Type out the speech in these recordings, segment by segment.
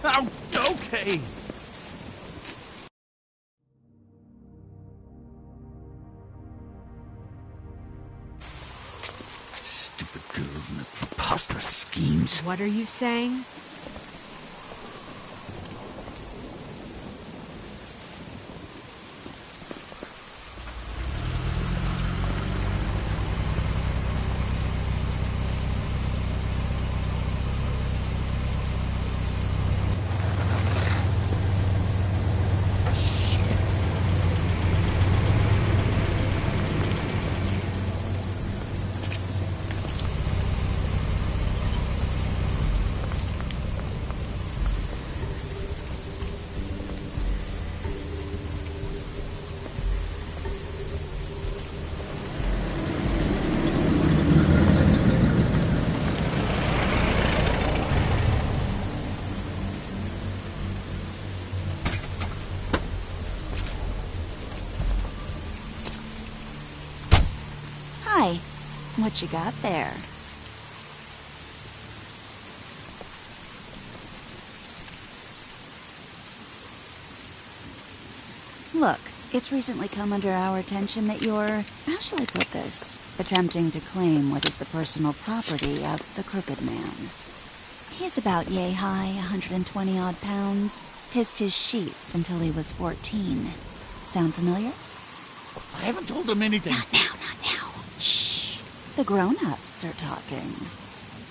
Oh, okay. Stupid girls and their preposterous schemes. What are you saying? Hi. What you got there? Look, it's recently come under our attention that you're, how shall I put this, attempting to claim what is the personal property of the Crooked Man. He's about yay high, 120 odd pounds, pissed his sheets until he was 14. Sound familiar? I haven't told them anything. Not now, not now. Shh. The grown-ups are talking.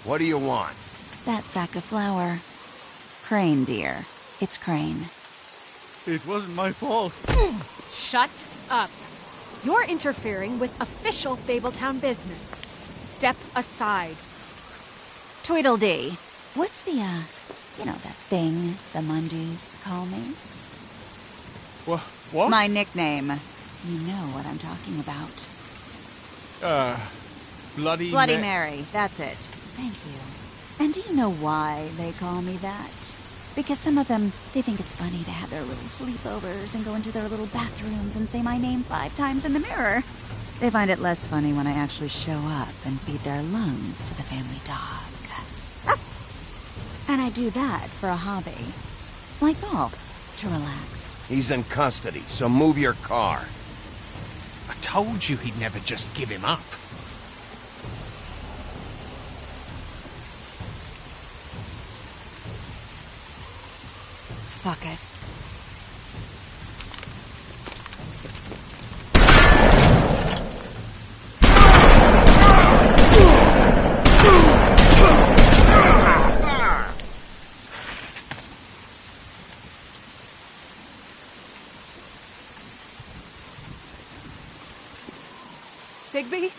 What do you want? That sack of flour. Crane, dear. It's Crane. It wasn't my fault. Shut up. You're interfering with official Fabletown business. Step aside. Tweedledee. What's the, you know, that thing the Mundys call me? What? My nickname. You know what I'm talking about. Bloody Mary, that's it. Thank you. And do you know why they call me that? Because some of them, they think it's funny to have their little sleepovers and go into their little bathrooms and say my name 5 times in the mirror. They find it less funny when I actually show up and feed their lungs to the family dog. And I do that for a hobby. Like golf, to relax. He's in custody, so move your car. I told you he'd never just give him up. Fuck it. Bigby?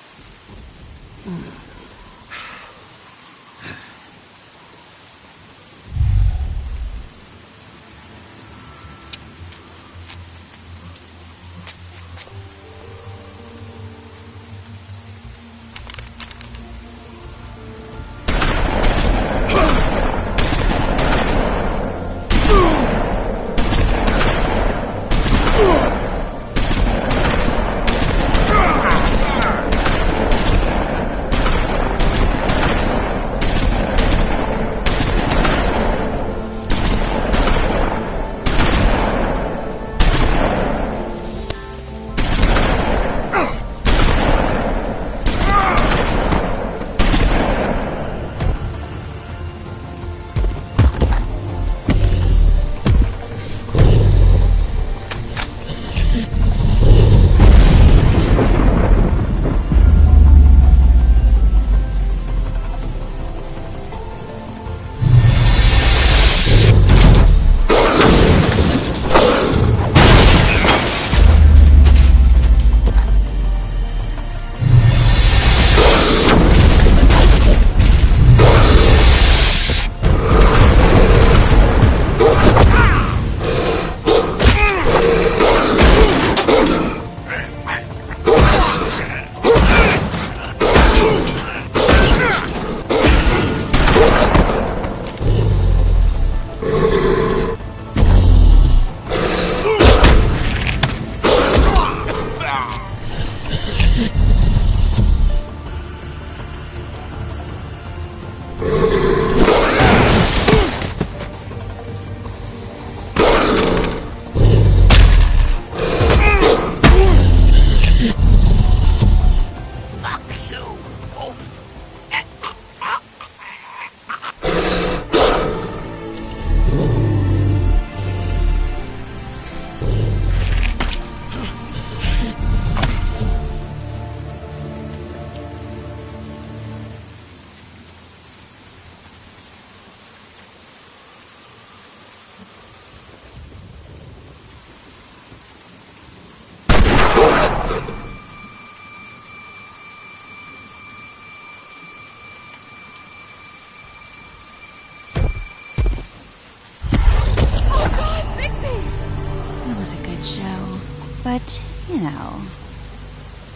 shit show. But, you know,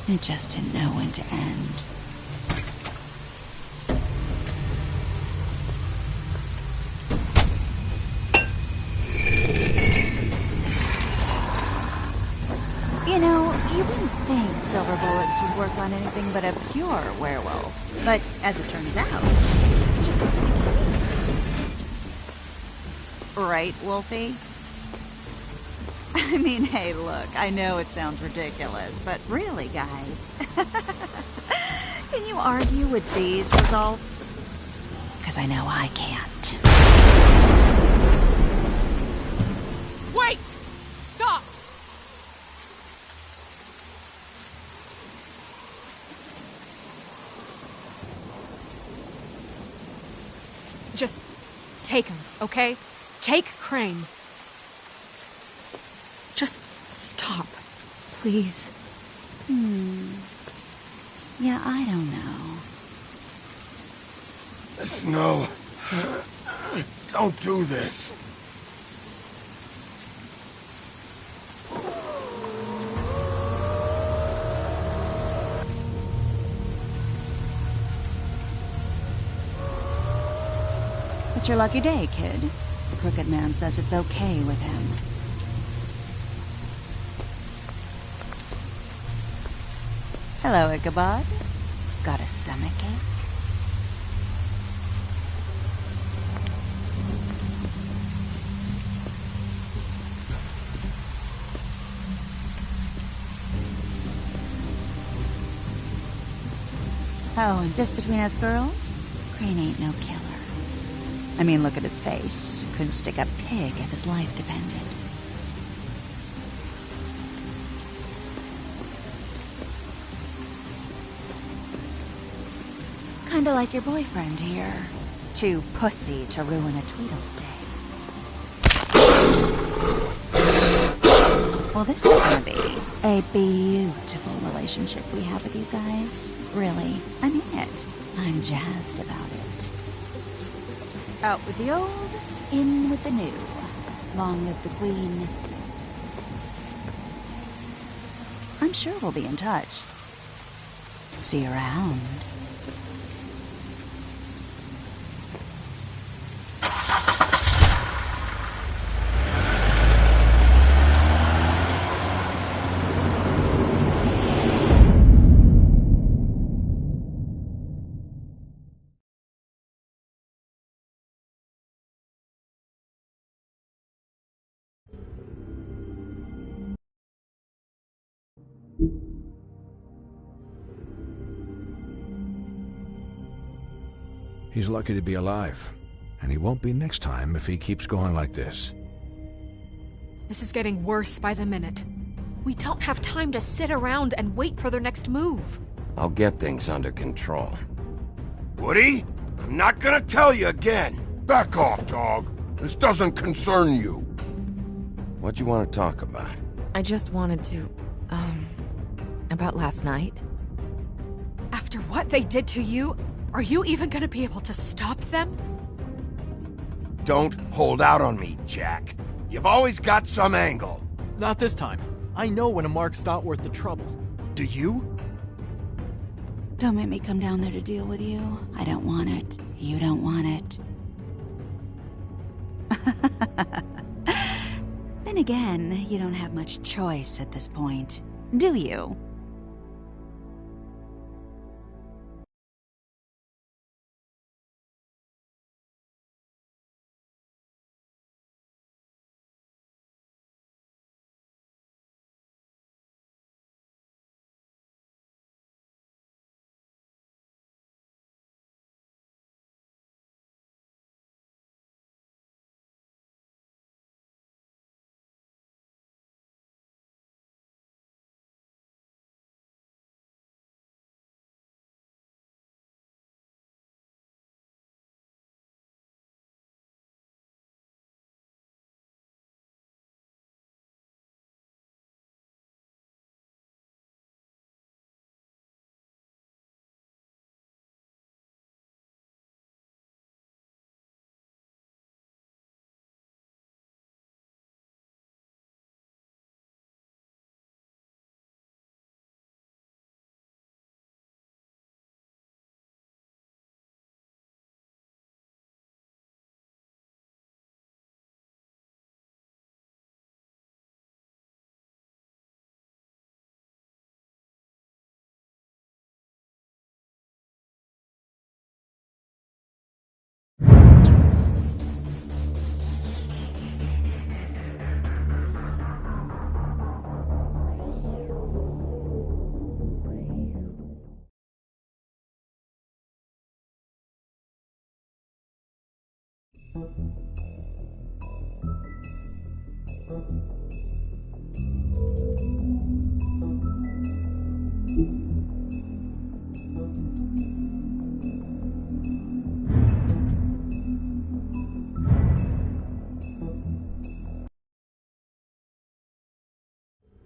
it just didn't know when to end. You know, you wouldn't think silver bullets would work on anything but a pure werewolf. But as it turns out, it's just not the case. Right, Wolfie? I mean, hey, look, I know it sounds ridiculous, but really, guys, can you argue with these results? Because I know I can't. Wait! Stop! Just take him, okay? Take Crane. Just stop, please. Yeah, I don't know. Snow. Don't do this. It's your lucky day, kid. The Crooked Man says it's okay with him. Hello, Ichabod. Got a stomachache? Oh, and just between us girls, Crane ain't no killer. I mean, look at his face. Couldn't stick a pig if his life depended. Kinda like your boyfriend here. Too pussy to ruin a Tweedlestay. Well, this is gonna be a beautiful relationship we have with you guys. Really, I mean it. I'm jazzed about it. Out with the old, in with the new. Long live the Queen. I'm sure we'll be in touch. See you around. He's lucky to be alive, and he won't be next time if he keeps going like this. This is getting worse by the minute. We don't have time to sit around and wait for their next move. I'll get things under control. Woody, I'm not gonna tell you again. Back off, dog. This doesn't concern you. What you want to talk about? I just wanted to, about last night. After what they did to you, are you even gonna be able to stop them? Don't hold out on me, Jack. You've always got some angle. Not this time. I know when a mark's not worth the trouble. Do you? Don't make me come down there to deal with you. I don't want it. You don't want it. Then again, you don't have much choice at this point, do you?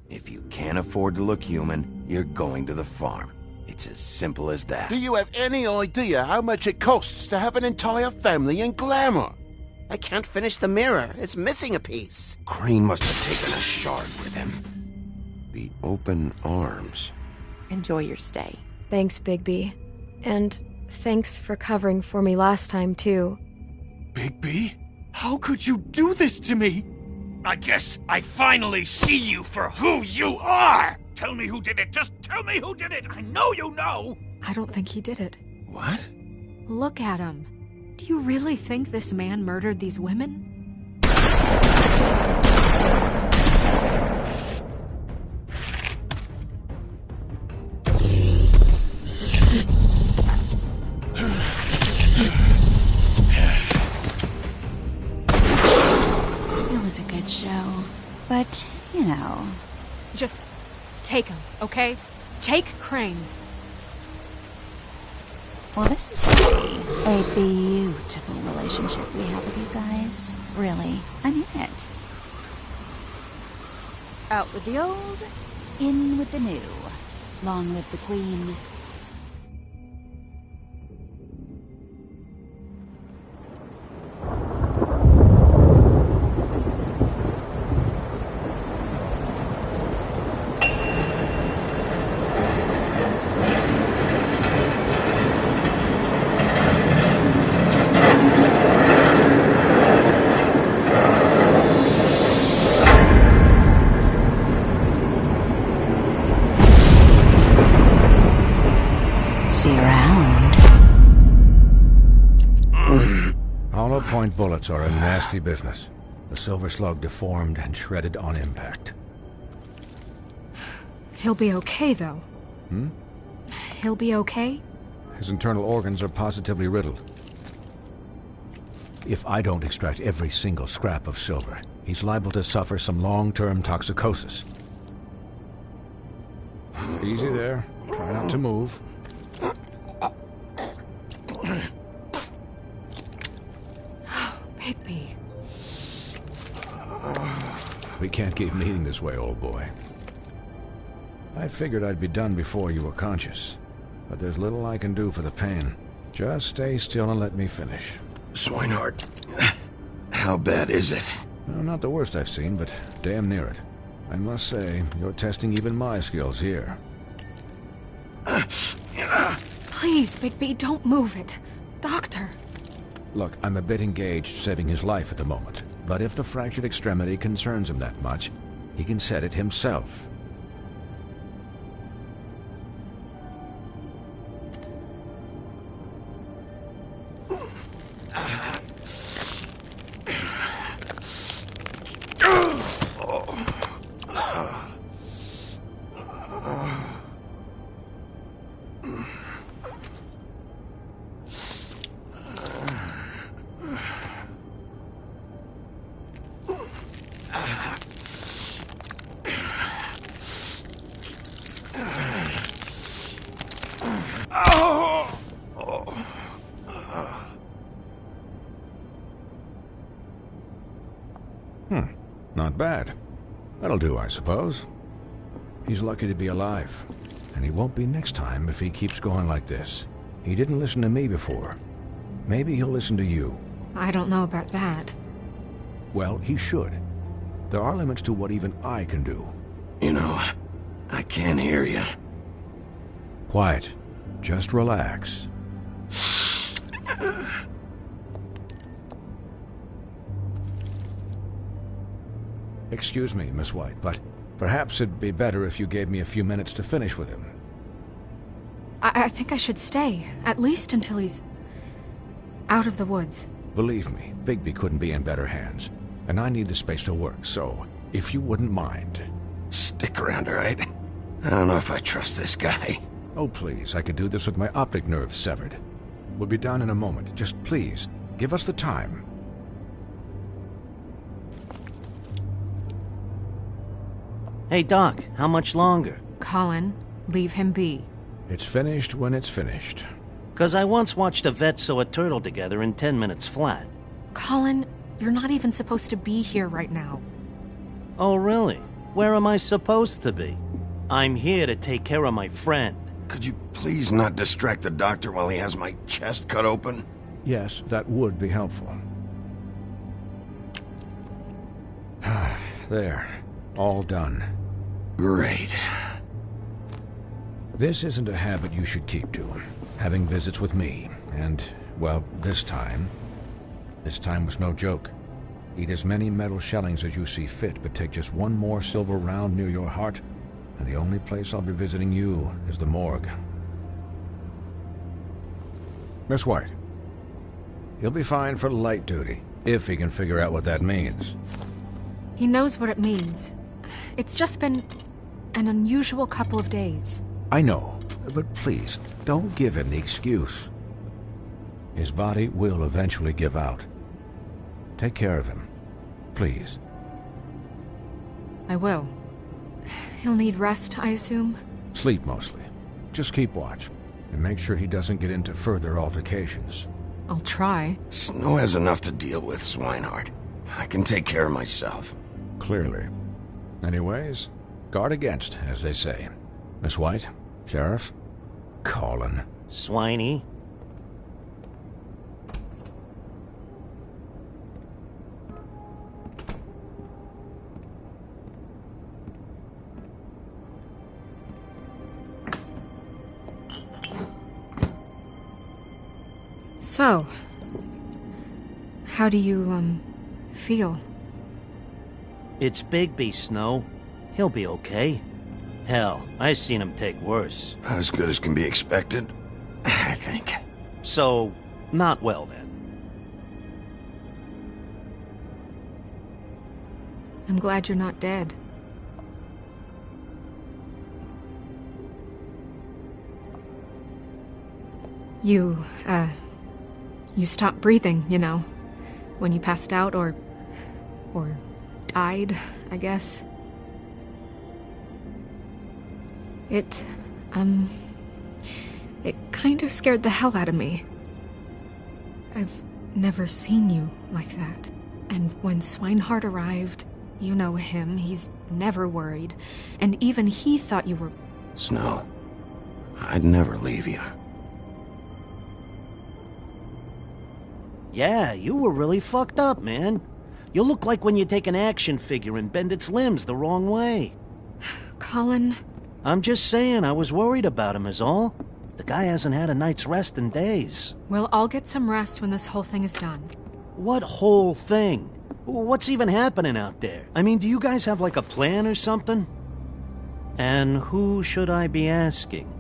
If you can't afford to look human, you're going to the farm. It's as simple as that. Do you have any idea how much it costs to have an entire family in Glamour? I can't finish the mirror. It's missing a piece. Crane must have taken a shard with him. The open arms. Enjoy your stay. Thanks, Bigby. And thanks for covering for me last time, too. Bigby? How could you do this to me? I guess I finally see you for who you are! Tell me who did it! Just tell me who did it! I know you know! I don't think he did it. What? Look at him. Do you really think this man murdered these women? It was a good show. But, you know... Just take him, okay? Take Crane. Well, this is going to be a beautiful relationship we have with you guys. Really, I mean it. Out with the old, in with the new. Long live the Queen. See you around. Hollow point bullets are a nasty business. The Silver Slug deformed and shredded on impact. He'll be okay, though. He'll be okay? His internal organs are positively riddled. If I don't extract every single scrap of silver, he's liable to suffer some long-term toxicosis. Easy there. Try not to move. Bigby. We can't keep meeting this way, old boy. I figured I'd be done before you were conscious, but there's little I can do for the pain. Just stay still and let me finish. Swinehart, how bad is it? Well, not the worst I've seen, but damn near it. I must say, you're testing even my skills here. Please, Bigby, don't move it. Doctor. Look, I'm a bit engaged saving his life at the moment, but if the fractured extremity concerns him that much, he can set it himself. Not bad. That'll do, I suppose. He's lucky to be alive. And he won't be next time if he keeps going like this. He didn't listen to me before. Maybe he'll listen to you. I don't know about that. Well, he should. There are limits to what even I can do. You know, I can't hear you. Quiet. Just relax. Excuse me, Miss White, but perhaps it'd be better if you gave me a few minutes to finish with him. I think I should stay, at least until he's out of the woods. Believe me, Bigby couldn't be in better hands, and I need the space to work, so if you wouldn't mind. Stick around, all right? I don't know if I trust this guy. Oh, please, I could do this with my optic nerve severed. We'll be down in a moment. Just please, give us the time. Hey, Doc, how much longer? Colin, leave him be. It's finished when it's finished. 'Cause I once watched a vet sew a turtle together in 10 minutes flat. Colin, you're not even supposed to be here right now. Oh, really? Where am I supposed to be? I'm here to take care of my friend. Could you please not distract the doctor while he has my chest cut open? Yes, that would be helpful. There. All done. Great. This isn't a habit you should keep to. Having visits with me. And, well, this time was no joke. Eat as many metal shellings as you see fit, but take just one more silver round near your heart, and the only place I'll be visiting you is the morgue. Miss White. He'll be fine for light duty, if he can figure out what that means. He knows what it means. It's just been an unusual couple of days. I know, but please, don't give him the excuse. His body will eventually give out. Take care of him, please. I will. He'll need rest, I assume? Sleep mostly. Just keep watch, and make sure he doesn't get into further altercations. I'll try. Snow has enough to deal with, Swinehart. I can take care of myself. Clearly. Anyways, guard against, as they say. Miss White, Sheriff, Colin. Swiney. So, how do you, feel? It's Bigby, Snow. He'll be okay. Hell, I seen him take worse. Not as good as can be expected, I think. So, not well then. I'm glad you're not dead. You stopped breathing, you know, when you passed out or died, I guess. It kind of scared the hell out of me. I've never seen you like that. And when Swinehart arrived, you know him, he's never worried. And even he thought you were... Snow, I'd never leave you. Yeah, you were really fucked up, man. You look like when you take an action figure and bend its limbs the wrong way. Colin... I'm just saying, I was worried about him is all. The guy hasn't had a night's rest in days. Well, I'll get some rest when this whole thing is done. What whole thing? What's even happening out there? I mean, do you guys have like a plan or something? And who should I be asking?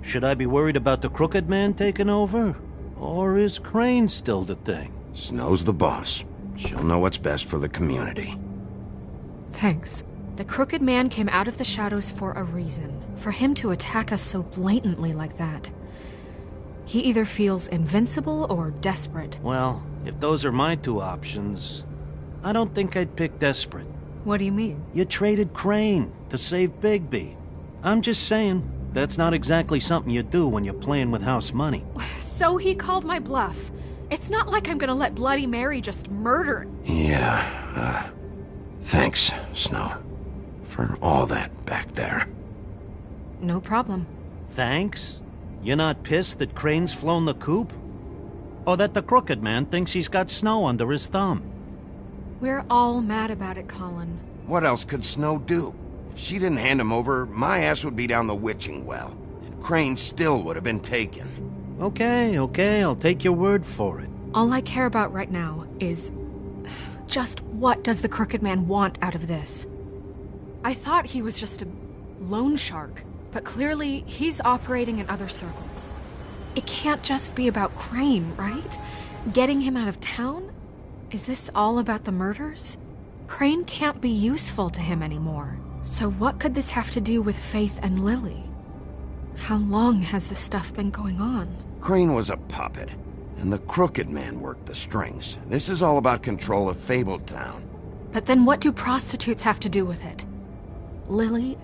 Should I be worried about the Crooked Man taking over? Or is Crane still the thing? Snow's the boss. She'll know what's best for the community. Thanks. The Crooked Man came out of the shadows for a reason. For him to attack us so blatantly like that. He either feels invincible or desperate. Well, if those are my two options, I don't think I'd pick desperate. What do you mean? You traded Crane to save Bigby. I'm just saying, that's not exactly something you do when you're playing with house money. So he called my bluff. It's not like I'm gonna let Bloody Mary just murder... Yeah, thanks, Snow. For all that back there. No problem. Thanks? You're not pissed that Crane's flown the coop? Or that the Crooked Man thinks he's got Snow under his thumb? We're all mad about it, Colin. What else could Snow do? If she didn't hand him over, my ass would be down the witching well. And Crane still would have been taken. Okay, I'll take your word for it. All I care about right now is... just what does the Crooked Man want out of this? I thought he was just a loan shark, but clearly he's operating in other circles. It can't just be about Crane, right? Getting him out of town? Is this all about the murders? Crane can't be useful to him anymore. So what could this have to do with Faith and Lily? How long has this stuff been going on? Crane was a puppet, and the Crooked Man worked the strings. This is all about control of Fabletown. But then what do prostitutes have to do with it? Lily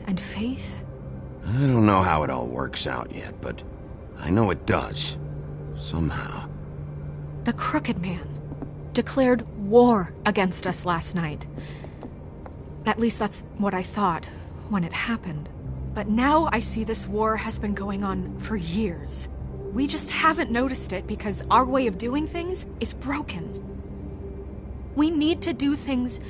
and Faith? I don't know how it all works out yet, but I know it does. Somehow. The Crooked Man declared war against us last night. At least that's what I thought when it happened. But now I see this war has been going on for years. We just haven't noticed it because our way of doing things is broken. We need to do things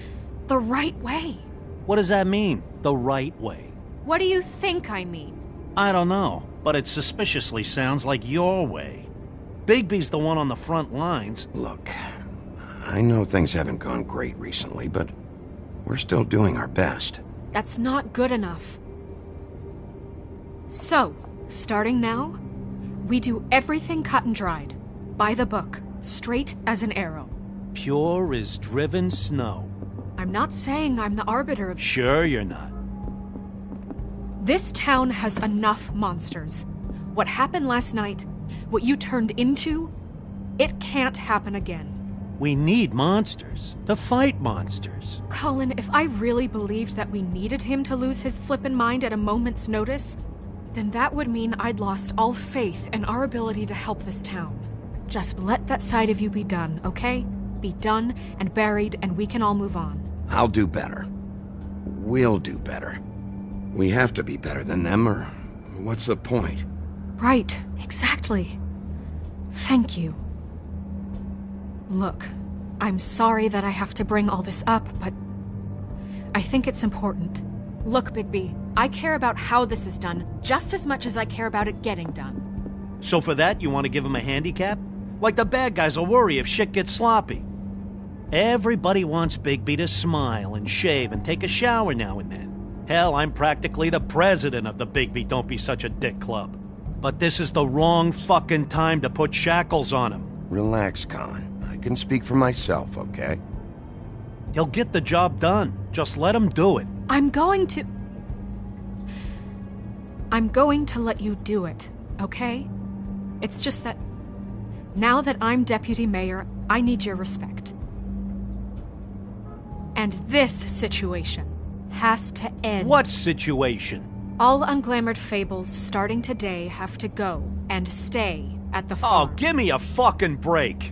the right way. What does that mean, the right way? What do you think I mean? I don't know, but it suspiciously sounds like your way. Bigby's the one on the front lines. Look, I know things haven't gone great recently, but we're still doing our best. That's not good enough. So, starting now, we do everything cut and dried. By the book, straight as an arrow. Pure as driven snow. I'm not saying I'm the arbiter of... Sure you're not. This town has enough monsters. What happened last night, what you turned into, it can't happen again. We need monsters. To fight monsters. Colin, if I really believed that we needed him to lose his flippin' mind at a moment's notice, then that would mean I'd lost all faith in our ability to help this town. Just let that side of you be done, okay? Be done and buried, and we can all move on. I'll do better. We'll do better. We have to be better than them, or what's the point? Right, exactly. Thank you. Look, I'm sorry that I have to bring all this up, but I think it's important. Look, Bigby, I care about how this is done just as much as I care about it getting done. So for that, you want to give him a handicap? Like the bad guys will worry if shit gets sloppy. Everybody wants Bigby to smile and shave and take a shower now and then. Hell, I'm practically the president of the Bigby Don't Be Such a Dick Club. But this is the wrong fucking time to put shackles on him. Relax, Colin. I can speak for myself, okay? He'll get the job done. Just let him do it. I'm going to let you do it, okay? It's just that now that I'm deputy mayor, I need your respect. And this situation has to end. What situation? All unglamored fables starting today have to go and stay at the farm. Oh, give me a fucking break.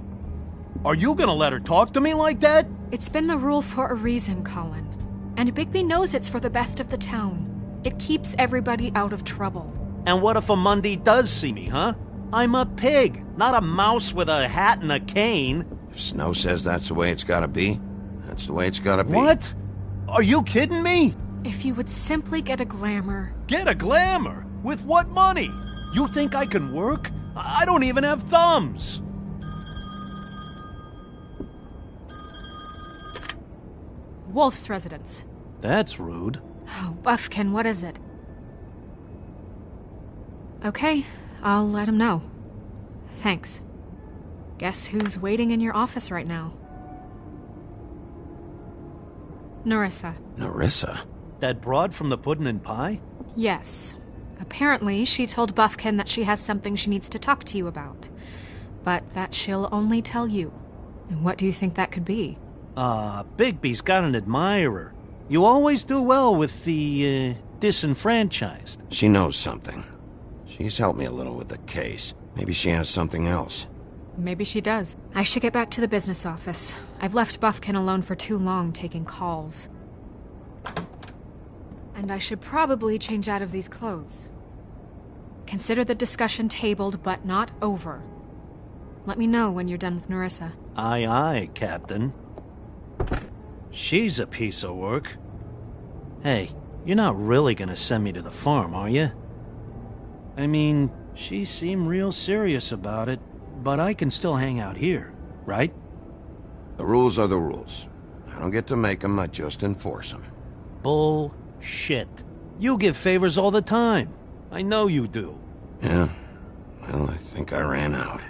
Are you gonna let her talk to me like that? It's been the rule for a reason, Colin. And Bigby knows it's for the best of the town. It keeps everybody out of trouble. And what if a Mundy does see me, huh? I'm a pig, not a mouse with a hat and a cane. If Snow says that's the way it's gotta be, that's the way it's gotta be. What? Are you kidding me? If you would simply get a glamour. Get a glamour? With what money? You think I can work? I don't even have thumbs. Wolf's residence. That's rude. Oh, Buffkin, what is it? Okay, I'll let him know. Thanks. Guess who's waiting in your office right now? Nerissa. Nerissa? That broad from the Puddin' and Pie? Yes. Apparently, she told Buffkin that she has something she needs to talk to you about. But that she'll only tell you. And what do you think that could be? Bigby's got an admirer. You always do well with the, disenfranchised. She knows something. She's helped me a little with the case. Maybe she has something else. Maybe she does. I should get back to the business office. I've left Buffkin alone for too long taking calls. And I should probably change out of these clothes. Consider the discussion tabled, but not over. Let me know when you're done with Nerissa. Aye, aye, Captain. She's a piece of work. Hey, you're not really gonna send me to the farm, are you? I mean, she seemed real serious about it, but I can still hang out here, right? The rules are the rules. I don't get to make them, I just enforce them. Bullshit. You give favors all the time. I know you do. Yeah? Well, I think I ran out.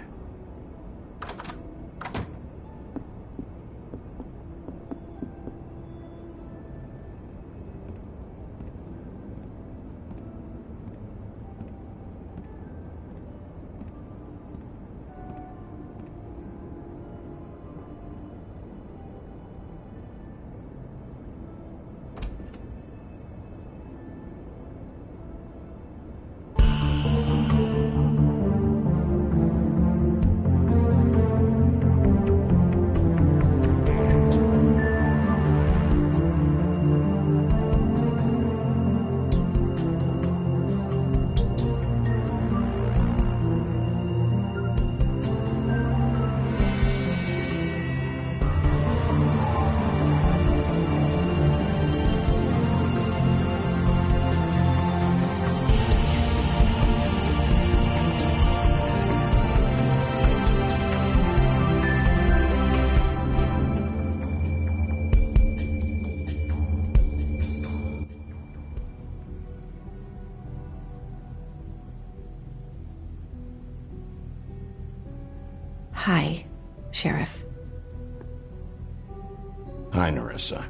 Sheriff. Hi, Nerissa.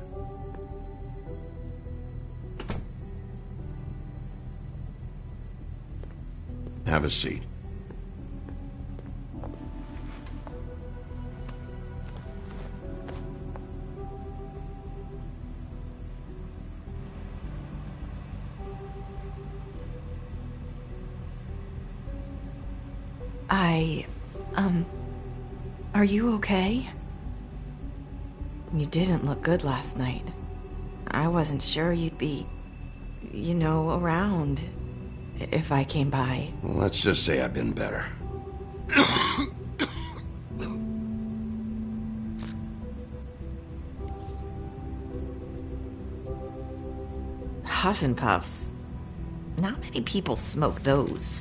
Have a seat. Are you okay? You didn't look good last night. I wasn't sure you'd be, around if I came by. Well, let's just say I've been better. Huff and Puffs. Not many people smoke those.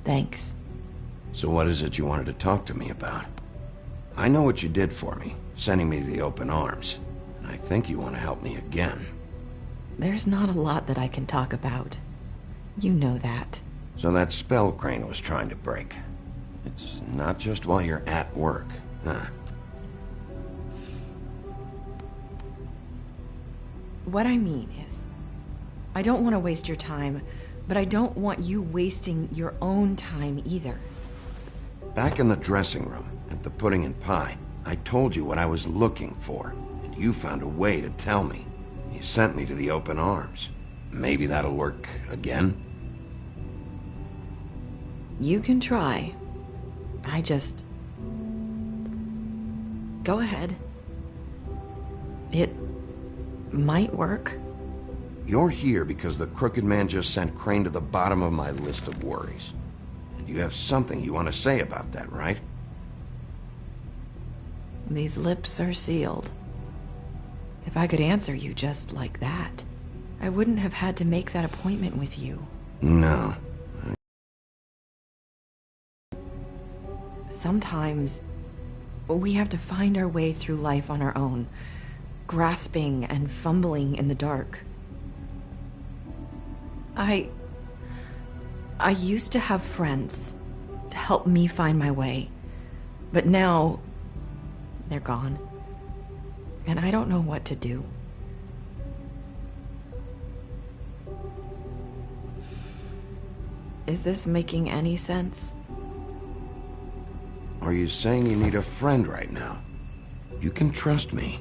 Thanks. So what is it you wanted to talk to me about? I know what you did for me, sending me to the open arms. And I think you want to help me again. There's not a lot that I can talk about. You know that. So that spell Crane was trying to break. It's not just while you're at work, huh? What I mean is, I don't want to waste your time, but I don't want you wasting your own time either. Back in the dressing room, at the Pudding and Pie, I told you what I was looking for, and you found a way to tell me. You sent me to the open arms. Maybe that'll work again? You can try. Go ahead. It might work. You're here because the Crooked Man just sent Crane to the bottom of my list of worries. And you have something you want to say about that, right? These lips are sealed. If I could answer you just like that, I wouldn't have had to make that appointment with you. No. Sometimes we have to find our way through life on our own, grasping and fumbling in the dark. I used to have friends to help me find my way, but now they're gone, and I don't know what to do. Is this making any sense? Are you saying you need a friend right now? You can trust me.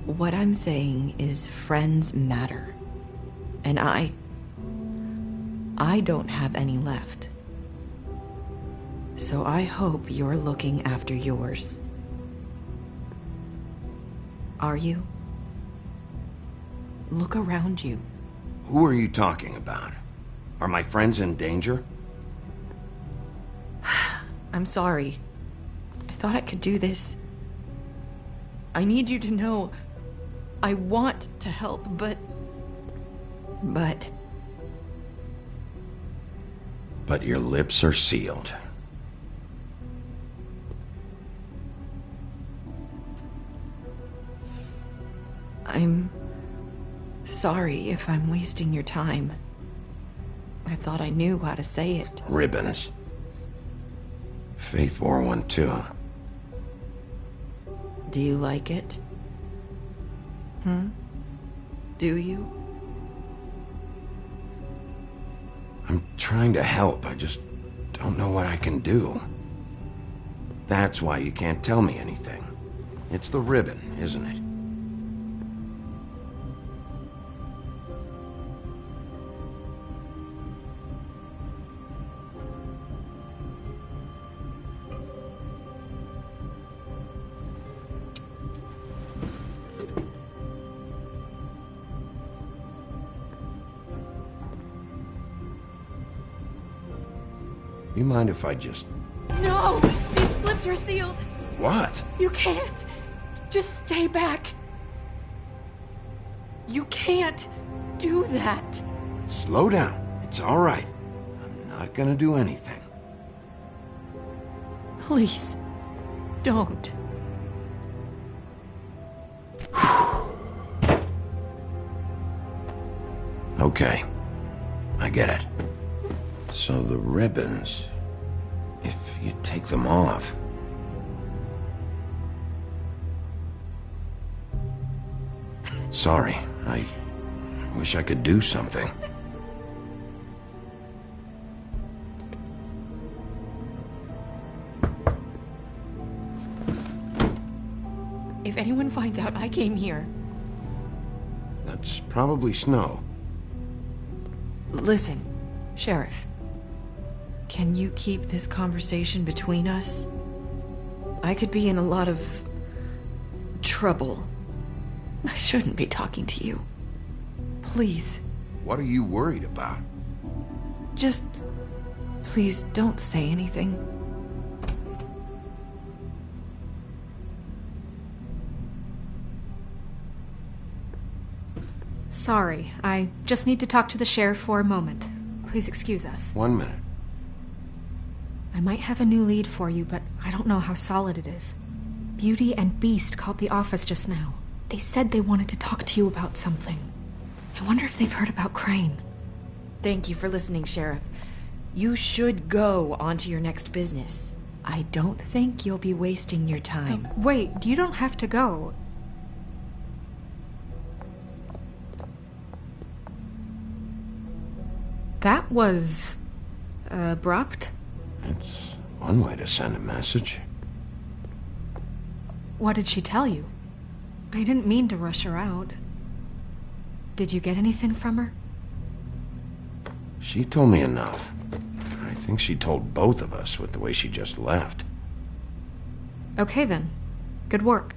What I'm saying is friends matter. And I don't have any left. So I hope you're looking after yours. Are you? Look around you. Who are you talking about? Are my friends in danger? I'm sorry. I thought I could do this. I need you to know I want to help, but... But your lips are sealed. I'm sorry if I'm wasting your time. I thought I knew how to say it. Ribbons. Faith 412. Do you like it? Do you? I'm trying to help, I just don't know what I can do. That's why you can't tell me anything. It's the ribbon, isn't it? You mind if I just... No! These lips are sealed! What? You can't! Just stay back! You can't do that! Slow down. It's all right. I'm not gonna do anything. Please, don't. Okay. I get it. So the ribbons... if you take them off... Sorry, I wish I could do something. If anyone finds out I came here... That's probably Snow. Listen, Sheriff. Can you keep this conversation between us? I could be in a lot of... trouble. I shouldn't be talking to you. Please. What are you worried about? Just... please don't say anything. Sorry, I just need to talk to the sheriff for a moment. Please excuse us. 1 minute. I might have a new lead for you, but I don't know how solid it is. Beauty and Beast called the office just now. They said they wanted to talk to you about something. I wonder if they've heard about Crane. Thank you for listening, Sheriff. You should go on to your next business. I don't think you'll be wasting your time. Wait, you don't have to go. That was... abrupt? It's one way to send a message. What did she tell you? I didn't mean to rush her out. Did you get anything from her? She told me enough. I think she told both of us with the way she just left. Okay then. Good work.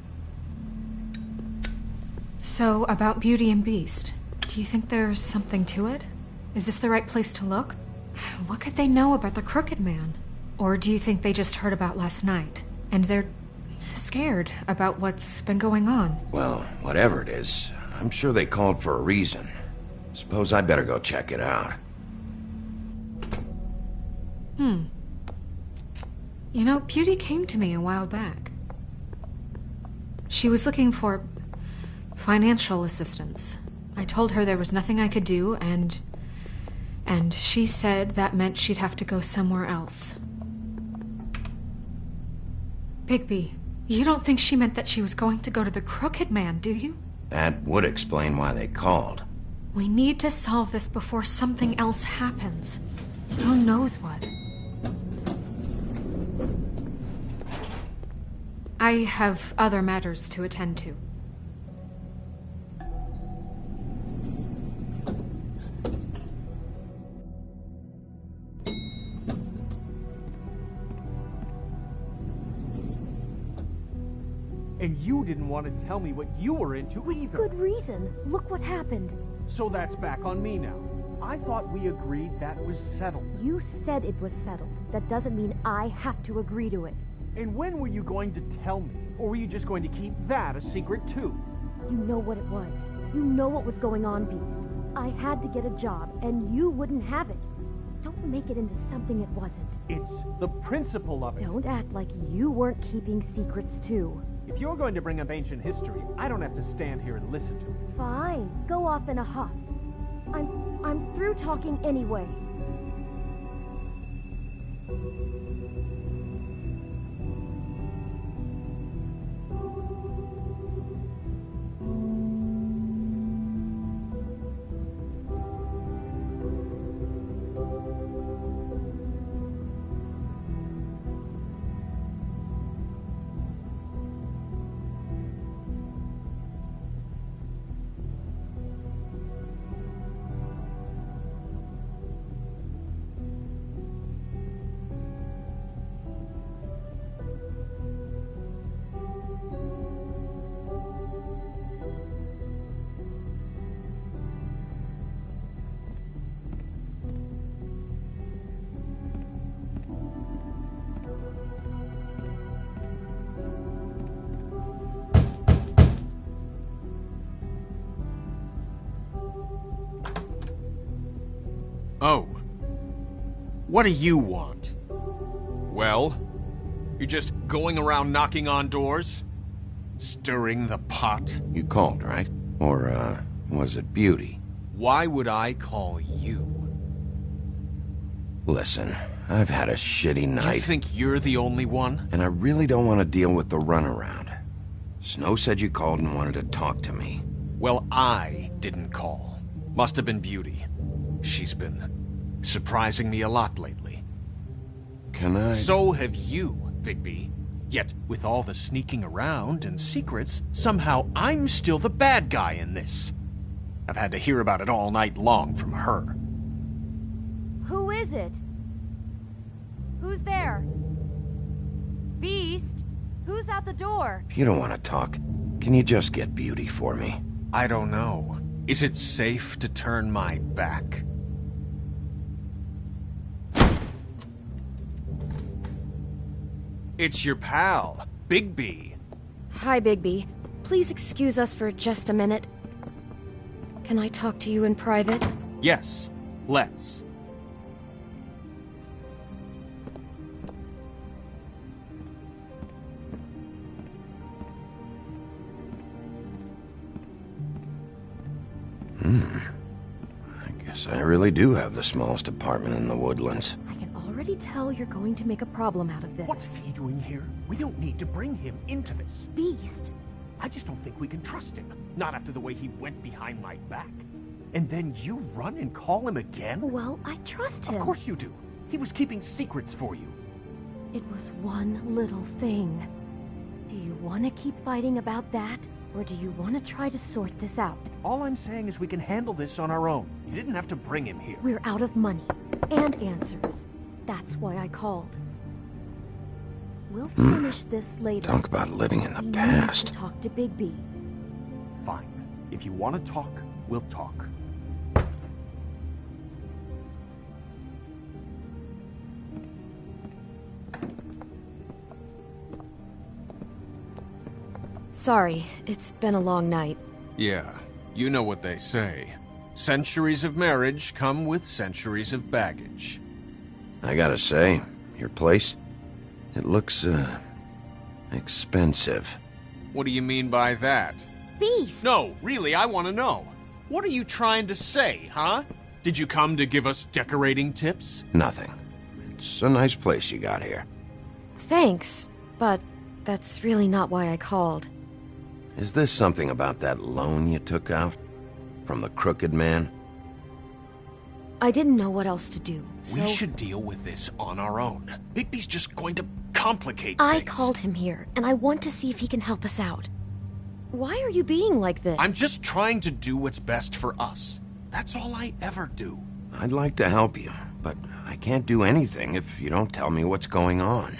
So, about Beauty and Beast, do you think there's something to it? Is this the right place to look? What could they know about the Crooked Man? Or do you think they just heard about last night, and they're scared about what's been going on? Well, whatever it is, I'm sure they called for a reason. Suppose I better go check it out. You know, Beauty came to me a while back. She was looking for financial assistance. I told her there was nothing I could do, and she said that meant she'd have to go somewhere else. Bigby, you don't think she meant that she was going to go to the Crooked Man, do you? That would explain why they called. We need to solve this before something else happens. Who knows what? I have other matters to attend to. And you didn't want to tell me what you were into either. Good reason. Look what happened. So that's back on me now. I thought we agreed that was settled. You said it was settled. That doesn't mean I have to agree to it. And when were you going to tell me? Or were you just going to keep that a secret too? You know what it was. You know what was going on, Beast. I had to get a job, and you wouldn't have it. Don't make it into something it wasn't. It's the principle of it. Don't act like you weren't keeping secrets too. If you're going to bring up ancient history, I don't have to stand here and listen to it. Fine. Go off in a huff. I'm through talking anyway. Oh. What do you want? Well, you're just going around knocking on doors? Stirring the pot? You called, right? Or, was it Beauty? Why would I call you? Listen, I've had a shitty night. You think you're the only one? And I really don't want to deal with the runaround. Snow said you called and wanted to talk to me. Well, I didn't call. Must have been Beauty. She's been surprising me a lot lately. Can I? So have you, Bigby. Yet, with all the sneaking around and secrets, somehow I'm still the bad guy in this. I've had to hear about it all night long from her. Who is it? Who's there? Beast? Who's at the door? If you don't want to talk, can you just get Beauty for me? I don't know. Is it safe to turn my back? It's your pal, Bigby. Hi, Bigby. Please excuse us for just a minute. Can I talk to you in private? Yes, let's. I guess I really do have the smallest apartment in the Woodlands. I can already tell you're going to make a problem out of this. What's he doing here? We don't need to bring him into this. Beast? I just don't think we can trust him. Not after the way he went behind my back. And then you run and call him again? Well, I trust him. Of course you do. He was keeping secrets for you. It was one little thing. Do you want to keep fighting about that? Or do you want to try to sort this out? All I'm saying is we can handle this on our own. You didn't have to bring him here. We're out of money and answers. That's why I called. We'll finish this later. Talk about living in the We past. need to talk to Bigby. Fine. If you want to talk, we'll talk. Sorry, it's been a long night. Yeah, you know what they say. Centuries of marriage come with centuries of baggage. I gotta say, your place, it looks, expensive. What do you mean by that? Beast! No, really, I want to know. What are you trying to say, huh? Did you come to give us decorating tips? Nothing. It's a nice place you got here. Thanks, but that's really not why I called. Is this something about that loan you took out? From the Crooked Man? I didn't know what else to do, so... We should deal with this on our own. Bigby's just going to complicate I things. called him here, and I want to see if he can help us out. Why are you being like this? I'm just trying to do what's best for us. That's all I ever do. I'd like to help you, but I can't do anything if you don't tell me what's going on.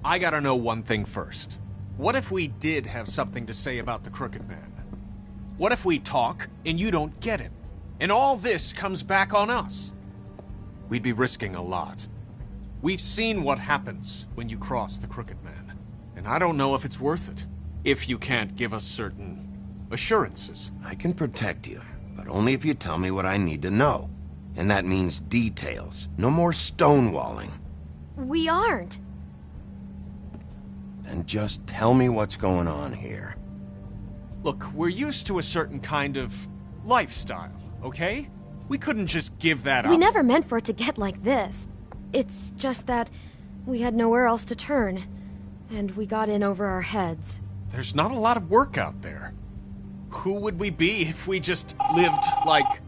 I gotta know one thing first. What if we did have something to say about the Crooked Man? What if we talk and you don't get him? And all this comes back on us? We'd be risking a lot. We've seen what happens when you cross the Crooked Man. And I don't know if it's worth it. If you can't give us certain assurances. I can protect you, but only if you tell me what I need to know. And that means details. No more stonewalling. We aren't. Then just tell me what's going on here. Look, we're used to a certain kind of lifestyle, okay? We couldn't just give that up. We never meant for it to get like this. It's just that we had nowhere else to turn, and we got in over our heads. There's not a lot of work out there. Who would we be if we just lived like...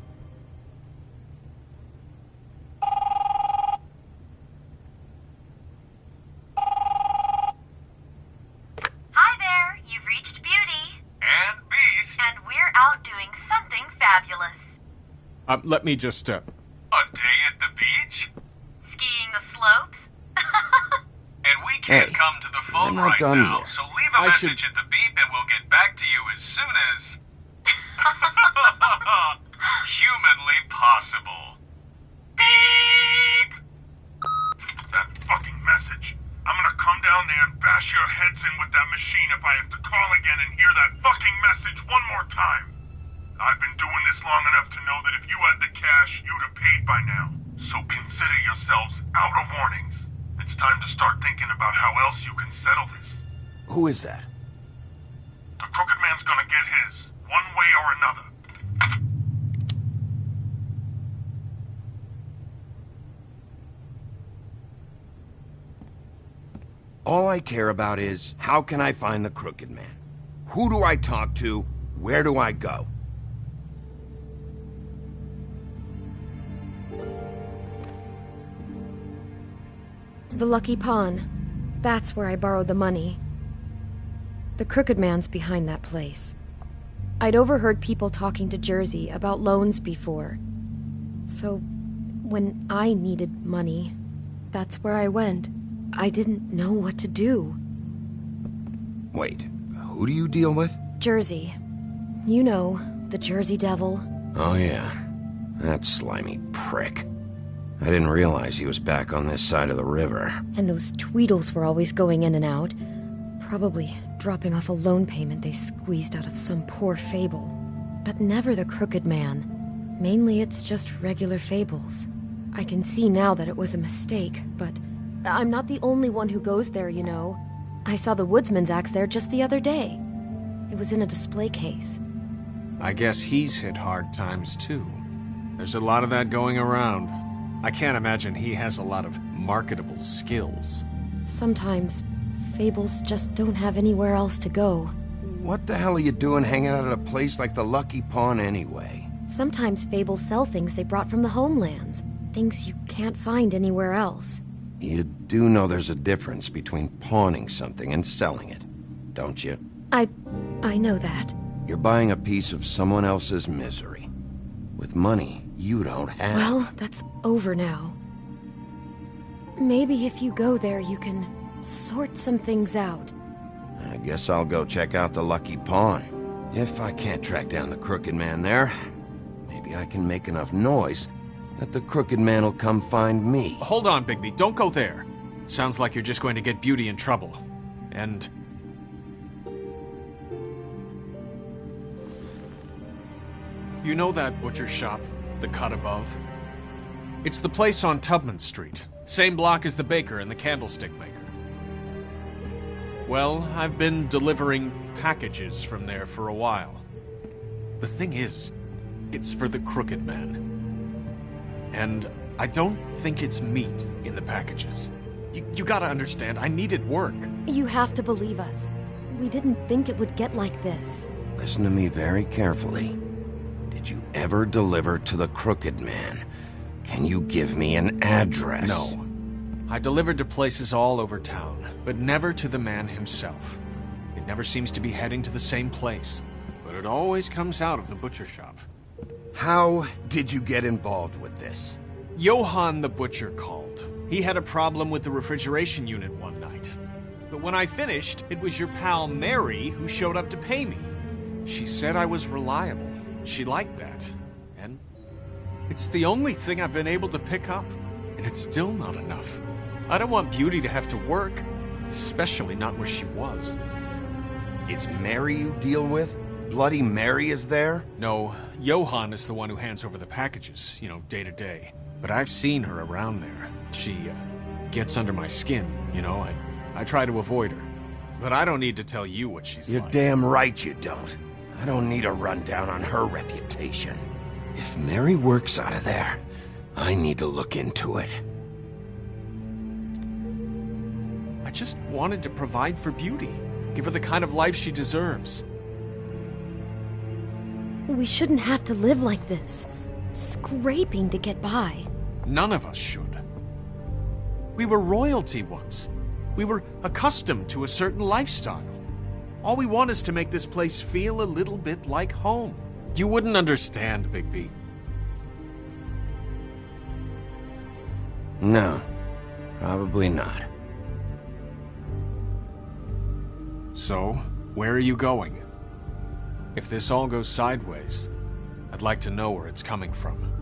Hi there, you've reached Beauty. And Beast. And we're out doing something fabulous. Let me just, A day at the beach? Skiing the slopes? And we can't Hey, come to the phone we're not right done now, yet. so leave a message at the beep and we'll get back to you as soon as... humanly possible. Beep! That fucking message. I'm gonna come down there and bash your heads in with that machine if I have to call again and hear that fucking message one more time. I've been doing this long enough to know that if you had the cash, you'd have paid by now. So consider yourselves out of warnings. It's time to start thinking about how else you can settle this. Who is that? The Crooked Man's gonna get his, one way or another. All I care about is, how can I find the Crooked Man? Who do I talk to? Where do I go? The Lucky Pawn. That's where I borrowed the money. The Crooked Man's behind that place. I'd overheard people talking to Jersey about loans before. So, when I needed money, that's where I went. I didn't know what to do. Wait, who do you deal with? Jersey. You know, the Jersey Devil. Oh yeah, that slimy prick. I didn't realize he was back on this side of the river. And those Tweedles were always going in and out. Probably dropping off a loan payment they squeezed out of some poor fable. But never the Crooked Man. Mainly it's just regular fables. I can see now that it was a mistake, but I'm not the only one who goes there, you know. I saw the Woodsman's axe there just the other day. It was in a display case. I guess he's hit hard times too. There's a lot of that going around. I can't imagine he has a lot of marketable skills. Sometimes, fables just don't have anywhere else to go. What the hell are you doing hanging out at a place like the Lucky Pawn anyway? Sometimes fables sell things they brought from the homelands. Things you can't find anywhere else. You do know there's a difference between pawning something and selling it, don't you? I know that. You're buying a piece of someone else's misery. With money you don't have. Well, that's over now. Maybe if you go there, you can sort some things out. I guess I'll go check out the Lucky Pawn. If I can't track down the Crooked Man there, maybe I can make enough noise that the Crooked Man will come find me. Hold on, Bigby. Don't go there. Sounds like you're just going to get Beauty in trouble. And... you know that butcher shop, the cut above? It's the place on Tubman Street. Same block as the baker and the candlestick maker. Well, I've been delivering packages from there for a while. The thing is, it's for the Crooked Man. And I don't think it's meat in the packages. You gotta understand, I needed work. You have to believe us. We didn't think it would get like this. Listen to me very carefully. Did you ever deliver to the Crooked Man? Can you give me an address? No. I delivered to places all over town, but never to the man himself. It never seems to be heading to the same place, but it always comes out of the butcher shop. How did you get involved with this? Johann the butcher called. He had a problem with the refrigeration unit one night. But when I finished, it was your pal Mary who showed up to pay me. She said I was reliable. She liked that. And it's the only thing I've been able to pick up. And it's still not enough. I don't want Beauty to have to work, especially not where she was. It's Mary you deal with? Bloody Mary is there? No, Johann is the one who hands over the packages, you know, day to day. But I've seen her around there. She gets under my skin, you know. I try to avoid her. But I don't need to tell you what she's like. You're damn right you don't. I don't need a rundown on her reputation. If Mary works out of there, I need to look into it. I just wanted to provide for Beauty. Give her the kind of life she deserves. We shouldn't have to live like this. Scraping to get by. None of us should. We were royalty once. We were accustomed to a certain lifestyle. All we want is to make this place feel a little bit like home. You wouldn't understand, Bigby. No, probably not. So, where are you going? If this all goes sideways, I'd like to know where it's coming from.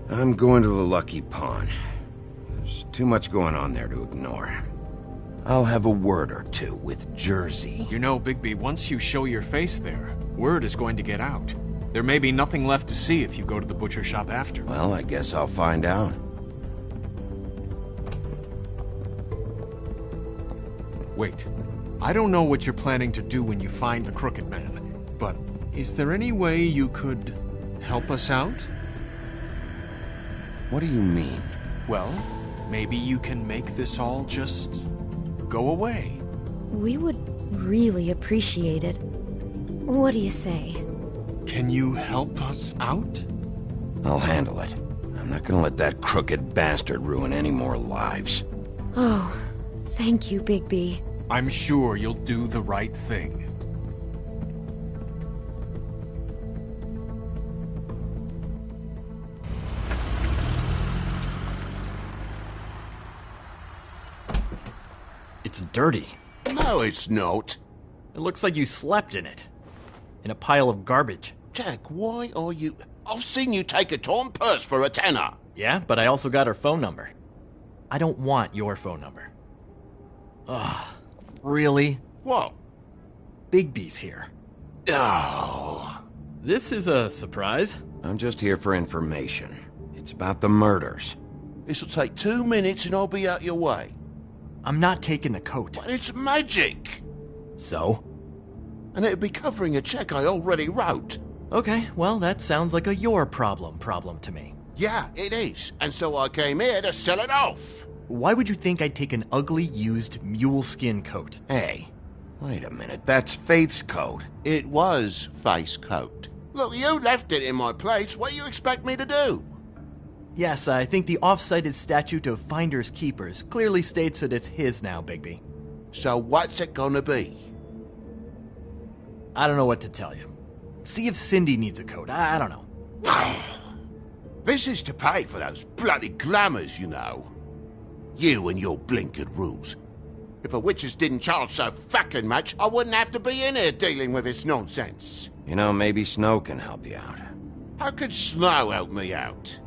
I'm going to the Lucky Pawn. There's too much going on there to ignore. I'll have a word or two with Jersey. You know, Bigby, once you show your face there, word is going to get out. There may be nothing left to see if you go to the butcher shop after. Well, I guess I'll find out. Wait. I don't know what you're planning to do when you find the Crooked Man, but is there any way you could help us out? What do you mean? Well, maybe you can make this all just go away. We would really appreciate it. What do you say? Can you help us out? I'll handle it. I'm not gonna let that crooked bastard ruin any more lives. Oh, thank you, Bigby. I'm sure you'll do the right thing. It's dirty. No, it's not. It looks like you slept in it. In a pile of garbage. Jack, why are you... I've seen you take a torn purse for a tenner. Yeah, but I also got her phone number. I don't want your phone number. Ugh. Really? What? Bigby's here. Oh. This is a surprise. I'm just here for information. It's about the murders. This'll take 2 minutes and I'll be out your way. I'm not taking the coat. But it's magic. So? And it'd be covering a check I already wrote. Okay, well, that sounds like a your problem to me. Yeah, it is. And so I came here to sell it off. Why would you think I'd take an ugly, used mule skin coat? Hey, wait a minute. That's Faith's coat. It was Faith's coat. Look, you left it in my place. What do you expect me to do? Yes, I think the off-cited statute of Finders Keepers clearly states that it's his now, Bigby. So what's it gonna be? I don't know what to tell you. See if Cindy needs a coat. I don't know. This is to pay for those bloody glamours, you know. You and your blinkered rules. If the witches didn't charge so fucking much, I wouldn't have to be in here dealing with this nonsense. You know, maybe Snow can help you out. How could Snow help me out?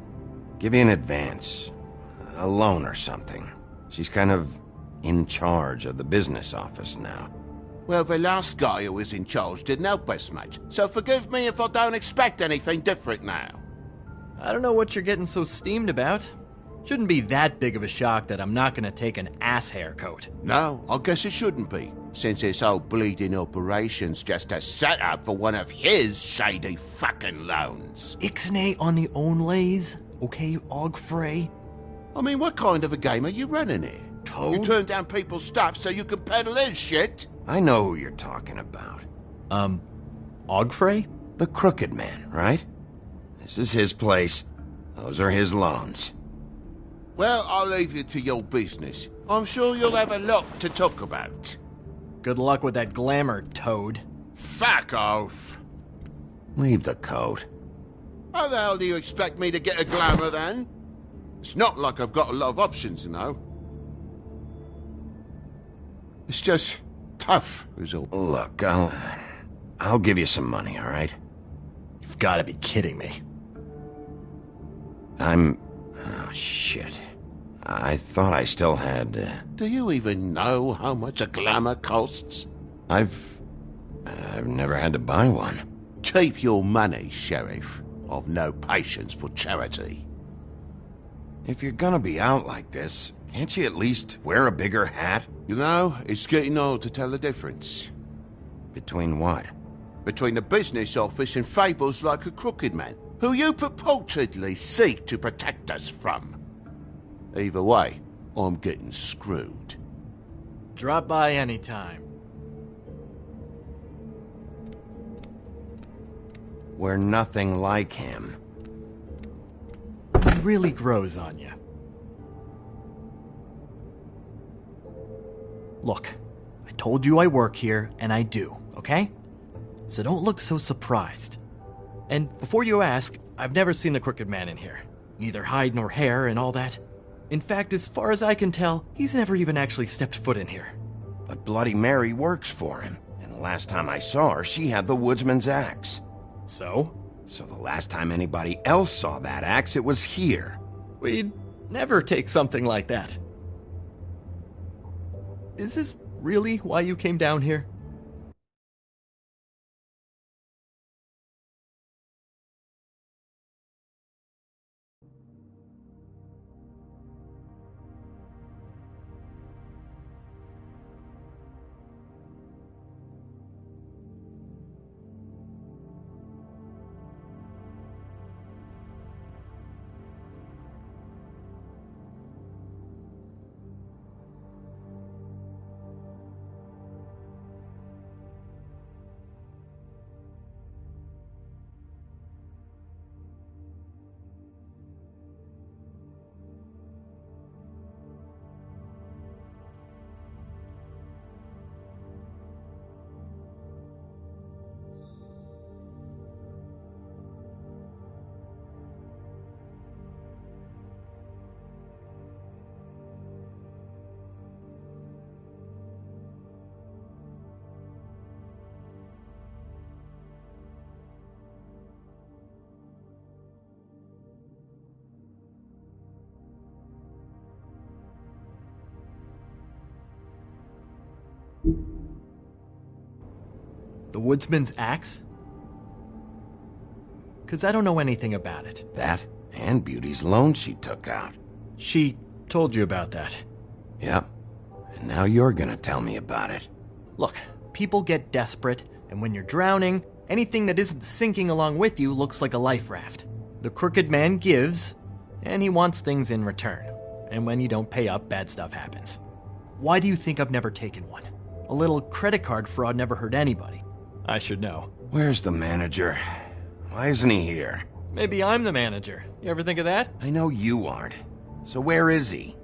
Give you an advance. A loan or something. She's kind of in charge of the business office now. Well, the last guy who was in charge didn't help us much, so forgive me if I don't expect anything different now. I don't know what you're getting so steamed about. Shouldn't be that big of a shock that I'm not gonna take an ass hair coat. No, I guess it shouldn't be, since this whole bleeding operation's just a setup for one of his shady fucking loans. Ixnay on the own lays, okay, Og Frey? I mean, what kind of a game are you running here? Toad? You turn down people's stuff so you can peddle his shit? I know who you're talking about. Og Frey? The Crooked Man, right? This is his place. Those are his loans. Well, I'll leave you to your business. I'm sure you'll have a lot to talk about. Good luck with that glamour, Toad. Fuck off. Leave the coat. How the hell do you expect me to get a glamour then? It's not like I've got a lot of options, you know. It's just tough, is all. Look, I'll give you some money, all right? You've got to be kidding me. Oh, shit. I thought I still had... Do you even know how much a glamour costs? I've never had to buy one. Keep your money, Sheriff. I've no patience for charity. If you're gonna be out like this, can't you at least wear a bigger hat? You know, it's getting old to tell the difference. Between what? Between the business office and fables like a Crooked Man, who you purportedly seek to protect us from. Either way, I'm getting screwed. Drop by anytime. We're nothing like him. He really grows on you. Look, I told you I work here, and I do, okay? So don't look so surprised. And before you ask, I've never seen the Crooked Man in here. Neither hide nor hair and all that. In fact, as far as I can tell, he's never even actually stepped foot in here. But Bloody Mary works for him, and the last time I saw her, she had the woodsman's axe. So? So the last time anybody else saw that axe, it was here. We'd never take something like that. Is this really why you came down here? The woodsman's axe? Because I don't know anything about it. That and Beauty's loan she took out. She told you about that. Yep. And now you're gonna tell me about it. Look, people get desperate, and when you're drowning, anything that isn't sinking along with you looks like a life raft. The crooked man gives, and he wants things in return. And when you don't pay up, bad stuff happens. Why do you think I've never taken one? A little credit card fraud never hurt anybody. I should know. Where's the manager? Why isn't he here? Maybe I'm the manager. You ever think of that? I know you aren't. So where is he?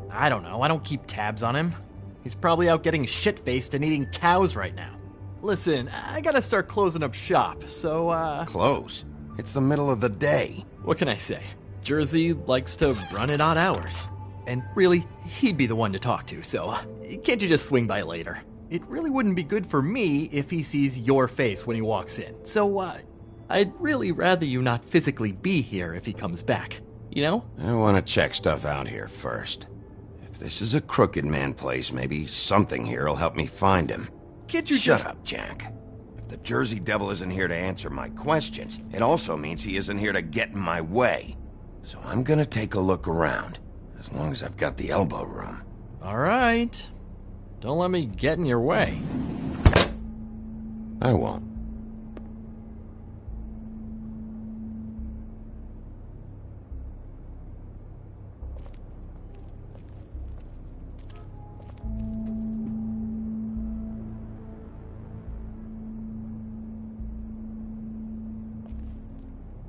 I don't know. I don't keep tabs on him. He's probably out getting shit-faced and eating cows right now. Listen, I gotta start closing up shop, so, Close? It's the middle of the day. What can I say? Jersey likes to run at odd hours. And really, he'd be the one to talk to, so can't you just swing by later? It really wouldn't be good for me if he sees your face when he walks in. So, I'd really rather you not physically be here if he comes back. You know? I want to check stuff out here first. If this is a crooked man place, maybe something here will help me find him. Can't you Shut up, Jack. If the Jersey Devil isn't here to answer my questions, it also means he isn't here to get in my way. So I'm gonna take a look around, as long as I've got the elbow room. All right. Don't let me get in your way. I won't.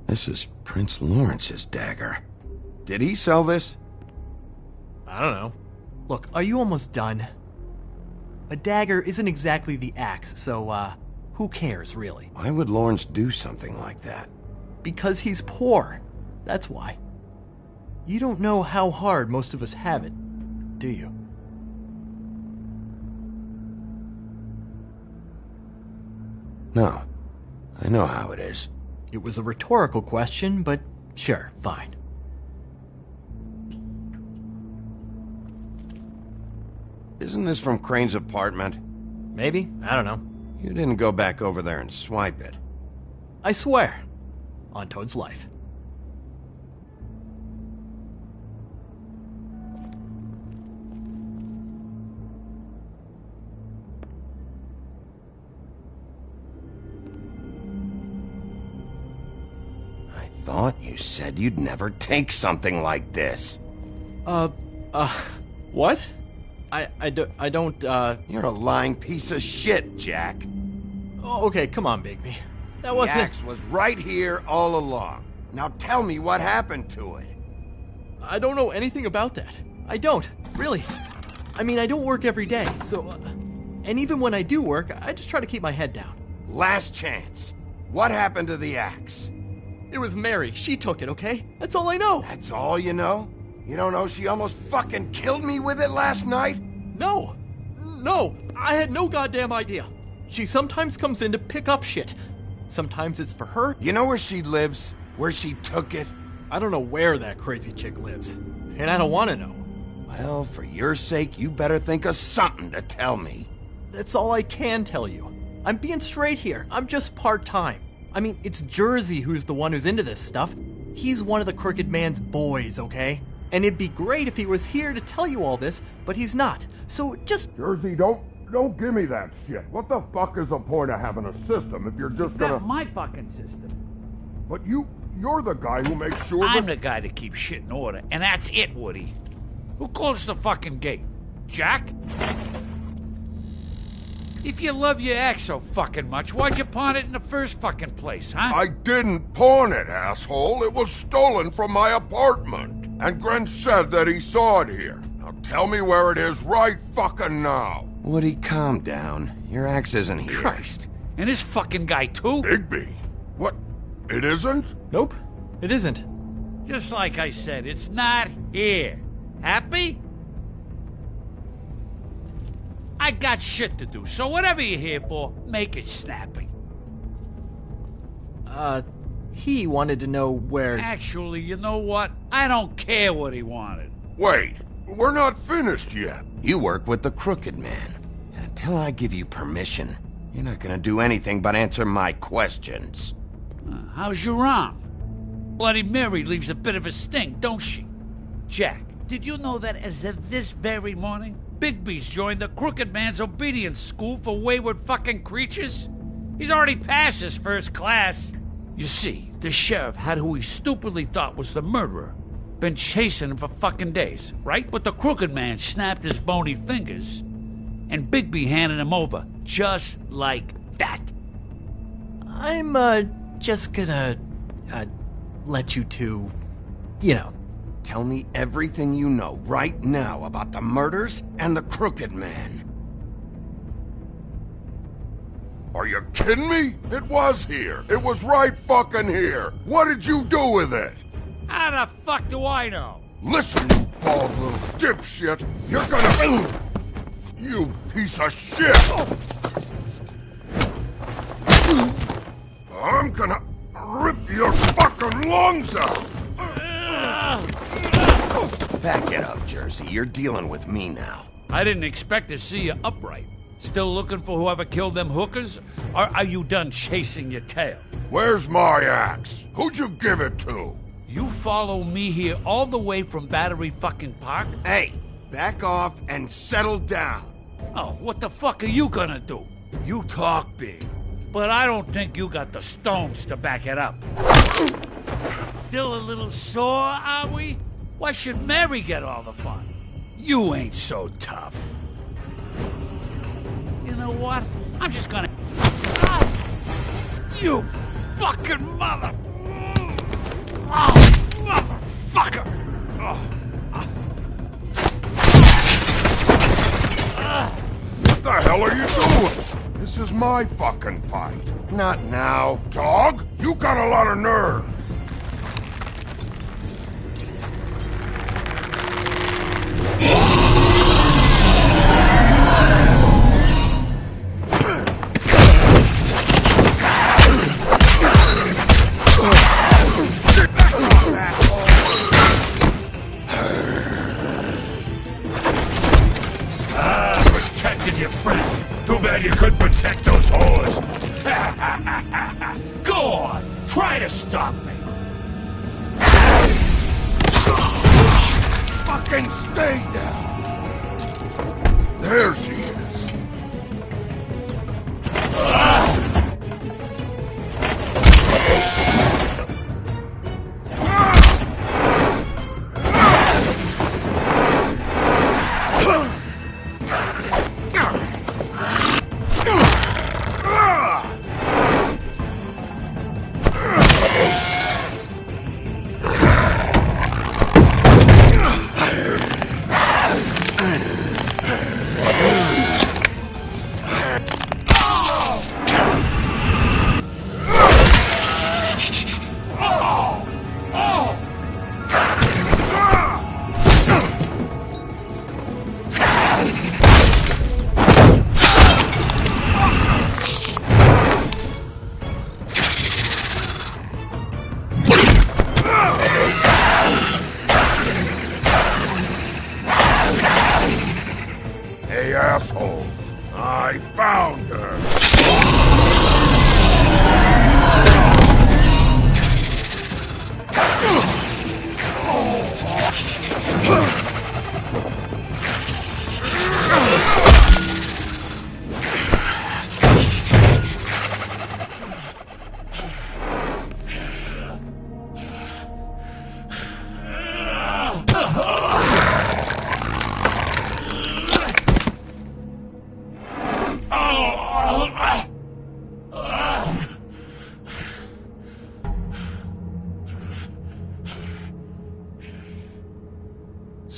This is Prince Lawrence's dagger. Did he sell this? I don't know. Look, are you almost done? A dagger isn't exactly the axe, so, who cares, really? Why would Lawrence do something like that? Because he's poor. That's why. You don't know how hard most of us have it, do you? No. I know how it is. It was a rhetorical question, but sure, fine. Isn't this from Crane's apartment? Maybe. I don't know. You didn't go back over there and swipe it. I swear. On Toad's life. I thought you said you'd never take something like this. What? I don't, You're a lying piece of shit, Jack. Oh, okay, come on, Bigby. That wasn't... The axe was right here all along. Now tell me what happened to it. I don't know anything about that. I don't, really. I mean, I don't work every day, so... and even when I do work, I just try to keep my head down. Last chance. What happened to the axe? It was Mary. She took it, okay? That's all I know. That's all you know? You don't know she almost fucking killed me with it last night? No. No, I had no goddamn idea. She sometimes comes in to pick up shit. Sometimes it's for her. You know where she lives? Where she took it? I don't know where that crazy chick lives. and I don't want to know. Well, for your sake, you better think of something to tell me. That's all I can tell you. I'm being straight here. I'm just part-time. I mean, it's Jersey who's the one who's into this stuff. He's one of the Crooked Man's boys, okay? And it'd be great if he was here to tell you all this, but he's not. So just... Jersey, don't give me that shit. What the fuck is the point of having a system if you're just gonna... Not my fucking system. But you're the guy who makes sure I'm the guy that keeps shit in order, and that's it, Woody. Who closed the fucking gate? Jack? If you love your ex so fucking much, why'd you pawn it in the first fucking place, huh? I didn't pawn it, asshole. It was stolen from my apartment. And Gren said that he saw it here. Now tell me where it is right fucking now. Woody, calm down. Your ex isn't here. Christ. And this fucking guy, too? Bigby. What? It isn't? Nope, it isn't. Just like I said, it's not here. Happy? I got shit to do, so whatever you're here for, make it snappy. He wanted to know where... Actually, you know what? I don't care what he wanted. Wait, we're not finished yet. You work with the Crooked Man. And until I give you permission, you're not gonna do anything but answer my questions. How's your arm? Bloody Mary leaves a bit of a stink, don't she? Jack, did you know that as of this very morning, Bigby's joined the Crooked Man's obedience school for wayward fucking creatures? He's already passed his first class. You see, the sheriff had who he stupidly thought was the murderer. Been chasing him for fucking days, right? But the Crooked Man snapped his bony fingers, and Bigby handed him over, just like that. I'm, just gonna, let you two, you know. Tell me everything you know right now about the murders and the Crooked Man. Are you kidding me? It was here. It was right fucking here. What did you do with it? How the fuck do I know? Listen, you bald little dipshit. You're gonna... You piece of shit! I'm gonna rip your fucking lungs out! Back it up, Jersey. You're dealing with me now. I didn't expect to see you upright. Still looking for whoever killed them hookers? Or are you done chasing your tail? Where's my axe? Who'd you give it to? You follow me here all the way from Battery fucking Park? Hey, back off and settle down. Oh, what the fuck are you gonna do? You talk big, but I don't think you got the stones to back it up. Still a little sore, are we? Why should Mary get all the fun? You ain't so tough. You know what? I'm just gonna... You fucking mother... Oh, motherfucker! What the hell are you doing? This is my fucking fight. Not now. Dog, you got a lot of nerve. Protected your friend. Too bad you couldn't protect those whores. Go on, try to stop me. Fucking stay down. There she is.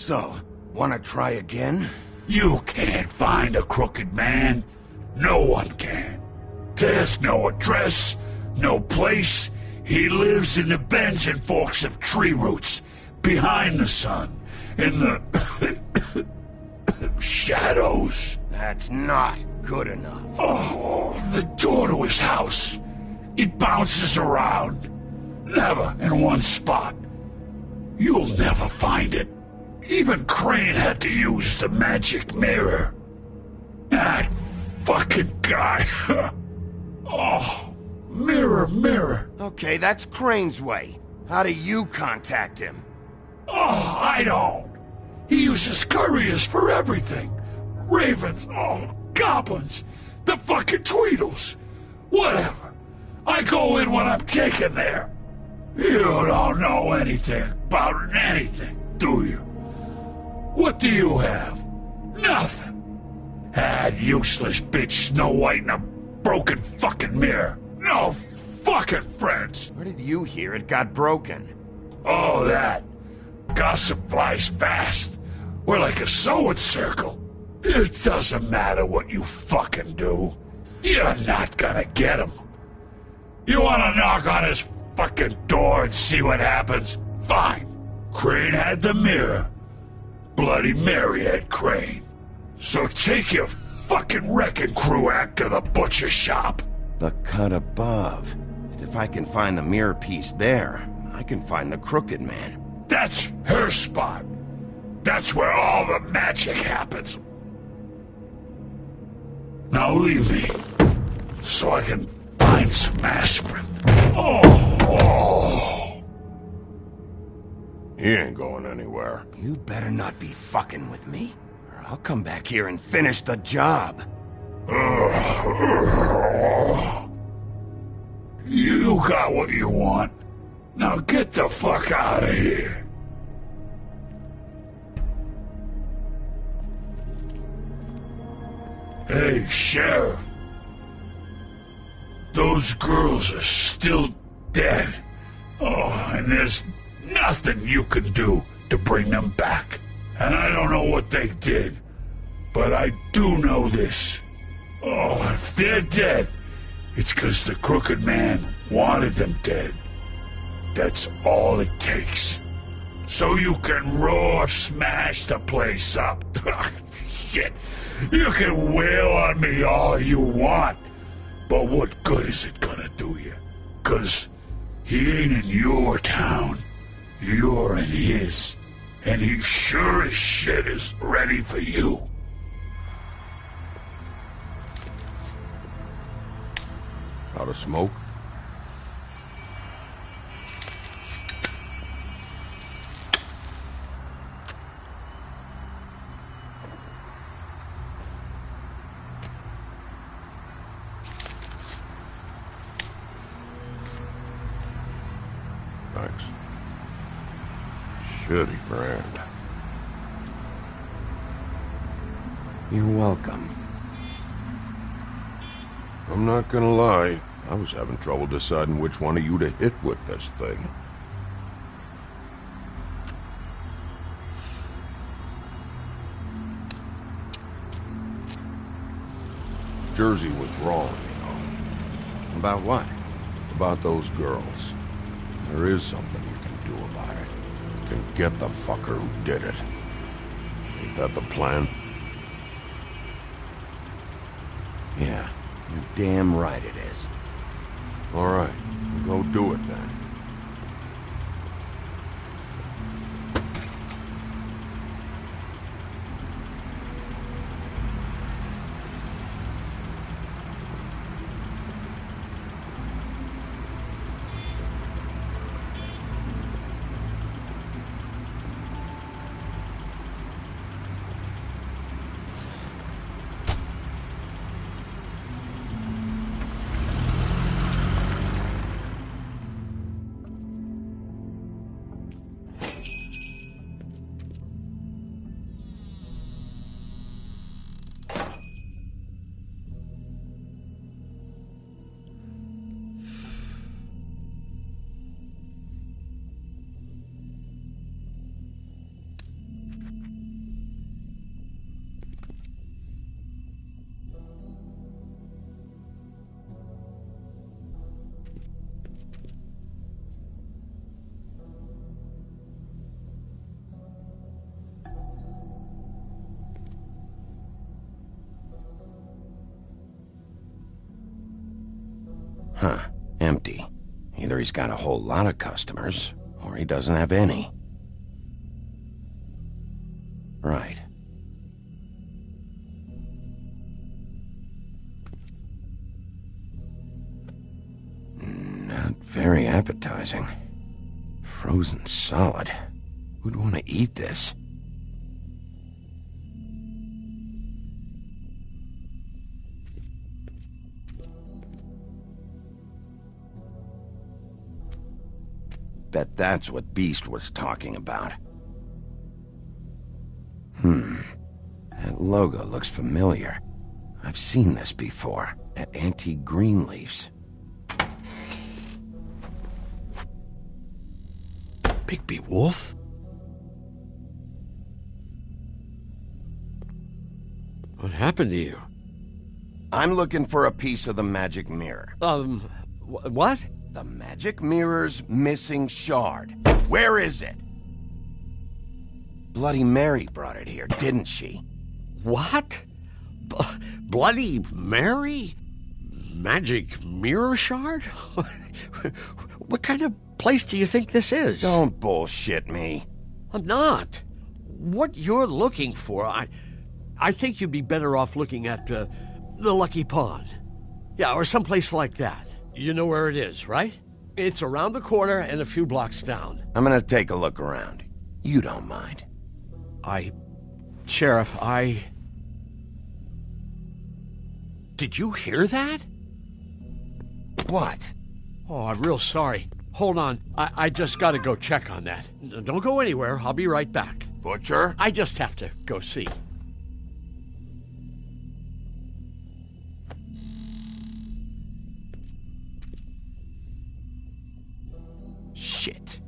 So, wanna try again? You can't find a crooked man. No one can. There's no address, no place. He lives in the bends and forks of tree roots, behind the sun, in the shadows. That's not good enough. Oh, the door to his house. It bounces around. Never in one spot. You'll never find it. Even Crane had to use the magic mirror. That fucking guy. Oh, mirror, mirror. Okay, that's Crane's way. How do you contact him? Oh, I don't. He uses couriers for everything. Ravens, goblins, the fucking Tweedles. Whatever. I go in when I'm taken there. You don't know anything about anything, do you? What do you have? Nothing. That useless bitch Snow White and a broken fucking mirror. No fucking friends. Where did you hear it got broken? Oh, that. Gossip flies fast. We're like a sewing circle. It doesn't matter what you fucking do. You're not gonna get him. You wanna knock on his fucking door and see what happens? Fine. Crane had the mirror. Bloody Mary had Crane. So take your fucking wrecking crew act to the butcher shop. The cut above. And if I can find the mirror piece there, I can find the Crooked Man. That's her spot. That's where all the magic happens. Now leave me, so I can find some aspirin. Oh. He ain't going anywhere. You better not be fucking with me, or I'll come back here and finish the job. You got what you want. Now get the fuck out of here. Hey, Sheriff. Those girls are still dead. Oh, and there's nothing you can do to bring them back. And I don't know what they did, but I do know this. Oh, if they're dead, it's 'cause the Crooked Man wanted them dead. That's all it takes. So you can roar smash the place up. Shit. You can wail on me all you want, but what good is it gonna do you? 'Cause he ain't in your town. You're in his. And he sure as shit is ready for you. Out of smoke? Thanks. Shitty brand. You're welcome. I'm not gonna lie, I was having trouble deciding which one of you to hit with this thing. Jersey was wrong, you know. About what? About those girls. There is something you can do about it. You can get the fucker who did it. Ain't that the plan? Yeah, you're damn right it is. All right, we'll go do it then. Huh. Empty. Either he's got a whole lot of customers, or he doesn't have any. Right. Not very appetizing. Frozen solid. Who'd want to eat this? Bet that's what Beast was talking about. That logo looks familiar. I've seen this before, at Antique Greenleaf's. Bigby Wolf? What happened to you? I'm looking for a piece of the magic mirror. What? The magic mirror's missing shard. Where is it? Bloody Mary brought it here, didn't she? What? Bloody Mary? Magic mirror shard? What kind of place do you think this is? Don't bullshit me. I'm not. What you're looking for, I think you'd be better off looking at the Lucky Pond. Yeah, or someplace like that. You know where it is, right? It's around the corner and a few blocks down. I'm gonna take a look around. You don't mind. Sheriff, Did you hear that? What? Oh, I'm real sorry. Hold on. I just gotta go check on that. Don't go anywhere. I'll be right back. Butcher? I just have to go see. Shit.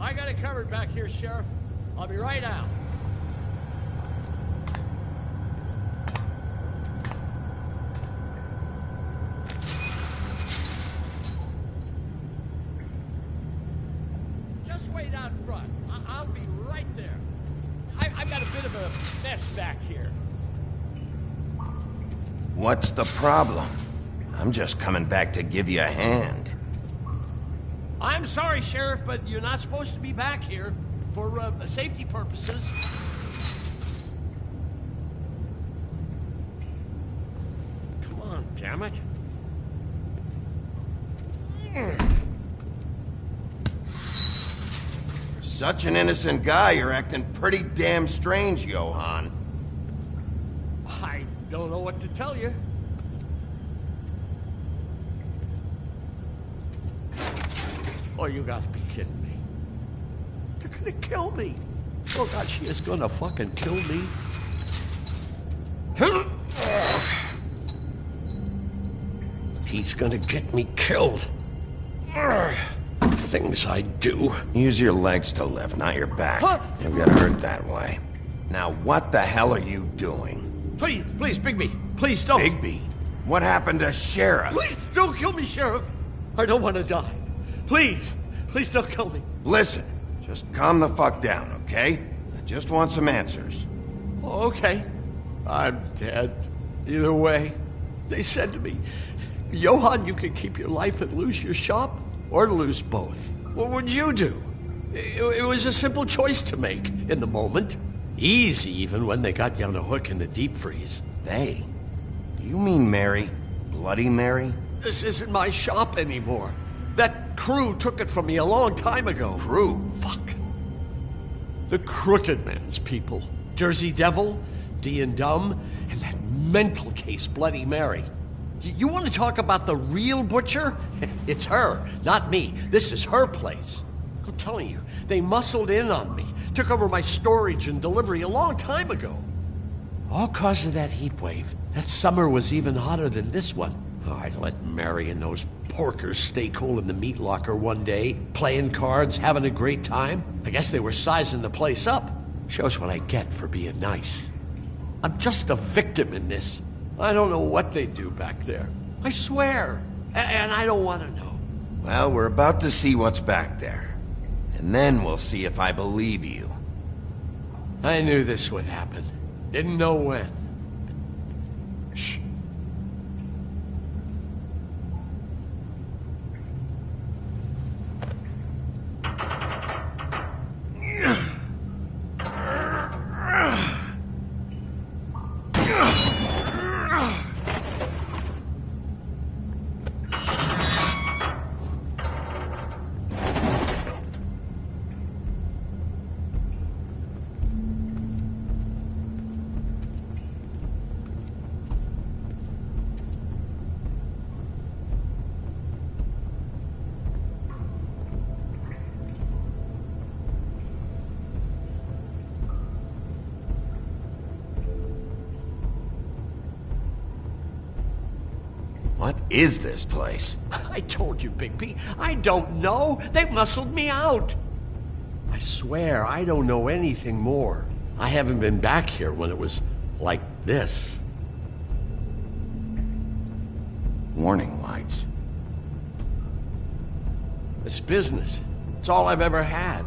I got it covered back here, Sheriff. I'll be right out. Just wait out front. I'll be right there. I've got a bit of a mess back here. What's the problem? I'm just coming back to give you a hand. I'm sorry, Sheriff, but you're not supposed to be back here for safety purposes. Come on, damn it. You're such an innocent guy, you're acting pretty damn strange, Johann. I don't know what to tell you. Oh, you gotta be kidding me. They're gonna kill me. Oh, God, she is gonna fucking kill me. He's gonna get me killed. Things I do. Use your legs to lift, not your back. You'll get hurt that way. Now, what the hell are you doing? Please, Bigby. Please don't. Bigby? What happened to Sheriff? Please don't kill me, Sheriff. I don't want to die. Please don't kill me. Listen, just calm the fuck down, okay? I just want some answers. Okay. I'm dead. Either way. They said to me, Johann, you can keep your life and lose your shop, or lose both. What would you do? It was a simple choice to make in the moment. Easy, even when they got you on a hook in the deep freeze. They? Do you mean Mary? Bloody Mary? This isn't my shop anymore. That crew took it from me a long time ago. Crew? Fuck. The Crooked Man's people. Jersey Devil, D and Dumb, and that mental case Bloody Mary. You want to talk about the real butcher? It's her, not me. This is her place. I'm telling you, they muscled in on me, took over my storage and delivery a long time ago. All cause of that heat wave. That summer was even hotter than this one. Oh, I'd let Mary and those porkers stay cool in the meat locker one day, playing cards, having a great time. I guess they were sizing the place up. Shows what I get for being nice. I'm just a victim in this. I don't know what they do back there. I swear. And I don't want to know. Well, we're about to see what's back there. And then we'll see if I believe you. I knew this would happen. Didn't know when. Shh. What is this place? I told you, Bigby. I don't know. They muscled me out. I swear, I don't know anything more. I haven't been back here when it was like this. Warning lights. It's business. It's all I've ever had.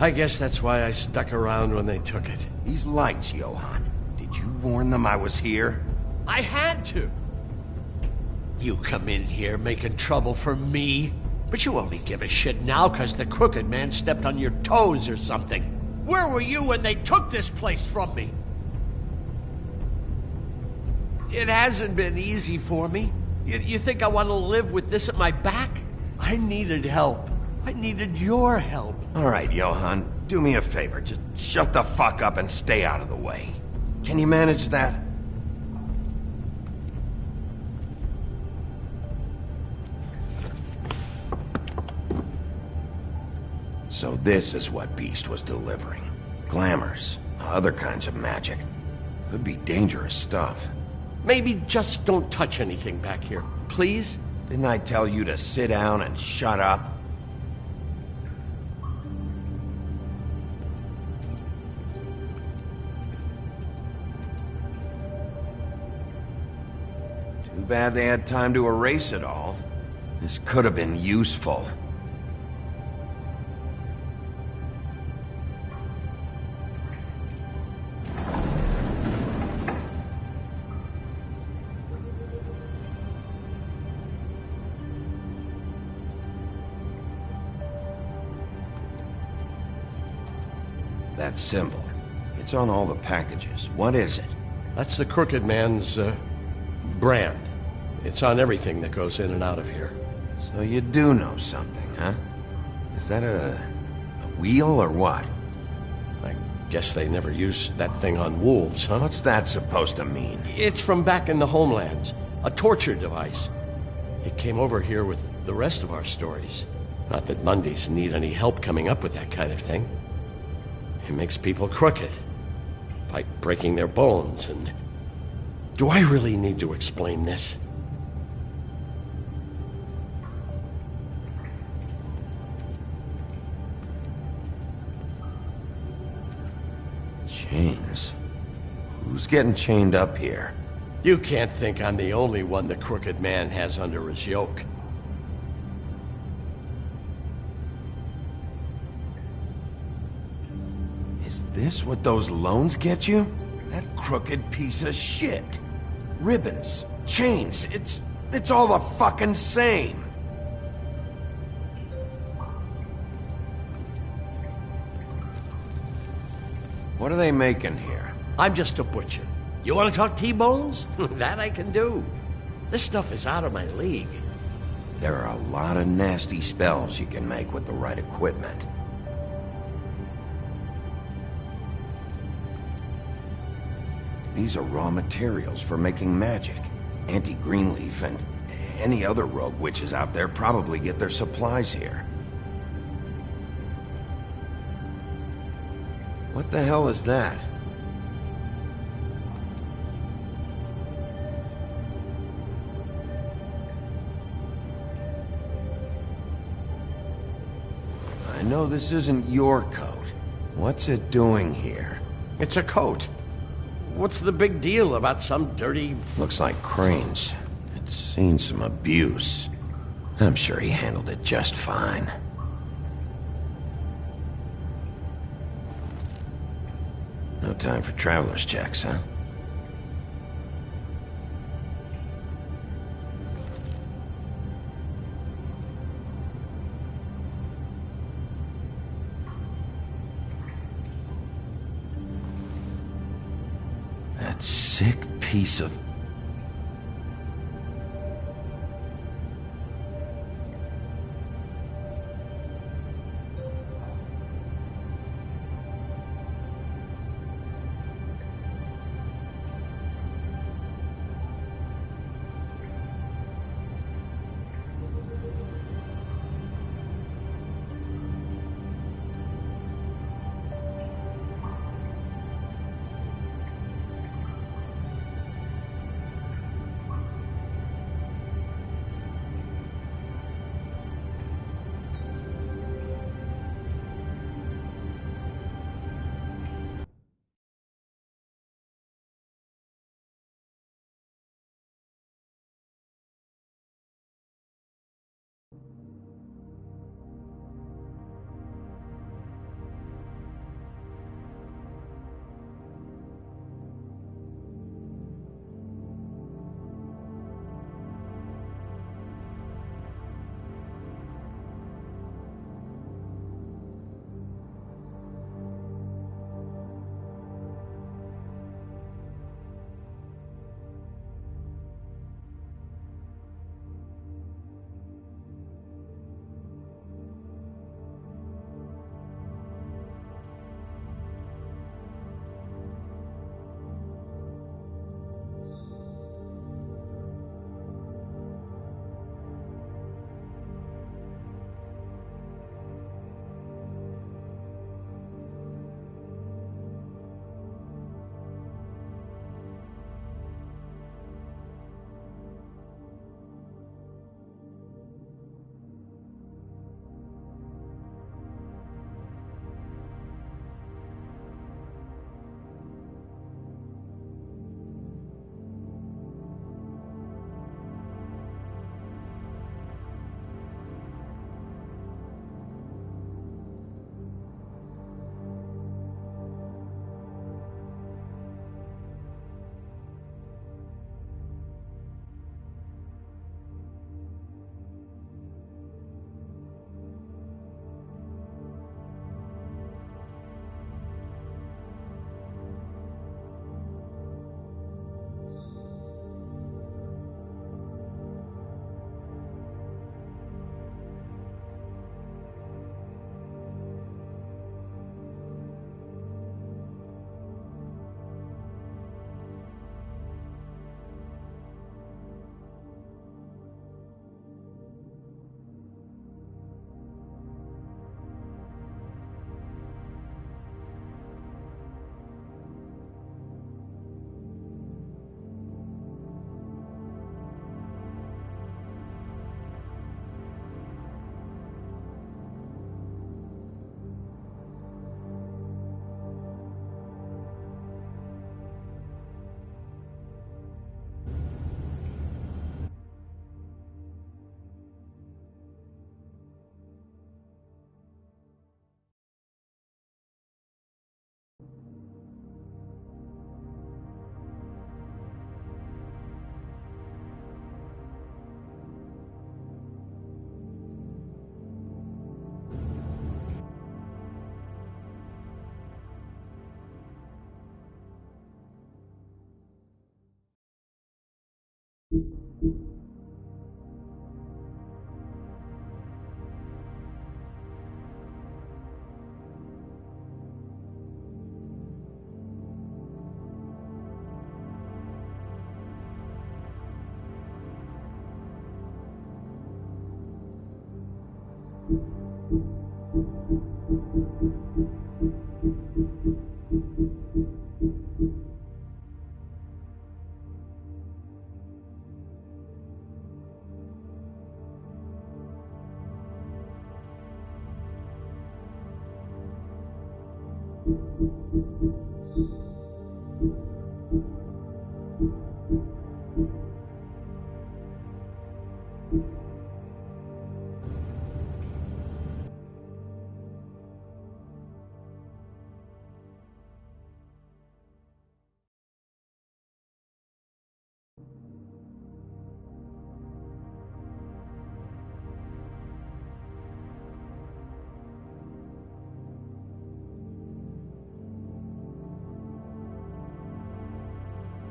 I guess that's why I stuck around when they took it. These lights, Johann. Did you warn them I was here? I had to. You come in here making trouble for me, but you only give a shit now because the Crooked Man stepped on your toes or something. Where were you when they took this place from me? It hasn't been easy for me. You think I want to live with this at my back? I needed help. I needed your help. All right, Johann, do me a favor. Just shut the fuck up and stay out of the way. Can you manage that? So this is what Beast was delivering. Glamours, other kinds of magic. Could be dangerous stuff. Maybe just don't touch anything back here, please? Didn't I tell you to sit down and shut up? Too bad they had time to erase it all. This could have been useful. That symbol. It's on all the packages. What is it? That's the Crooked Man's, brand. It's on everything that goes in and out of here. So you do know something, huh? Is that a wheel or what? I guess they never used that thing on wolves, huh? What's that supposed to mean? It's from back in the homelands. A torture device. It came over here with the rest of our stories. Not that Mundies need any help coming up with that kind of thing. It makes people crooked. By breaking their bones and... Do I really need to explain this? Chains? Who's getting chained up here? You can't think I'm the only one the Crooked Man has under his yoke. Is this what those loans get you? That crooked piece of shit. Ribbons, chains, it's all the fucking same. What are they making here? I'm just a butcher. You want to talk T-bones? That I can do. This stuff is out of my league. There are a lot of nasty spells you can make with the right equipment. These are raw materials for making magic. Auntie Greenleaf and any other rogue witches out there probably get their supplies here. What the hell is that? I know this isn't your coat. What's it doing here? It's a coat. What's the big deal about some dirty... Looks like Crane's. It's seen some abuse. I'm sure he handled it just fine. time for traveler's checks, huh? That sick piece of...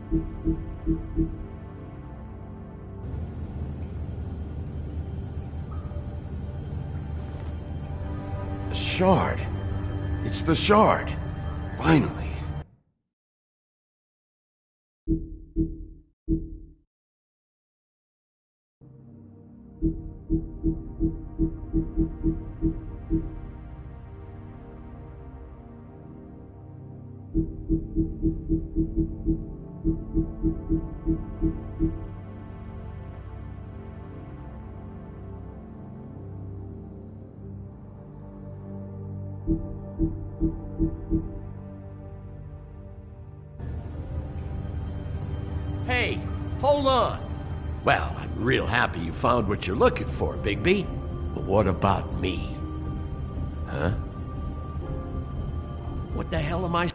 The shard. It's the shard. Finally. Hey, hold on. Well, I'm real happy you found what you're looking for, Bigby. But what about me? Huh? What the hell am I...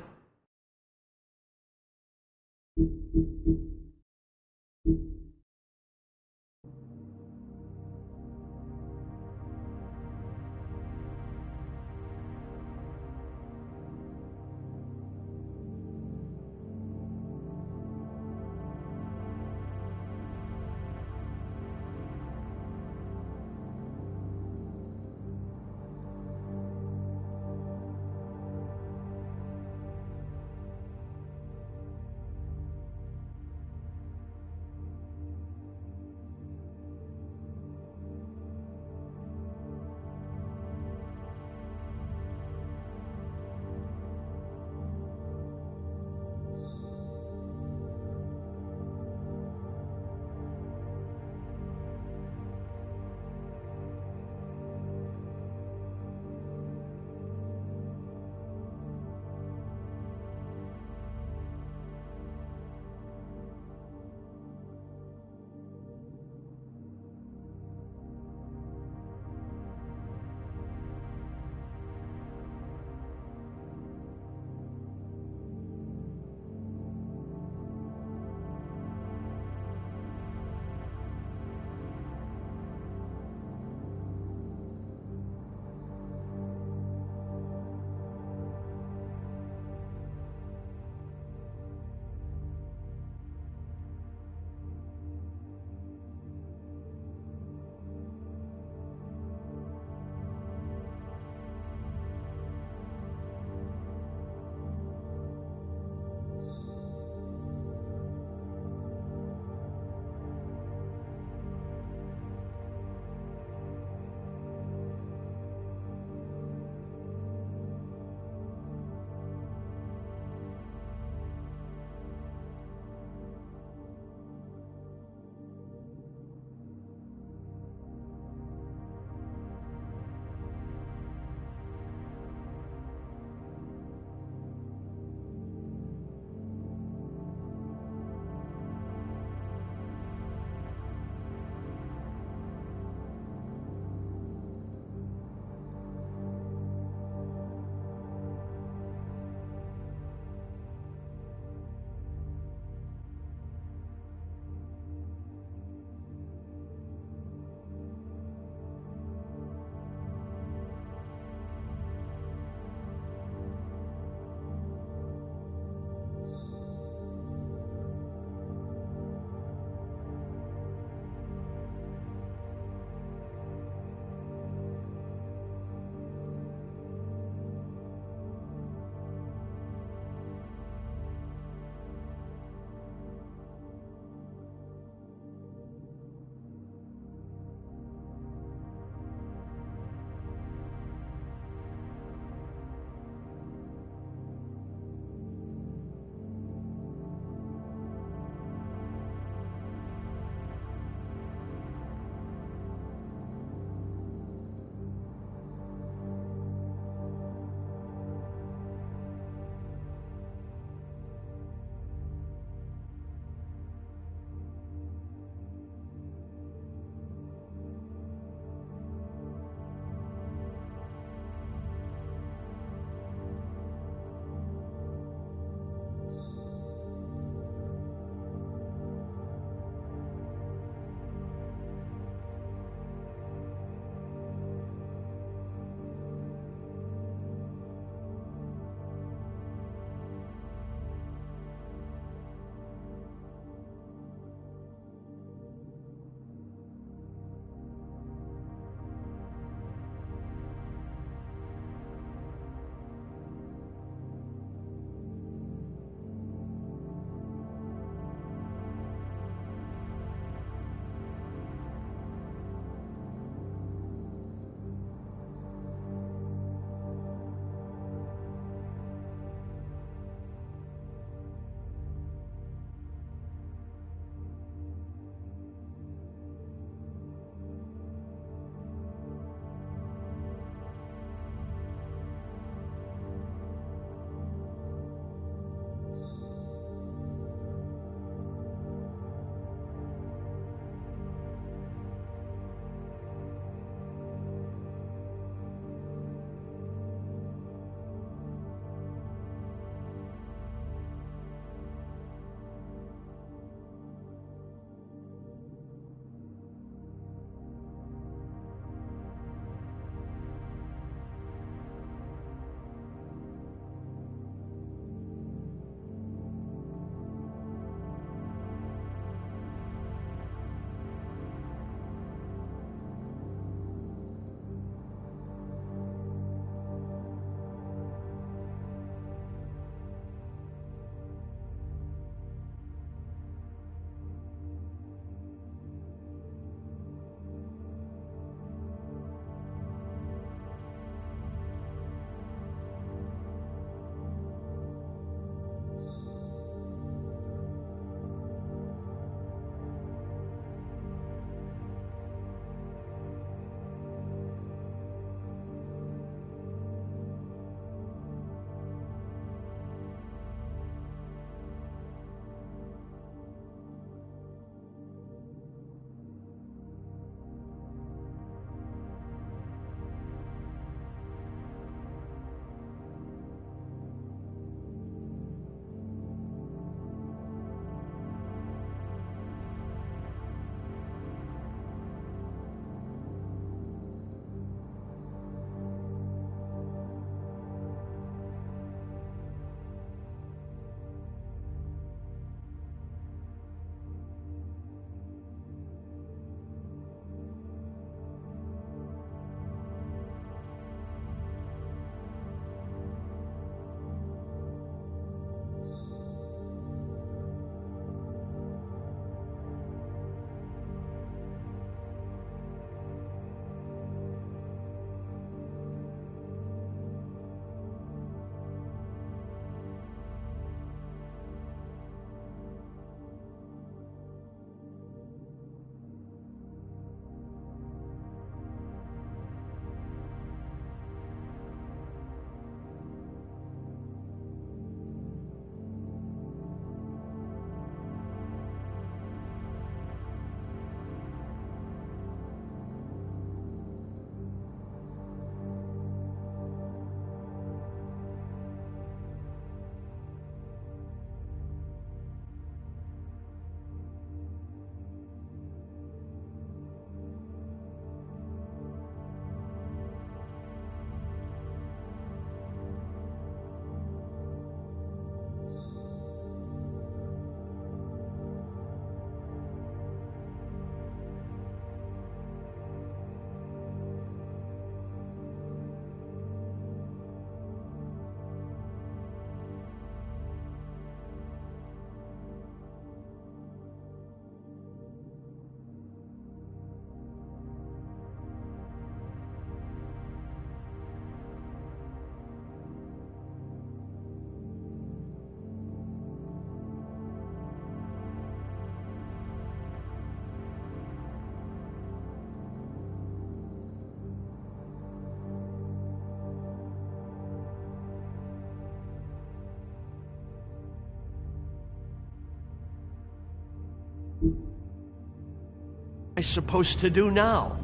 I supposed to do now?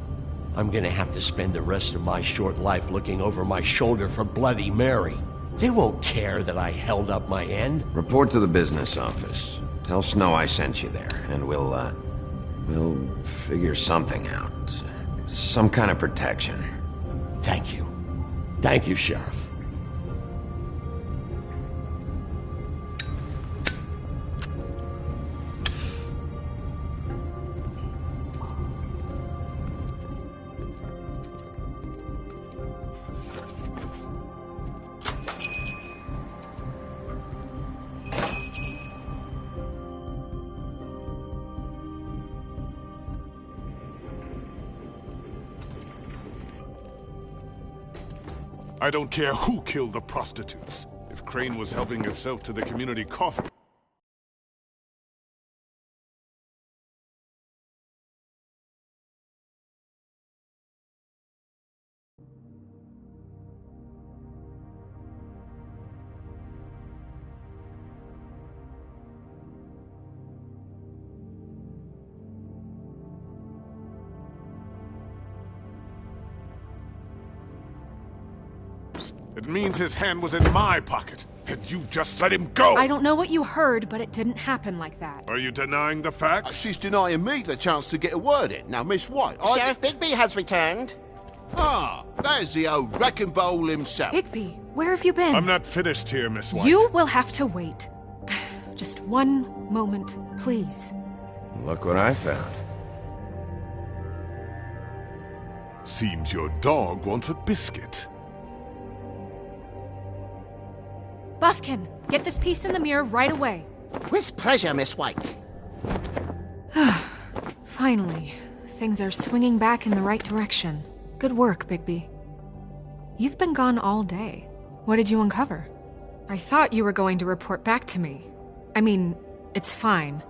I'm gonna have to spend the rest of my short life looking over my shoulder for Bloody Mary. They won't care that I held up my end. Report to the business office. Tell Snow I sent you there, and we'll figure something out. Some kind of protection. Thank you. Thank you, Sheriff. I don't care who killed the prostitutes. If Crane was helping himself to the community coffee... It means his hand was in my pocket, and you just let him go! I don't know what you heard, but it didn't happen like that. Are you denying the facts? She's denying me the chance to get a word in. Now, Miss White, Sheriff Bigby has returned. Ah, there's the old wrecking bowl himself. Bigby, where have you been? I'm not finished here, Miss White. You will have to wait. Just one moment, please. Look what I found. Seems your dog wants a biscuit. Buffkin, get this piece in the mirror right away. With pleasure, Miss White. Finally, things are swinging back in the right direction. Good work, Bigby. You've been gone all day. What did you uncover? I thought you were going to report back to me. I mean, it's fine.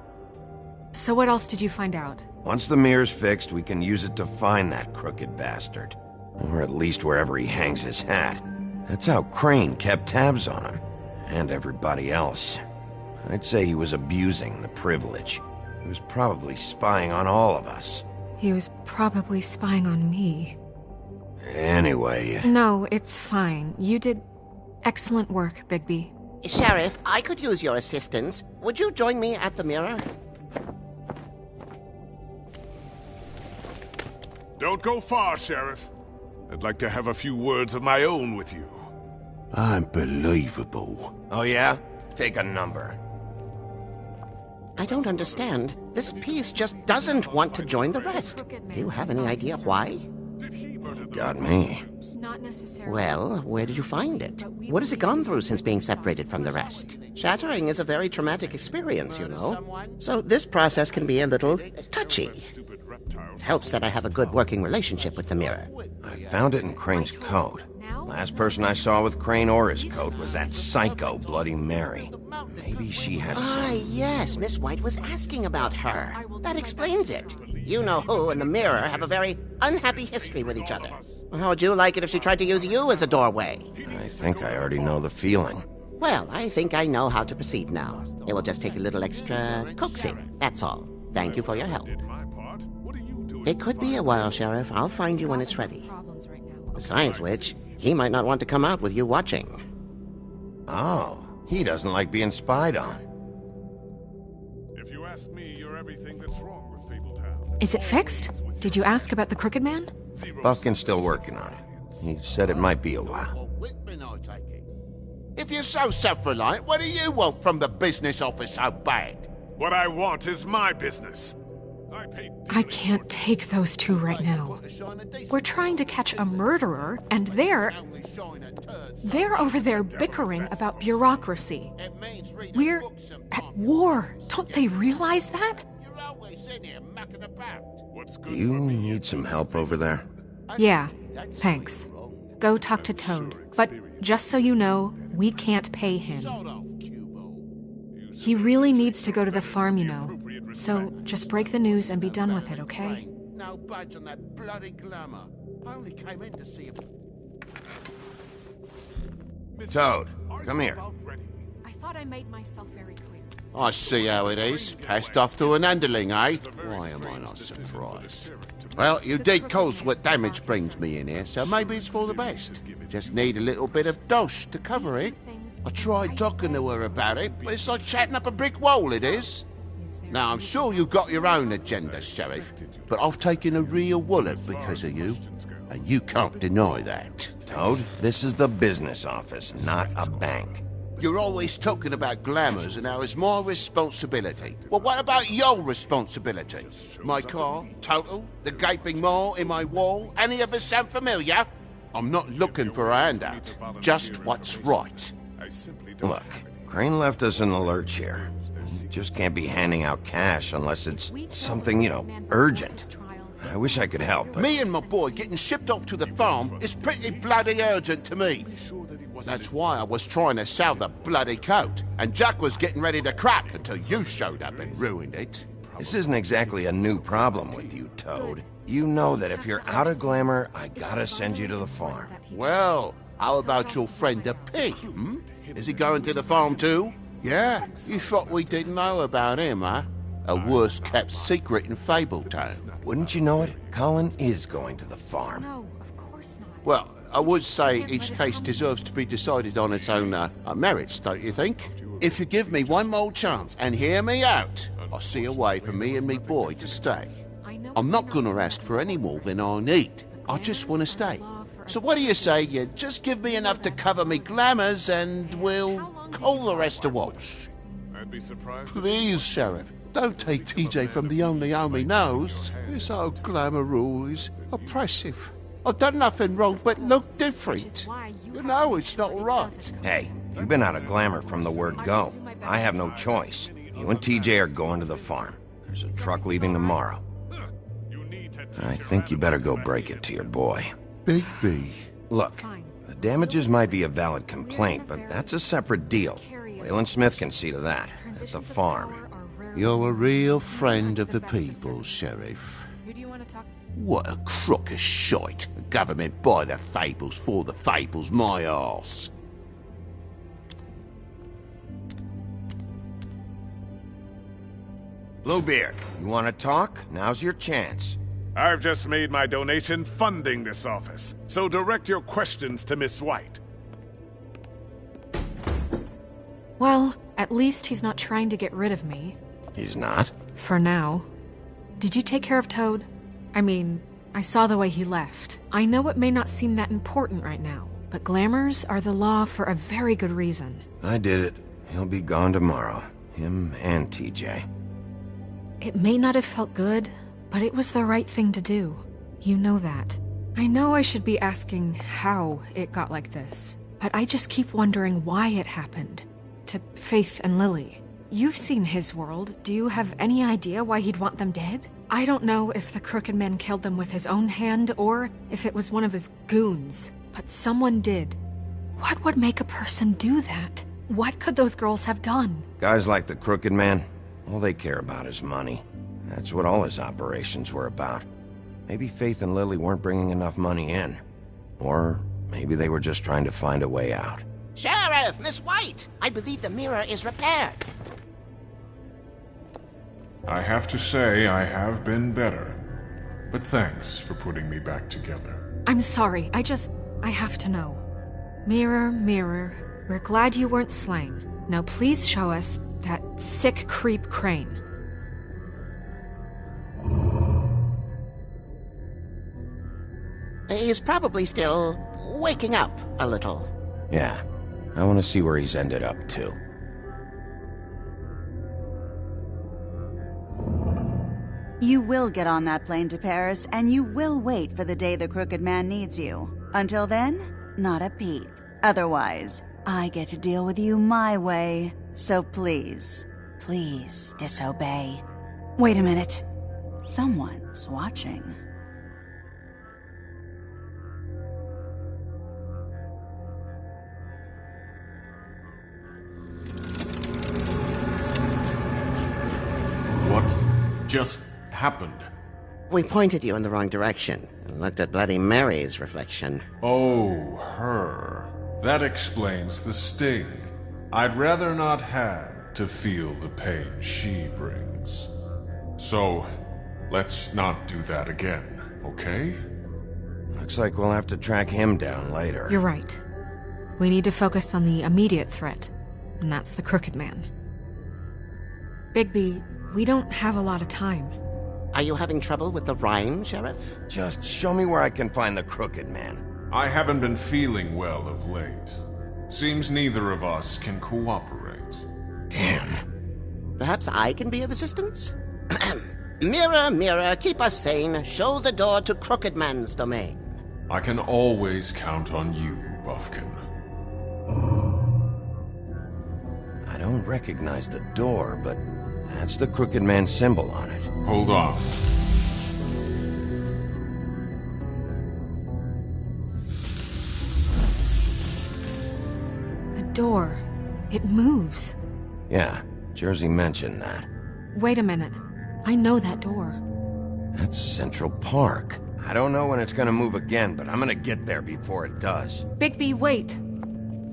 So what else did you find out? Once the mirror's fixed, we can use it to find that crooked bastard. Or at least wherever he hangs his hat. That's how Crane kept tabs on him. And everybody else. I'd say he was abusing the privilege. He was probably spying on all of us. He was probably spying on me. Anyway... No, it's fine. You did excellent work, Bigby. Sheriff, I could use your assistance. Would you join me at the mirror? Don't go far, Sheriff. I'd like to have a few words of my own with you. Unbelievable. Oh yeah? Take a number. I don't understand. This piece just doesn't want to join the rest. Do you have any idea why? Got me. Not necessarily. Well, where did you find it? What has it gone through since being separated from the rest? Shattering is a very traumatic experience, you know. So this process can be a little touchy. It helps that I have a good working relationship with the mirror. I found it in Crane's coat. Last person I saw with Crane or his coat was that psycho Bloody Mary. Maybe she had some... Ah, yes, Miss White was asking about her. That explains it. You know who and the mirror have a very unhappy history with each other. How would you like it if she tried to use you as a doorway? I think I already know the feeling. Well, I think I know how to proceed now. It will just take a little extra coaxing, that's all. Thank you for your help. It could be a while, Sheriff. I'll find you when it's ready. Besides which, he might not want to come out with you watching. Oh, he doesn't like being spied on. If you ask me, you're everything that's wrong with Fabletown. Is it fixed? Did you ask about the Crooked Man? Buffkin's still working on it. He said it might be a while. If you're so self-reliant, what do you want from the business office so bad? What I want is my business. I can't take those two right now. We're trying to catch a murderer, and they're over there bickering about bureaucracy. We're at war. Don't they realize that? Do you need some help over there? Yeah, thanks. Go talk to Toad. But just so you know, we can't pay him. He really needs to go to the farm, you know. So just break the news and be done with it, okay? No budge on that bloody glamour. I only came in to see him. Toad, come here. I thought I made myself very clear. I see how it is. Passed off to an underling, eh? Why am I not surprised? Well, you did cause what damage brings me in here, so maybe it's for the best. Just need a little bit of dosh to cover it. I tried talking to her about it, but it's like chatting up a brick wall, it is. Now, I'm sure you've got your own agenda, Sheriff, but I've taken a real wallet because of you, and you can't deny that. Toad, this is the business office, not a bank. You're always talking about glamours and how it's my responsibility. Well, what about your responsibility? My car, total, the gaping maw in my wall, any of us sound familiar? I'm not looking for a handout, just what's right. Look, Crane left us in the lurch here. He just can't be handing out cash unless it's something, urgent. I wish I could help, but... Me and my boy getting shipped off to the farm is pretty bloody urgent to me. That's why I was trying to sell the bloody coat, and Jack was getting ready to crack until you showed up and ruined it. This isn't exactly a new problem with you, Toad. You know that if you're out of glamour, I gotta send you to the farm. Well, how about your friend the pig, Is he going to the farm too? Yeah? You thought we didn't know about him, huh? A worst-kept secret in Fabletown. Wouldn't you know it? Colin is going to the farm. No, of course not. Well, I would say each case deserves to be decided on its own merits, don't you think? If you give me one more chance and hear me out, I'll see a way for me and me boy to stay. I'm not gonna ask for any more than I need. I just want to stay. So what do you say you just give me enough to cover me glamours and we'll call the rest a wash? Please, Sheriff, don't take TJ from the only home he knows. This old glamour rule is oppressive. I've done nothing wrong but look different. You know it's not right. Hey, you've been out of glamour from the word go. I have no choice. You and TJ are going to the farm. There's a truck leaving tomorrow. I think you better go break it to your boy. Bigby. Look, the damages might be a valid complaint, but that's a separate deal. Waylon Smith can see to that, at the farm. You're a real friend of the people, Sheriff. What a crock of shite. The government by the fables, for the fables, my arse. Bluebeard, you want to talk? Now's your chance. I've just made my donation funding this office, so direct your questions to Miss White. Well, at least he's not trying to get rid of me. He's not? For now. Did you take care of Toad? I mean, I saw the way he left. I know it may not seem that important right now, but glamours are the law for a very good reason. I did it. He'll be gone tomorrow. Him and TJ. It may not have felt good, but it was the right thing to do. You know that. I know I should be asking how it got like this, but I just keep wondering why it happened. To Faith and Lily. You've seen his world. Do you have any idea why he'd want them dead? I don't know if the Crooked Man killed them with his own hand or if it was one of his goons, but someone did. What would make a person do that? What could those girls have done? Guys like the Crooked Man, all they care about is money. That's what all his operations were about. Maybe Faith and Lily weren't bringing enough money in. Or maybe they were just trying to find a way out. Sheriff, Miss White, I believe the mirror is repaired. I have to say I have been better. But thanks for putting me back together. I'm sorry, I have to know. Mirror, mirror, we're glad you weren't slain. Now please show us that sick creep Crane. He's probably still waking up a little. Yeah, I want to see where he's ended up, too. You will get on that plane to Paris, and you will wait for the day the Crooked Man needs you. Until then, not a peep. Otherwise, I get to deal with you my way. So please, please disobey. Wait a minute. Someone's watching. What just happened? We pointed you in the wrong direction and looked at Bloody Mary's reflection. Oh, her. That explains the sting. I'd rather not have to feel the pain she brings. So, let's not do that again, okay? Looks like we'll have to track him down later. You're right. We need to focus on the immediate threat, and that's the Crooked Man. Bigby, we don't have a lot of time. Are you having trouble with the rhyme, Sheriff? Just show me where I can find the Crooked Man. I haven't been feeling well of late. Seems neither of us can cooperate. Damn. Perhaps I can be of assistance? Mirror, mirror, keep us sane. Show the door to Crooked Man's domain. I can always count on you, Buffkin. I don't recognize the door, but that's the Crooked Man symbol on it. Hold on. The door. It moves. Yeah, Jersey mentioned that. Wait a minute. I know that door. That's Central Park. I don't know when it's gonna move again, but I'm gonna get there before it does. Bigby, wait!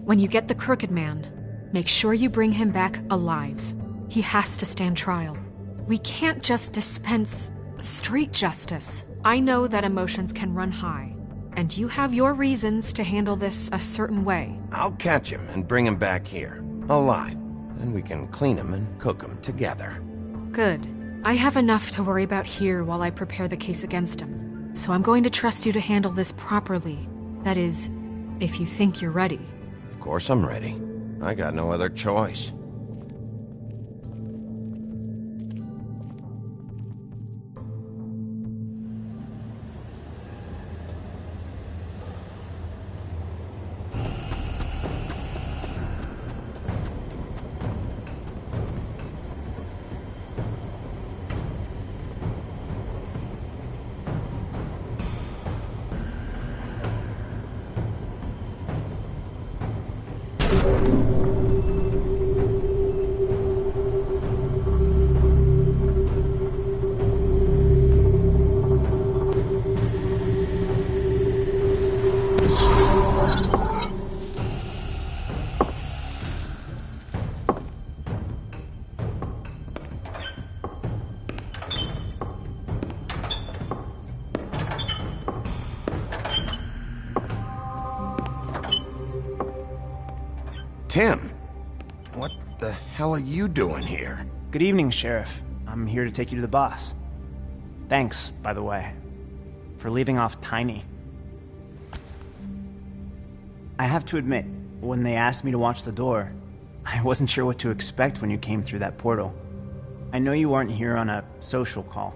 When you get the Crooked Man, make sure you bring him back alive. He has to stand trial. We can't just dispense street justice. I know that emotions can run high, and you have your reasons to handle this a certain way. I'll catch him and bring him back here, alive. Then we can clean him and cook him together. Good. I have enough to worry about here while I prepare the case against him. So I'm going to trust you to handle this properly. That is, if you think you're ready. Of course I'm ready. I got no other choice. Tim, what the hell are you doing here? Good evening, Sheriff. I'm here to take you to the boss. Thanks, by the way, for leaving off Tiny. I have to admit, when they asked me to watch the door, I wasn't sure what to expect when you came through that portal. I know you weren't here on a social call,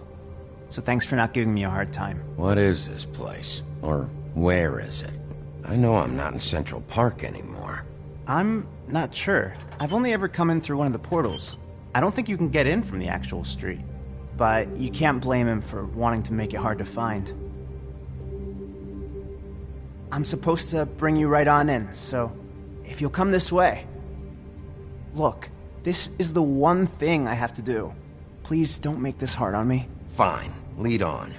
so thanks for not giving me a hard time. What is this place? Or where is it? I know I'm not in Central Park anymore. I'm not sure. I've only ever come in through one of the portals. I don't think you can get in from the actual street. But you can't blame him for wanting to make it hard to find. I'm supposed to bring you right on in, so if you'll come this way. Look, this is the one thing I have to do. Please don't make this hard on me. Fine, lead on.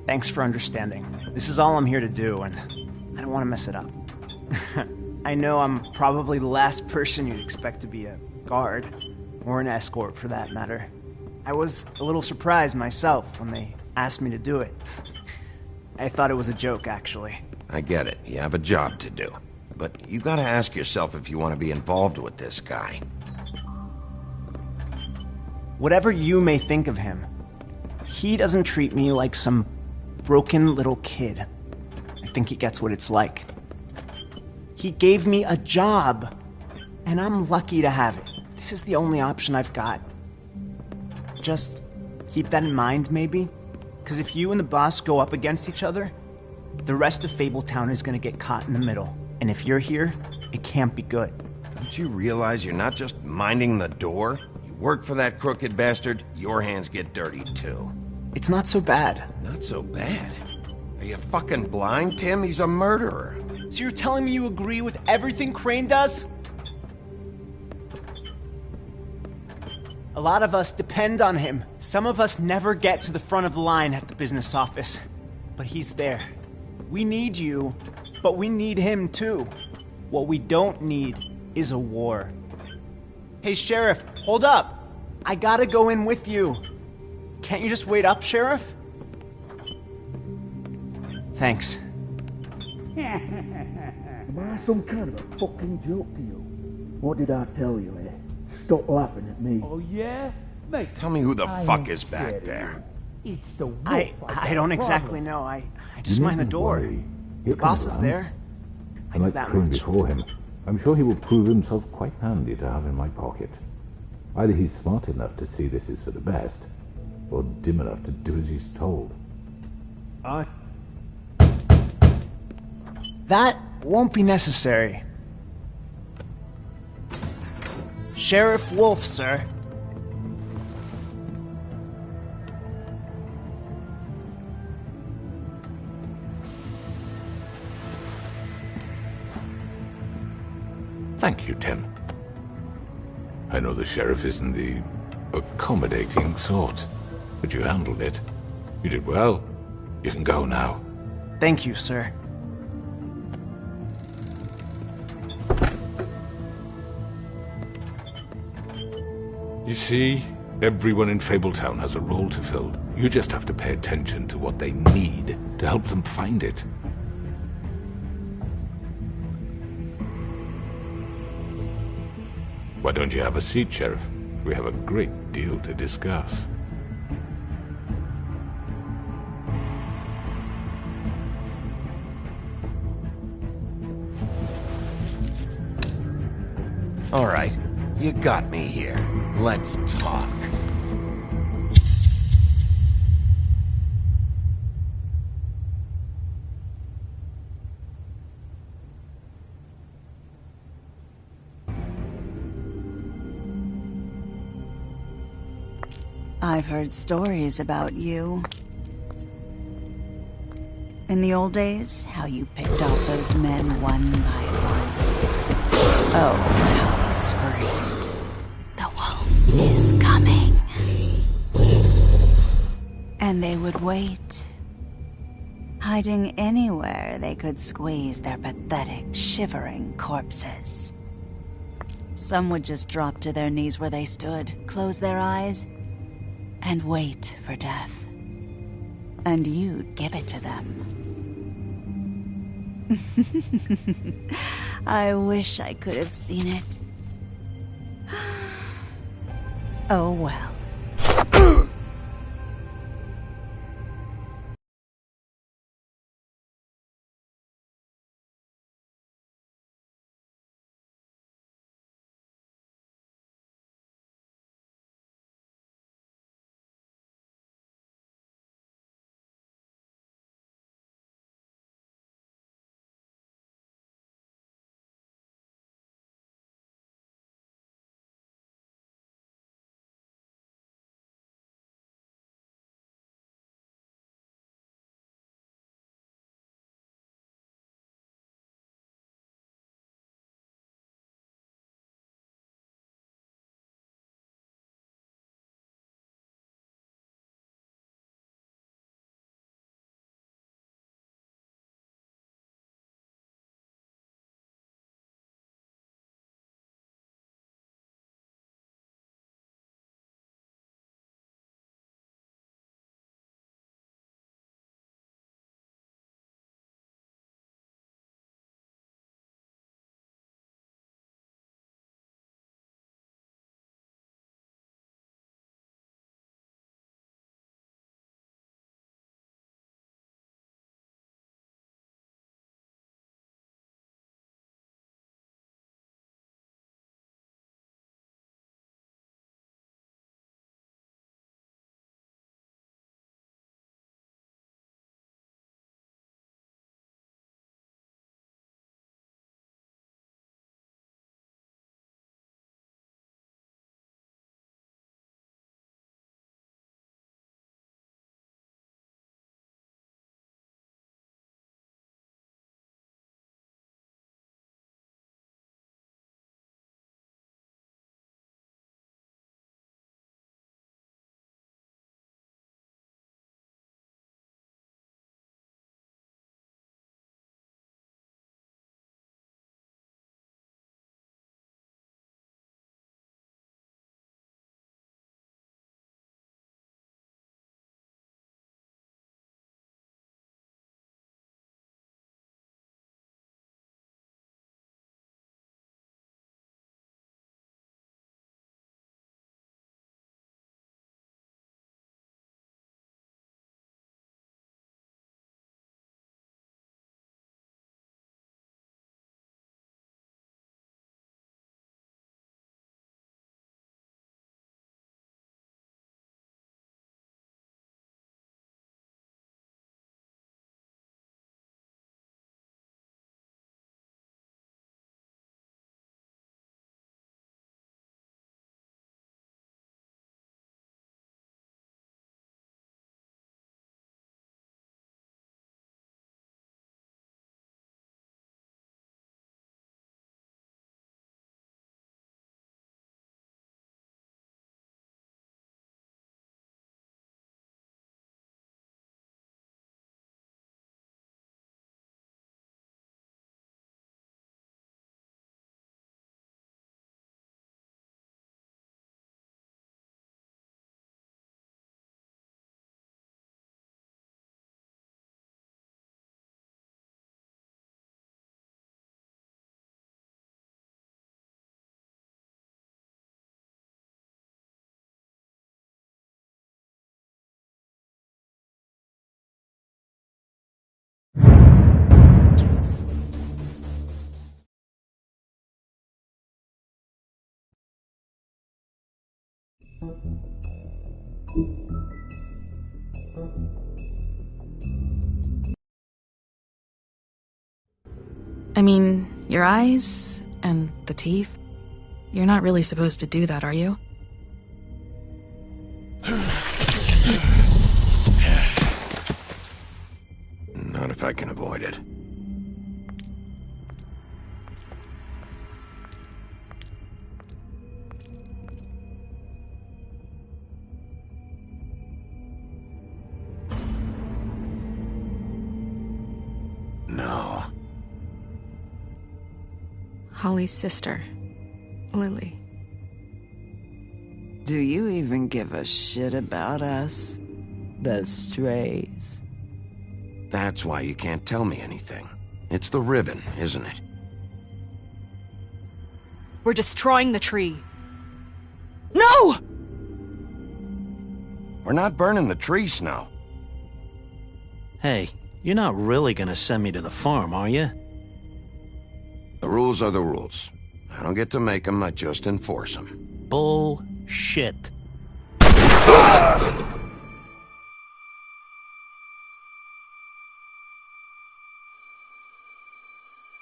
Thanks for understanding. This is all I'm here to do, and I don't want to mess it up. I know I'm probably the last person you'd expect to be a guard, or an escort for that matter. I was a little surprised myself when they asked me to do it. I thought it was a joke, actually. I get it. You have a job to do. But you gotta ask yourself if you want to be involved with this guy. Whatever you may think of him, he doesn't treat me like some broken little kid. I think he gets what it's like. He gave me a job, and I'm lucky to have it. This is the only option I've got. Just keep that in mind, maybe? Because if you and the boss go up against each other, the rest of Fabletown is going to get caught in the middle. And if you're here, it can't be good. Don't you realize you're not just minding the door? You work for that crooked bastard, your hands get dirty too. It's not so bad. Not so bad? Are you fucking blind, Tim? He's a murderer. So you're telling me you agree with everything Crane does? A lot of us depend on him. Some of us never get to the front of the line at the business office. But he's there. We need you, but we need him too. What we don't need is a war. Hey, Sheriff, hold up. I gotta go in with you. Can't you just wait up, Sheriff? Thanks. Am I some kind of a fucking joke to you? What did I tell you, eh? Stop laughing at me. Oh, yeah? Mate, Tell me who the I fuck ain't is back scared. there. It's the wolf. I got don't a exactly problem. know. I just mind the door. Worry. The He'll boss come is around. there. I I know like that train much. before him. I'm sure he will prove himself quite handy to have in my pocket. Either he's smart enough to see this is for the best, or dim enough to do as he's told. That won't be necessary. Sheriff Wolf, sir. Thank you, Tim. I know the sheriff isn't the accommodating sort, but you handled it. You did well. You can go now. Thank you, sir. You see, everyone in Fabletown has a role to fill. You just have to pay attention to what they need to help them find it. Why don't you have a seat, Sheriff? We have a great deal to discuss. All right, you got me here. Let's talk. I've heard stories about you. In the old days, how you picked off those men one by one. Oh, how they screamed. The wolf is coming. And they would wait, hiding anywhere they could squeeze their pathetic, shivering corpses. Some would just drop to their knees where they stood, close their eyes, and wait for death. And you'd give it to them. I wish I could have seen it. Oh well. I mean, your eyes and the teeth. You're not really supposed to do that, are you? Not if I can avoid it. No. Holly's sister, Lily. Do you even give a shit about us? The strays? That's why you can't tell me anything. It's the ribbon, isn't it? We're destroying the tree. No! We're not burning the tree, Snow. Hey, you're not really gonna send me to the farm, are you? The rules are the rules. I don't get to make them, I just enforce them. Bullshit.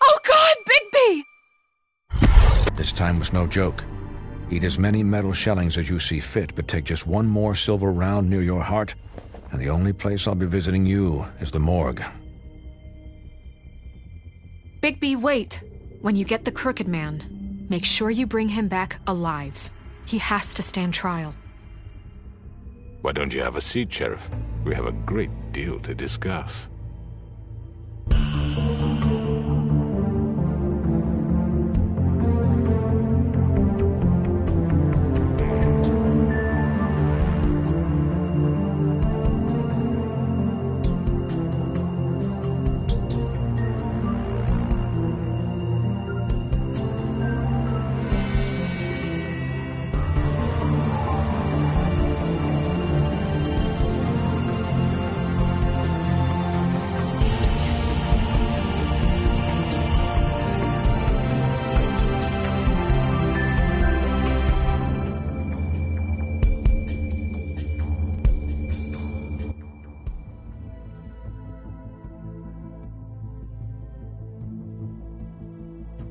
Oh God, Bigby! This time was no joke. Eat as many metal shellings as you see fit, but take just one more silver round near your heart, and the only place I'll be visiting you is the morgue. Bigby, wait. When you get the Crooked Man, make sure you bring him back alive. He has to stand trial. Why don't you have a seat, Sheriff? We have a great deal to discuss.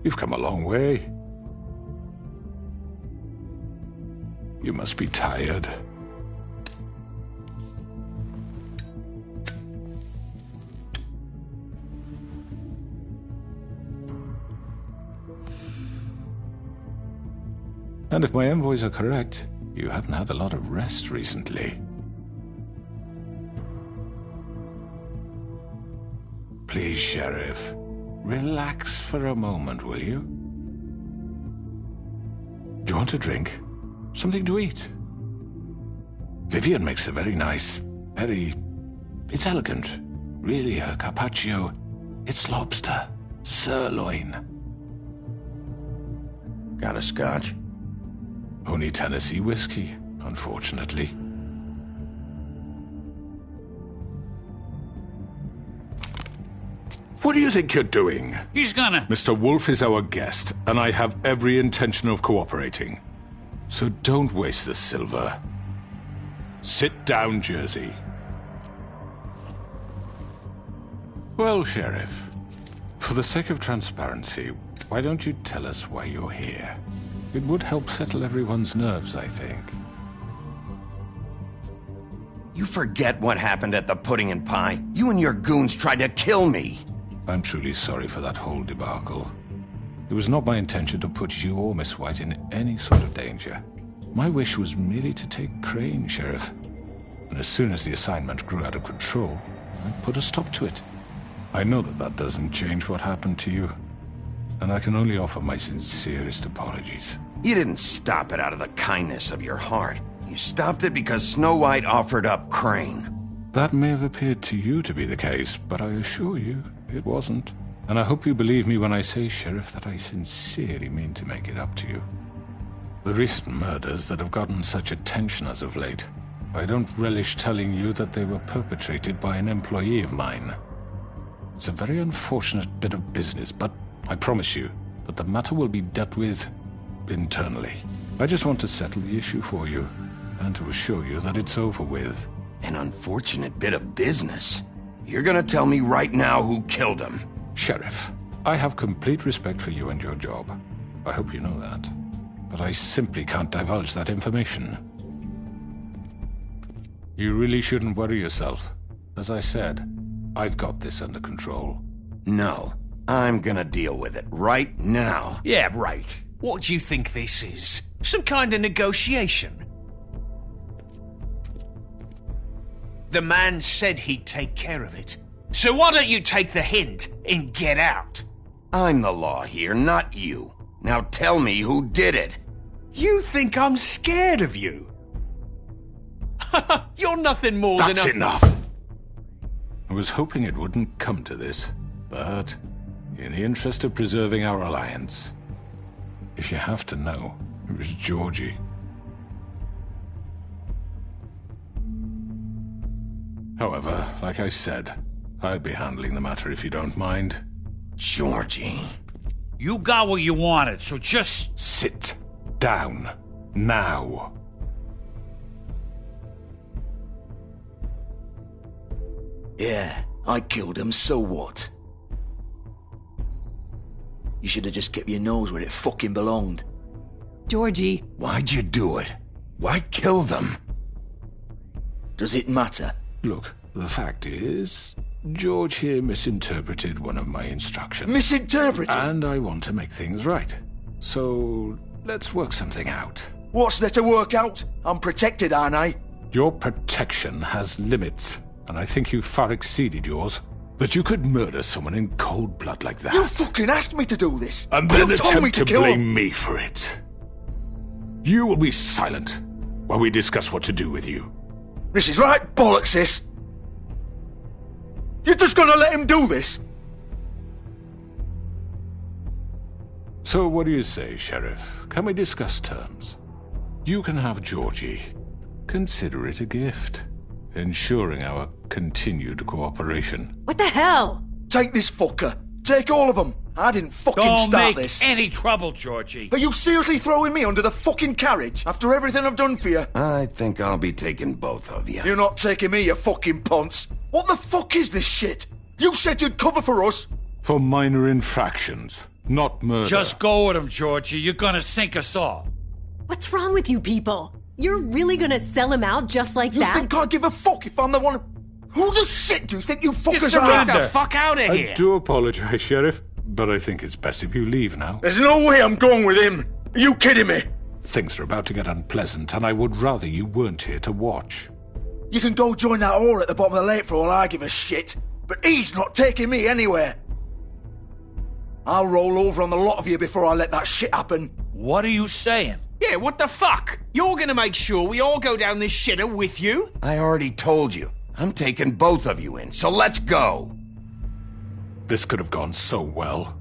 You've come a long way. You must be tired. And if my envoys are correct, you haven't had a lot of rest recently. Please, Sheriff. Relax for a moment, will you? Do you want a drink? Something to eat? Vivian makes a very nice, it's elegant. Really, a carpaccio. It's lobster. Sirloin. Got a scotch? Only Tennessee whiskey, unfortunately. What do you think you're doing? He's gonna... Mr. Wolf is our guest, and I have every intention of cooperating. So don't waste the silver. Sit down, Jersey. Well, Sheriff, for the sake of transparency, why don't you tell us why you're here? It would help settle everyone's nerves, I think. You forget what happened at the Pudding and Pie? You and your goons tried to kill me! I'm truly sorry for that whole debacle. It was not my intention to put you or Miss White in any sort of danger. My wish was merely to take Crane, Sheriff. And as soon as the assignment grew out of control, I put a stop to it. I know that that doesn't change what happened to you, and I can only offer my sincerest apologies. You didn't stop it out of the kindness of your heart. You stopped it because Snow White offered up Crane. That may have appeared to you to be the case, but I assure you, it wasn't. And I hope you believe me when I say, Sheriff, that I sincerely mean to make it up to you. The recent murders that have gotten such attention as of late, I don't relish telling you that they were perpetrated by an employee of mine. It's a very unfortunate bit of business, but I promise you that the matter will be dealt with internally. I just want to settle the issue for you, and to assure you that it's over with. An unfortunate bit of business. You're gonna tell me right now who killed him? Sheriff, I have complete respect for you and your job. I hope you know that. But I simply can't divulge that information. You really shouldn't worry yourself. As I said, I've got this under control. No, I'm gonna deal with it right now. Yeah, right. What do you think this is? Some kind of negotiation? The man said he'd take care of it. So why don't you take the hint and get out? I'm the law here, not you. Now tell me who did it. You think I'm scared of you? You're nothing more That's than a... enough! I was hoping it wouldn't come to this, but in the interest of preserving our alliance, if you have to know, it was Georgie. However, like I said, I'd be handling the matter if you don't mind. Georgie. You got what you wanted, so just... Sit down. Now. Yeah, I killed him, so what? You should have just kept your nose where it fucking belonged. Georgie. Why'd you do it? Why kill them? Does it matter? Look, the fact is, George here misinterpreted one of my instructions. Misinterpreted? And I want to make things right. So, let's work something out. What's there to work out? I'm protected, aren't I? Your protection has limits, and I think you've far exceeded yours. That you could murder someone in cold blood like that. You fucking asked me to do this! And then you told me attempt to kill blame him. me for it. You will be silent while we discuss what to do with you. This is right bollocks, this! You're just gonna let him do this? So what do you say, Sheriff? Can we discuss terms? You can have Georgie. Consider it a gift, ensuring our continued cooperation. What the hell? Take this fucker. Take all of them. I didn't fucking Don't start make this. any trouble, Georgie. Are you seriously throwing me under the fucking carriage after everything I've done for you? I think I'll be taking both of you. You're not taking me, you fucking ponce. What the fuck is this shit? You said you'd cover for us. For minor infractions, not murder. Just go with him, Georgie. You're gonna sink us all. What's wrong with you people? You're really gonna sell him out just like You that? think I give a fuck if I'm the one... Who the shit do you think you fuckers Get are? the fuck out of here! I do apologize, Sheriff, but I think it's best if you leave now. There's no way I'm going with him. Are you kidding me? Things are about to get unpleasant, and I would rather you weren't here to watch. You can go join that whore at the bottom of the lake for all I give a shit. But he's not taking me anywhere. I'll roll over on the lot of you before I let that shit happen. What are you saying? Yeah, what the fuck? You're gonna make sure we all go down this shitter with you? I already told you. I'm taking both of you in, so let's go. This could have gone so well.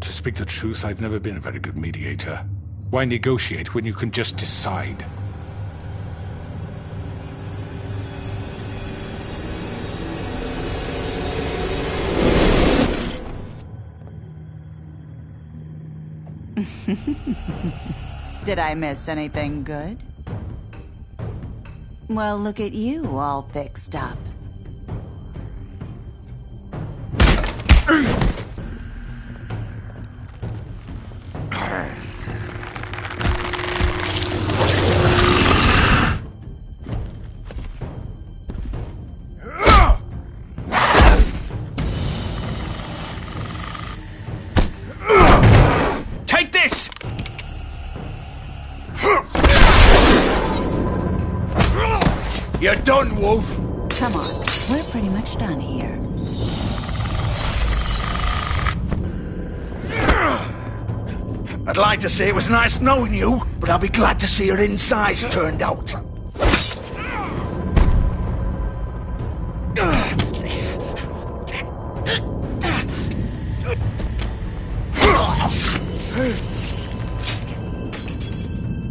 To speak the truth, I've never been a very good mediator. Why negotiate when you can just decide? Did I miss anything good? Well, look at you, all fixed up. Take this! You're done, Wolf. Come on, we're pretty much done here. I'd like to say it was nice knowing you, but I'll be glad to see your insides turned out.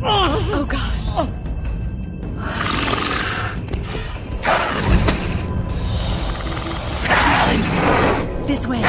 Oh, God. This way.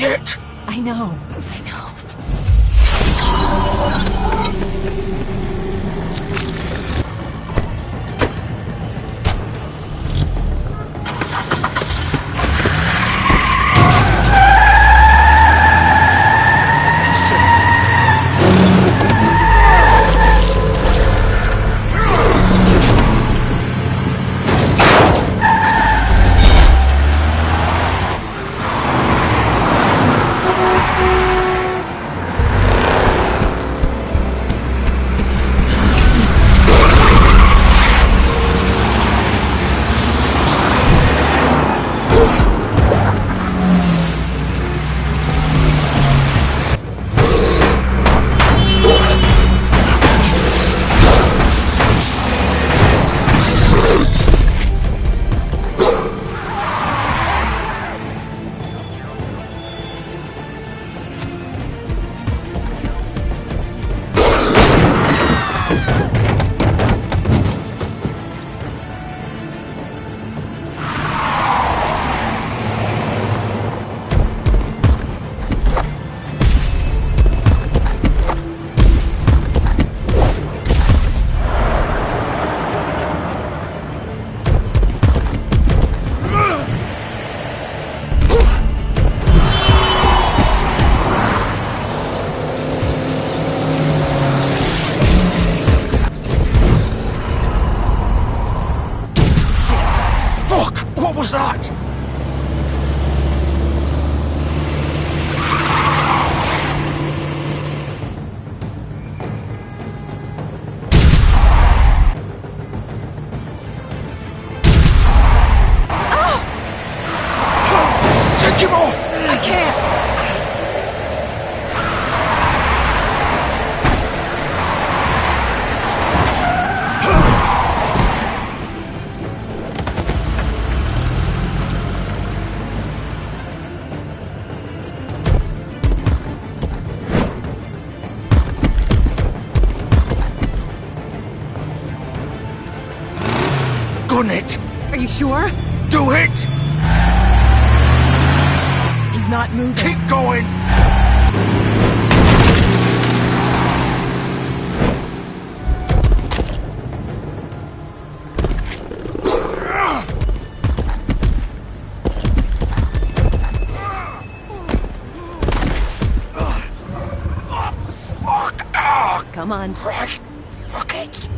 Shit! I know. What was that? Take him off! I can't! Gun it! Are you sure? Do it! He's not moving. Keep going! Come on. Right. Fuck it.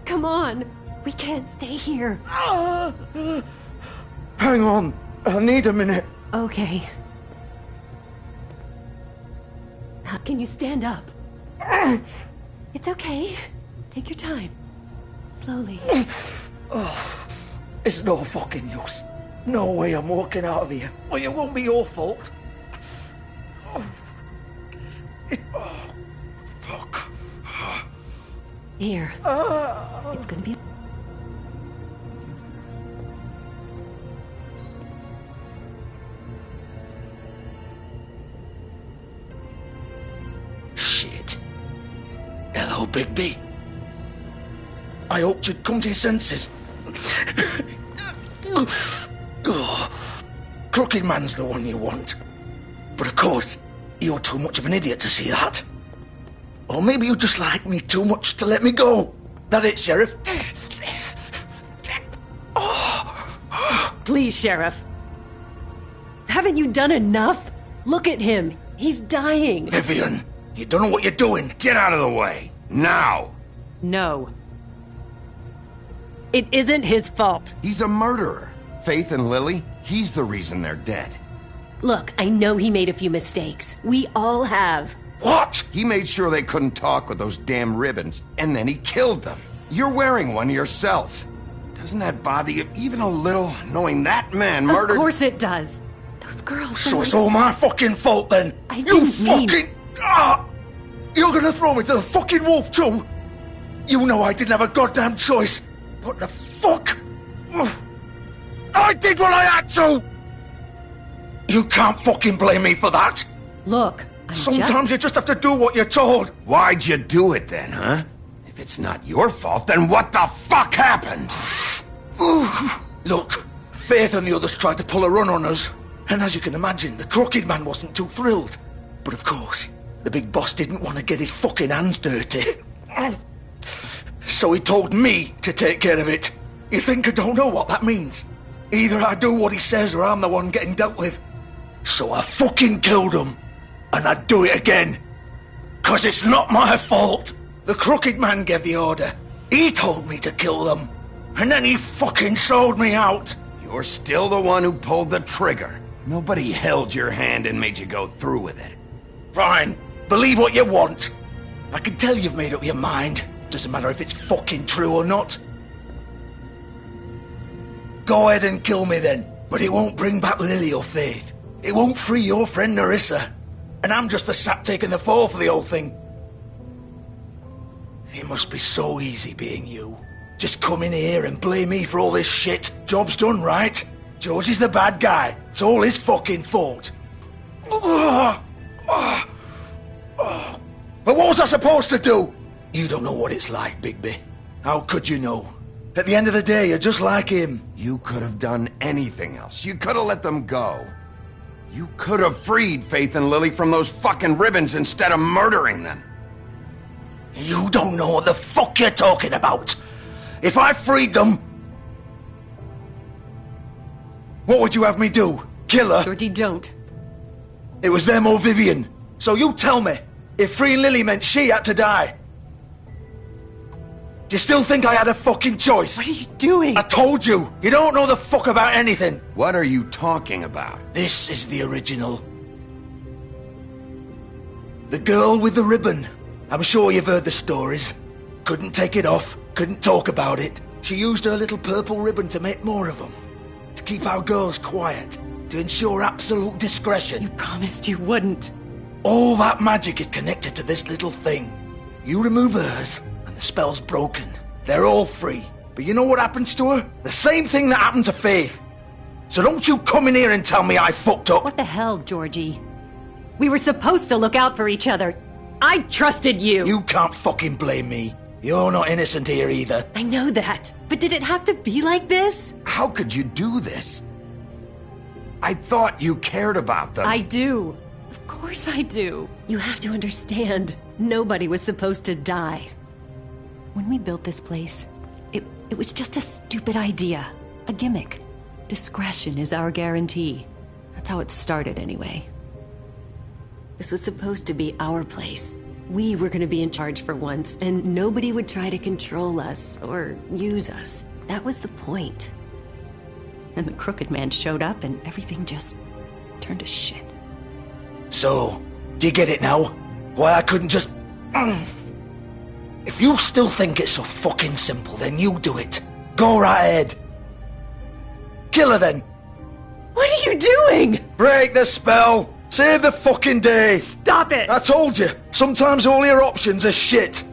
Come on. We can't stay here. Hang on. I need a minute. Okay. Can you stand up? It's okay. Take your time. Slowly. It's no fucking use. No way I'm walking out of here. Well, it won't be your fault. Fuck. Here. It's gonna be... Shit. Hello, Bigby. I hoped you'd come to your senses. Crooked Man's the one you want. But of course, you're too much of an idiot to see that. Or maybe you just like me too much to let me go. That it, Sheriff? Please, Sheriff. Haven't you done enough? Look at him. He's dying. Vivian, you don't know what you're doing. Get out of the way. Now. No. It isn't his fault. He's a murderer. Faith and Lily, he's the reason they're dead. Look, I know he made a few mistakes. We all have. What? He made sure they couldn't talk with those damn ribbons, and then he killed them. You're wearing one yourself. Doesn't that bother you even a little, knowing that man murdered... Of course it does. Those girls... So it's all my fucking fault then? I You didn't fucking... mean... You're gonna throw me to the fucking wolf too? You know I didn't have a goddamn choice. What the fuck? I did what I had to! You can't fucking blame me for that. Look, Sometimes you just have to do what you're told. Why'd you do it then, huh? If it's not your fault, then what the fuck happened? Look, Faith and the others tried to pull a run on us. And as you can imagine, the Crooked Man wasn't too thrilled. But of course, the big boss didn't want to get his fucking hands dirty. So he told me to take care of it. You think I don't know what that means? Either I do what he says or I'm the one getting dealt with. So I fucking killed him. And I'd do it again. 'Cause it's not my fault. The Crooked Man gave the order. He told me to kill them. And then he fucking sold me out. You're still the one who pulled the trigger. Nobody held your hand and made you go through with it. Fine. Believe what you want. I can tell you've made up your mind. Doesn't matter if it's fucking true or not. Go ahead and kill me then. But it won't bring back Lily or Faith. It won't free your friend Nerissa. And I'm just the sap taking the fall for the whole thing. It must be so easy being you. Just come in here and blame me for all this shit. Job's done, right? George is the bad guy. It's all his fucking fault. But what was I supposed to do? You don't know what it's like, Bigby. How could you know? At the end of the day, you're just like him. You could have done anything else. You could have let them go. You could have freed Faith and Lily from those fucking ribbons instead of murdering them. You don't know what the fuck you're talking about. If I freed them... What would you have me do? Kill her? Georgie, don't. It was them or Vivian. So you tell me, if freeing Lily meant she had to die. Do you still think I had a fucking choice? What are you doing? I told you. You don't know the fuck about anything. What are you talking about? This is the original. The girl with the ribbon. I'm sure you've heard the stories. Couldn't take it off. Couldn't talk about it. She used her little purple ribbon to make more of them. To keep our girls quiet. To ensure absolute discretion. You promised you wouldn't. All that magic is connected to this little thing. You remove hers, and the spell's broken. They're all free. But you know what happens to her? The same thing that happened to Faith. So don't you come in here and tell me I fucked up. What the hell, Georgie? We were supposed to look out for each other. I trusted you. You can't fucking blame me. You're not innocent here either. I know that. But did it have to be like this? How could you do this? I thought you cared about them. I do. Of course I do. You have to understand. Nobody was supposed to die. When we built this place, it was just a stupid idea. A gimmick. Discretion is our guarantee. That's how it started anyway. This was supposed to be our place. We were going to be in charge for once, and nobody would try to control us or use us. That was the point. And the Crooked Man showed up, and everything just turned to shit. So, do you get it now? Why I couldn't just... If you still think it's so fucking simple, then you do it. Go right ahead. Kill her then. What are you doing? Break the spell. Save the fucking day. Stop it. I told you. Sometimes all your options are shit.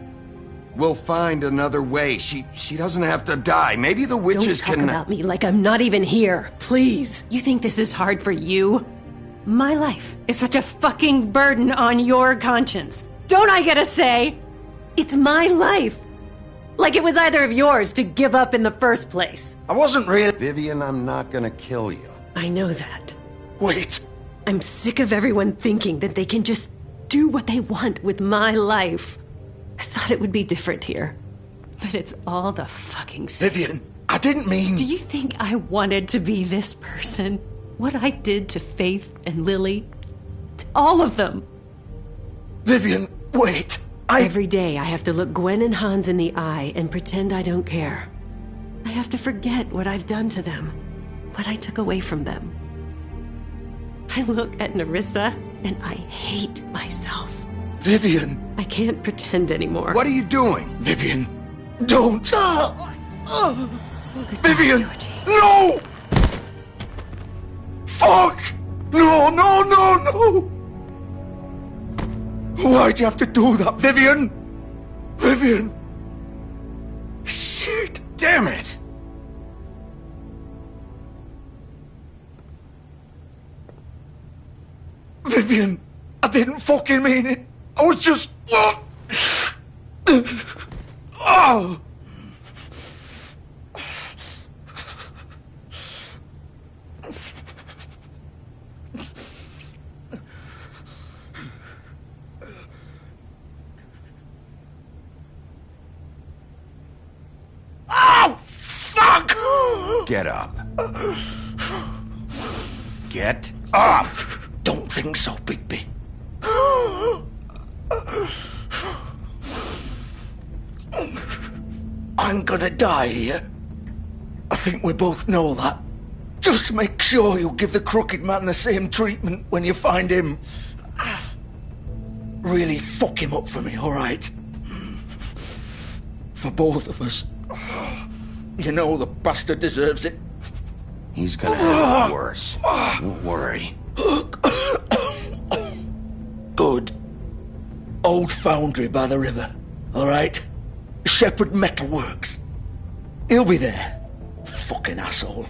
We'll find another way. She doesn't have to die. Maybe the witches Don't talk about me like I'm not even here. Please. You think this is hard for you? My life is such a fucking burden on your conscience. Don't I get a say? It's my life. Like it was either of yours to give up in the first place. I wasn't really... Vivian, I'm not gonna kill you. I know that. Wait. I'm sick of everyone thinking that they can just do what they want with my life. I thought it would be different here. But it's all the fucking same. Vivian, I didn't mean... Do you think I wanted to be this person? What I did to Faith and Lily? To all of them. Vivian, wait. Every day I have to look Gwen and Hans in the eye and pretend I don't care. I have to forget what I've done to them. What I took away from them. I look at Nerissa and I hate myself. Vivian! I can't pretend anymore. What are you doing? Vivian, don't! Vivian! No! Fuck! No, no, no, no! Why'd you have to do that, Vivian? Vivian! Shit! Damn it! Vivian, I didn't fucking mean it. I was just... Oh! Oh, fuck! Get up. Get up! Don't think so, Bigby. I'm gonna die here. I think we both know that. Just make sure you give the Crooked Man the same treatment when you find him. Really fuck him up for me, alright? For both of us. You know the bastard deserves it. He's gonna have it worse. Don't worry. Good. Old foundry by the river, alright? Shepherd Metalworks. He'll be there. Fucking asshole.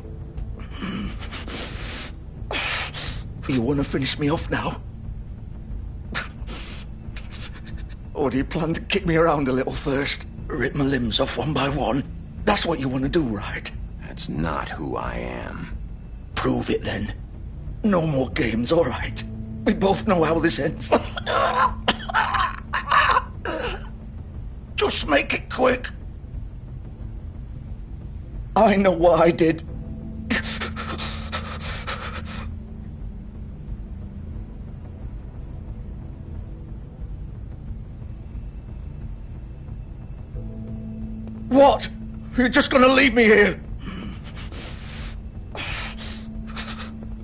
You wanna finish me off now? Or do you plan to kick me around a little first? Rip my limbs off one by one? That's what you wanna do, right? That's not who I am. Prove it then. No more games, alright? We both know how this ends. Just make it quick. I know what I did. What? You're just gonna leave me here?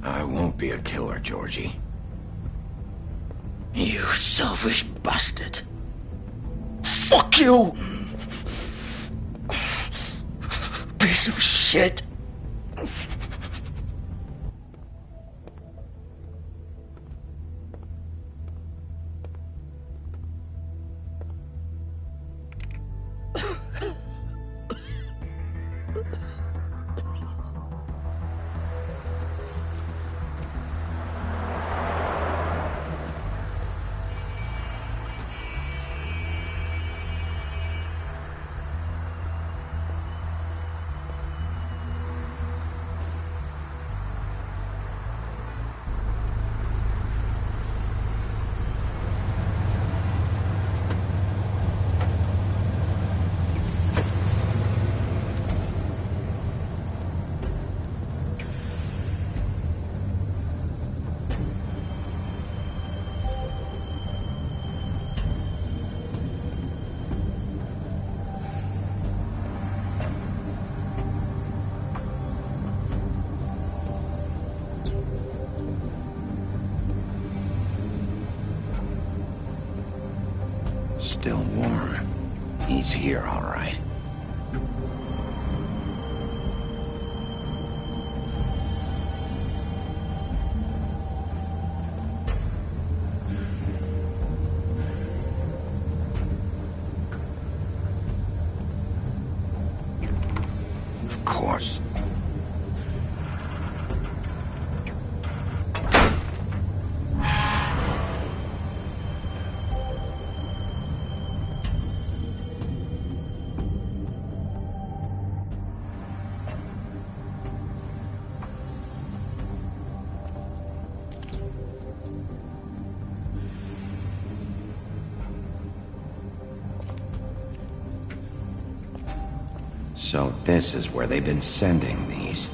I won't be a killer, Georgie. You selfish bastard. Fuck you! Piece of shit. Still warm. He's here, all right. Of course. So this is where they've been sending these.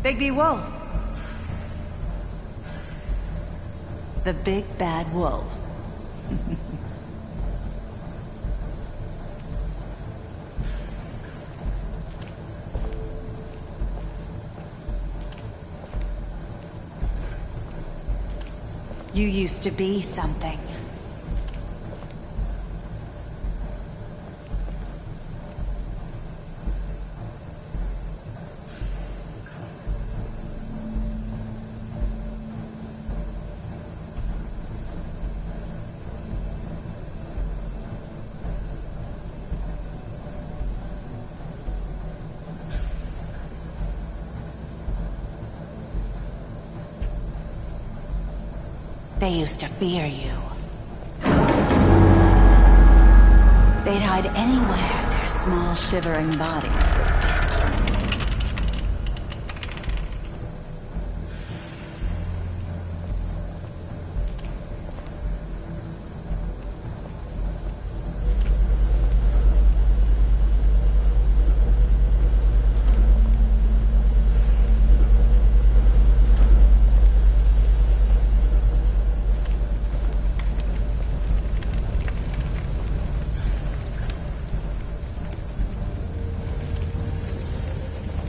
Bigby Wolf. The big bad wolf. You used to be something. They used to fear you. They'd hide anywhere their small, shivering bodies would fit.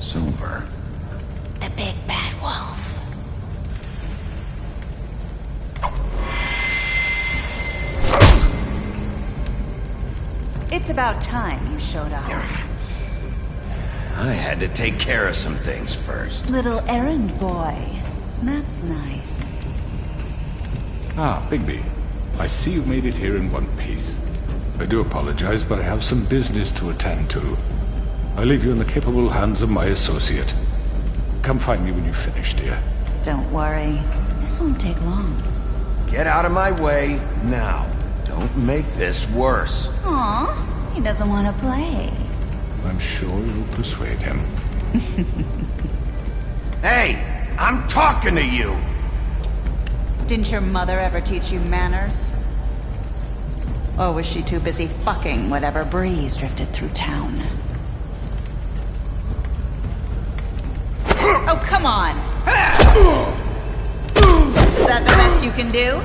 Silver. The big bad wolf. It's about time you showed up. I had to take care of some things first. Little errand boy. That's nice. Ah, Bigby. I see you made it here in one piece. I do apologize, but I have some business to attend to. I leave you in the capable hands of my associate. Come find me when you've finished, dear. Don't worry. This won't take long. Get out of my way now. Don't make this worse. Aw, he doesn't want to play. I'm sure you'll persuade him. Hey, I'm talking to you! Didn't your mother ever teach you manners? Or was she too busy fucking whatever breeze drifted through town? Oh, come on! Is that the best you can do?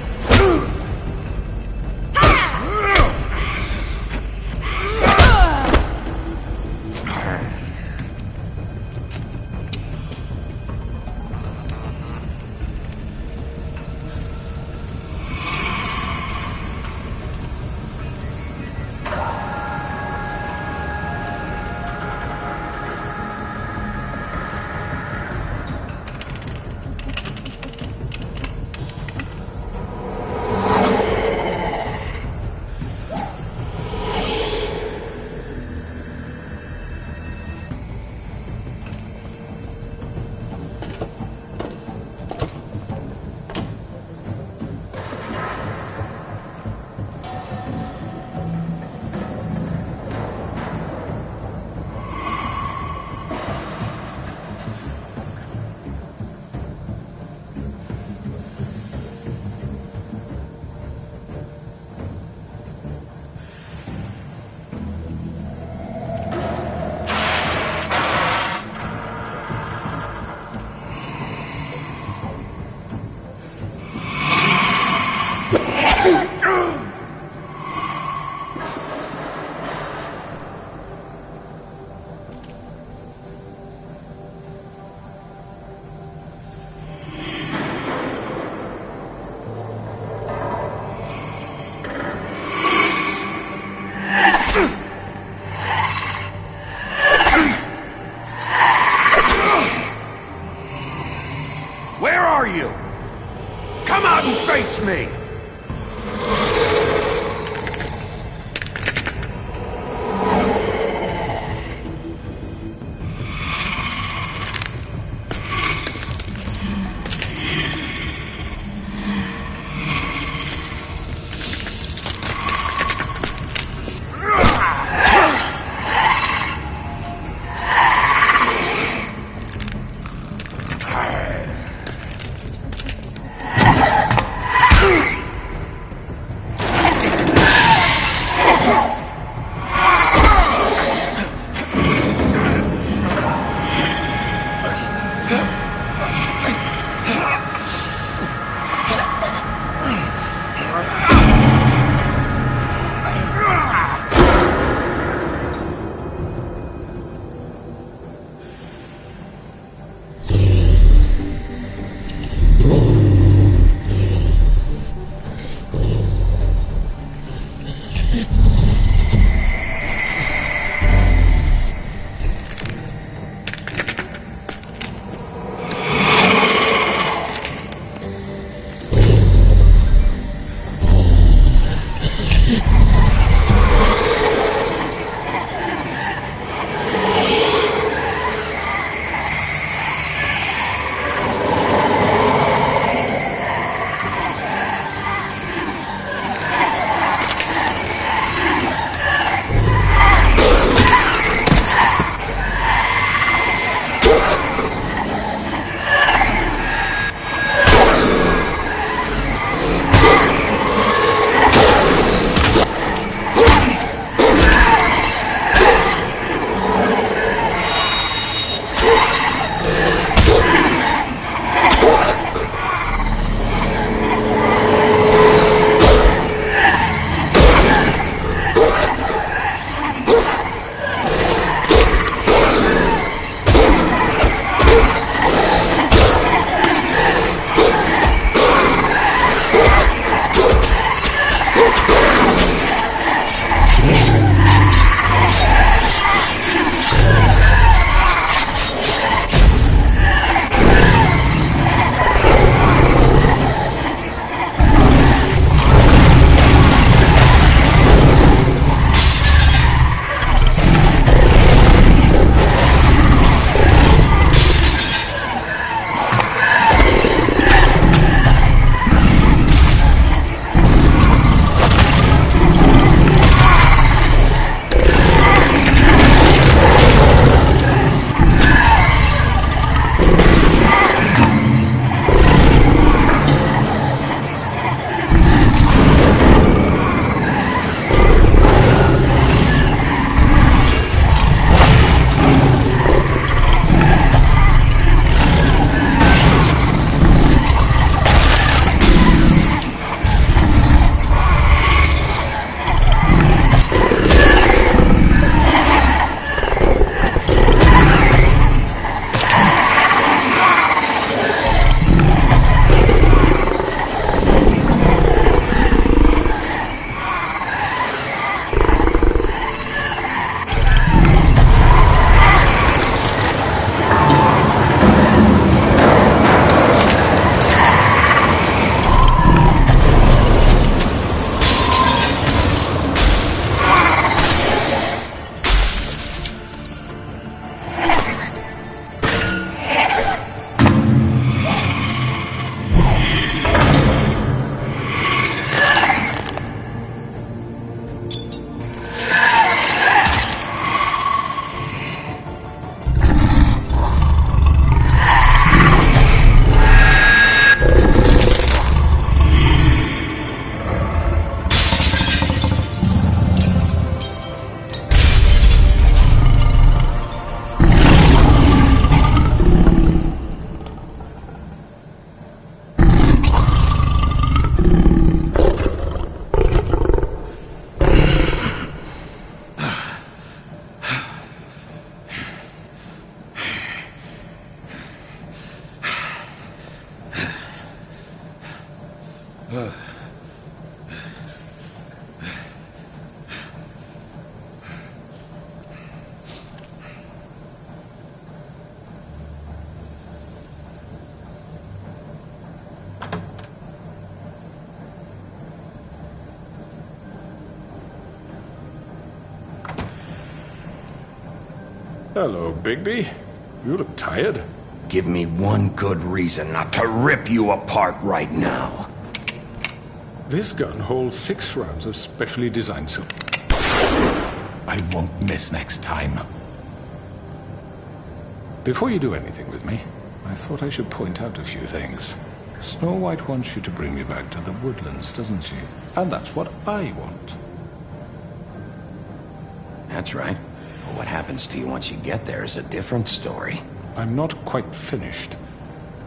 Hello, Bigby. You look tired. Give me one good reason not to rip you apart right now. This gun holds 6 rounds of specially designed silver. I won't miss next time. Before you do anything with me, I thought I should point out a few things. Snow White wants you to bring me back to the woodlands, doesn't she? And that's what I want. That's right. But what happens to you once you get there is a different story. I'm not quite finished.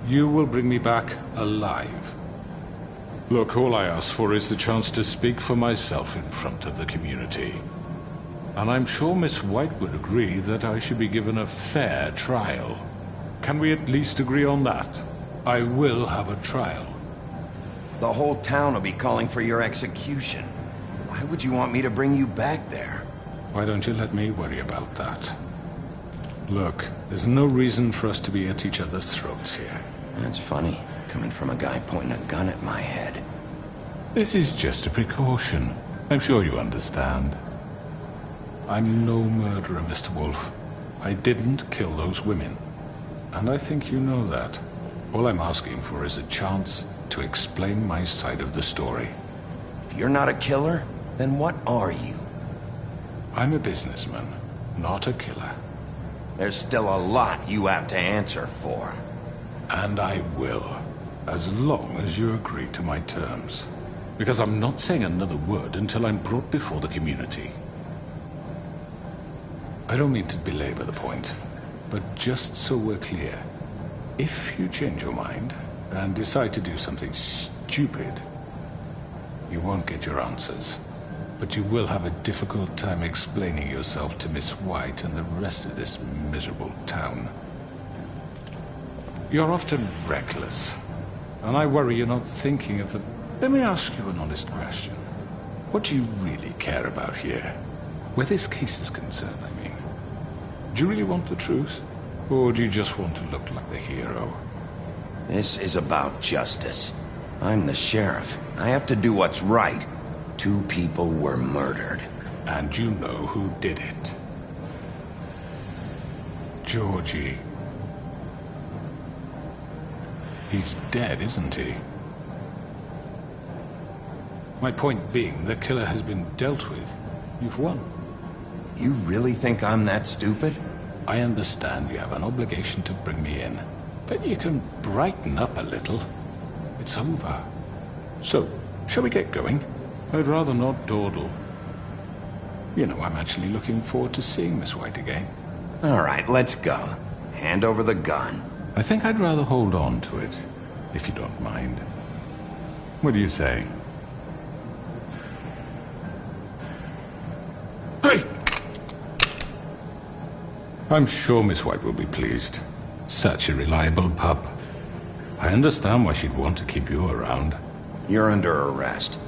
You will bring me back alive. Look, all I ask for is the chance to speak for myself in front of the community. And I'm sure Miss White would agree that I should be given a fair trial. Can we at least agree on that? I will have a trial. The whole town will be calling for your execution. Why would you want me to bring you back there? Why don't you let me worry about that? Look, there's no reason for us to be at each other's throats here. That's funny, coming from a guy pointing a gun at my head. This is just a precaution. I'm sure you understand. I'm no murderer, Mr. Wolf. I didn't kill those women. And I think you know that. All I'm asking for is a chance to explain my side of the story. If you're not a killer, then what are you? I'm a businessman, not a killer. There's still a lot you have to answer for. And I will, as long as you agree to my terms. Because I'm not saying another word until I'm brought before the community. I don't mean to belabor the point, but just so we're clear, if you change your mind and decide to do something stupid, you won't get your answers. But you will have a difficult time explaining yourself to Miss White and the rest of this miserable town. You're often reckless, and I worry you're not thinking of the... Let me ask you an honest question. What do you really care about here? Where this case is concerned, I mean. Do you really want the truth? Or do you just want to look like the hero? This is about justice. I'm the sheriff. I have to do what's right. 2 people were murdered. And you know who did it. Georgie. He's dead, isn't he? My point being, the killer has been dealt with. You've won. You really think I'm that stupid? I understand you have an obligation to bring me in, but you can brighten up a little. It's over. So, shall we get going? I'd rather not dawdle. You know, I'm actually looking forward to seeing Miss White again. All right, let's go. Hand over the gun. I think I'd rather hold on to it, if you don't mind. What do you say? Hey! I'm sure Miss White will be pleased. Such a reliable pup. I understand why she'd want to keep you around. You're under arrest.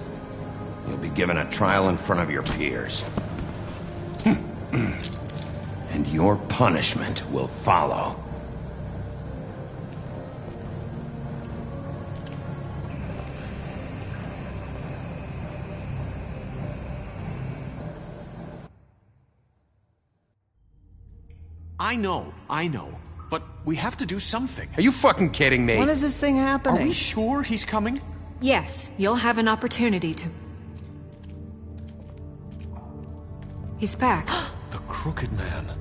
You'll be given a trial in front of your peers. And your punishment will follow. I know. But we have to do something. Are you fucking kidding me? When is this thing happening? Are we sure he's coming? Yes, you'll have an opportunity to... He's back. The Crooked Man.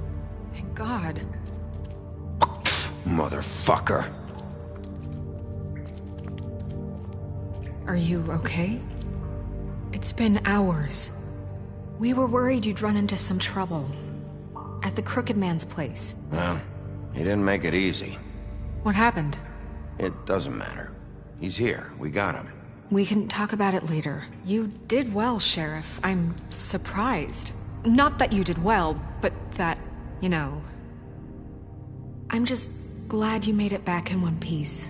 Thank God. Motherfucker. Are you okay? It's been hours. We were worried you'd run into some trouble. At the Crooked Man's place. Well, he didn't make it easy. What happened? It doesn't matter. He's here. We got him. We can talk about it later. You did well, Sheriff. I'm surprised. Not that you did well, but that, you know... I'm just glad you made it back in one piece.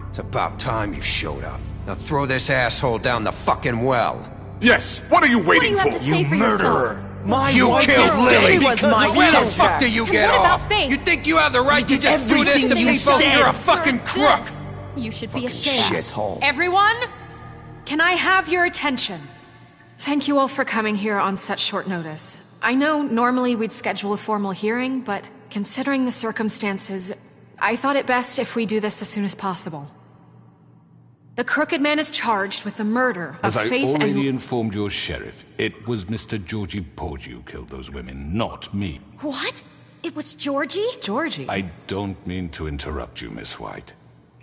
It's about time you showed up. Now throw this asshole down the fucking well. Yes, what are you waiting for? You murderer! You killed Lily! Where the fuck do you get off? You think you have the right to just do this to people? You're a fucking crook! You should be ashamed. Shithole. Everyone, can I have your attention? Thank you all for coming here on such short notice. I know normally we'd schedule a formal hearing, but considering the circumstances, I thought it best if we do this as soon as possible. The Crooked Man is charged with the murder of As Faith I already and... informed your sheriff, it was Mr. Georgie Porgy who killed those women, not me. What? It was Georgie? Georgie? I don't mean to interrupt you, Miss White,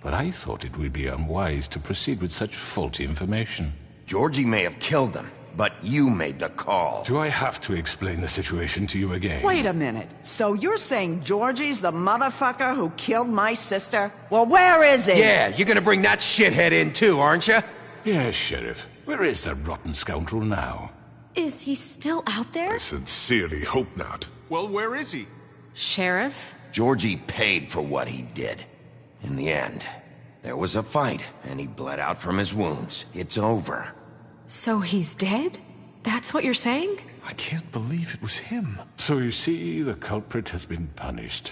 but I thought it would be unwise to proceed with such faulty information. Georgie may have killed them, but you made the call. Do I have to explain the situation to you again? Wait a minute. So you're saying Georgie's the motherfucker who killed my sister? Well, where is he? Yeah, you're gonna bring that shithead in too, aren't you? Yes, Sheriff. Where is that rotten scoundrel now? Is he still out there? I sincerely hope not. Well, where is he? Sheriff? Georgie paid for what he did. In the end, there was a fight, and he bled out from his wounds. It's over. So he's dead? That's what you're saying? I can't believe it was him. So you see, the culprit has been punished.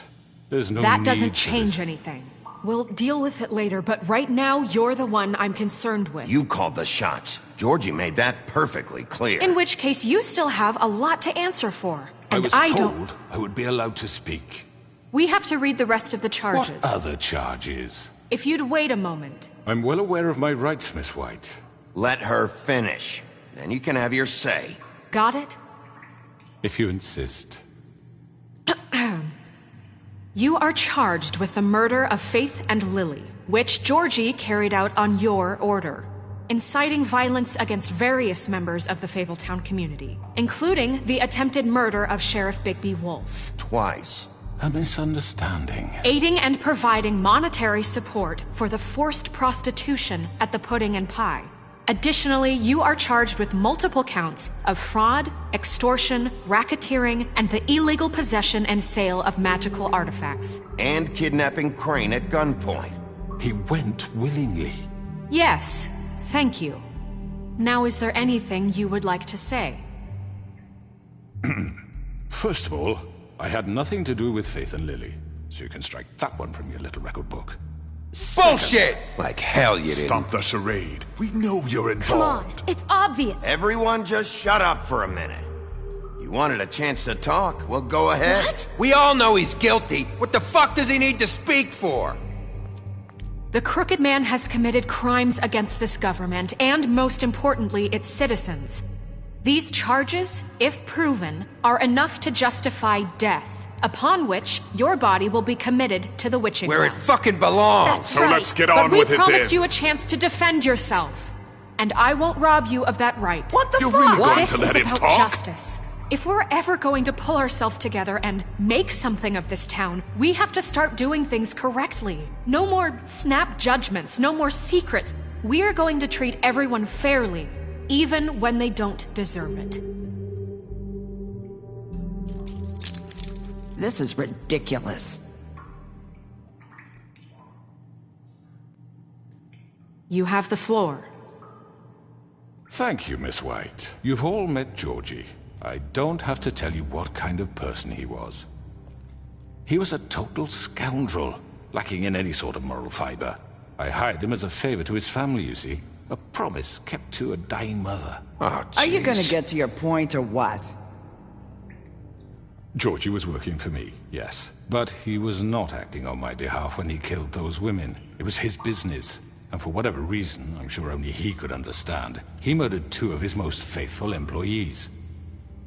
There's no That need doesn't for change this. anything. We'll deal with it later, but right now, you're the one I'm concerned with. You called the shots. Georgie made that perfectly clear. In which case, you still have a lot to answer for. I And was don't... told I would be allowed to speak. We have to read the rest of the charges. What other charges? If you'd wait a moment. I'm well aware of my rights, Miss White. Let her finish. Then you can have your say. Got it? If you insist. You are charged with the murder of Faith and Lily, which Georgie carried out on your order, inciting violence against various members of the Fabletown community, including the attempted murder of Sheriff Bigby Wolf. Twice. A misunderstanding. Aiding and providing monetary support for the forced prostitution at the Pudding and Pie. Additionally, you are charged with multiple counts of fraud, extortion, racketeering, and the illegal possession and sale of magical artifacts. And kidnapping Crane at gunpoint. He went willingly. Yes, thank you. Now, is there anything you would like to say? First of all, I had nothing to do with Faith and Lily, so you can strike that one from your little record book. Bullshit! Like hell you didn't. Stop the charade. We know you're involved. Come on, it's obvious. Everyone just shut up for a minute. You wanted a chance to talk, well go ahead. What? We all know he's guilty. What the fuck does he need to speak for? The Crooked Man has committed crimes against this government, and most importantly, its citizens. These charges, if proven, are enough to justify death, upon which your body will be committed to the witching Where it well. fucking belongs. So let's get on but with we it promised then. you a chance to defend yourself. And I won't rob you of that right. What the You're fuck? really going This to is let him about talk? justice. If we're ever going to pull ourselves together and make something of this town, we have to start doing things correctly. No more snap judgments, no more secrets. We are going to treat everyone fairly, even when they don't deserve it. This is ridiculous. You have the floor. Thank you, Miss White. You've all met Georgie. I don't have to tell you what kind of person he was. He was a total scoundrel, lacking in any sort of moral fiber. I hired him as a favor to his family, you see. A promise kept to a dying mother. Oh, Are you gonna get to your point or what? Georgie was working for me, yes. But he was not acting on my behalf when he killed those women. It was his business. And for whatever reason, I'm sure only he could understand, he murdered 2 of his most faithful employees.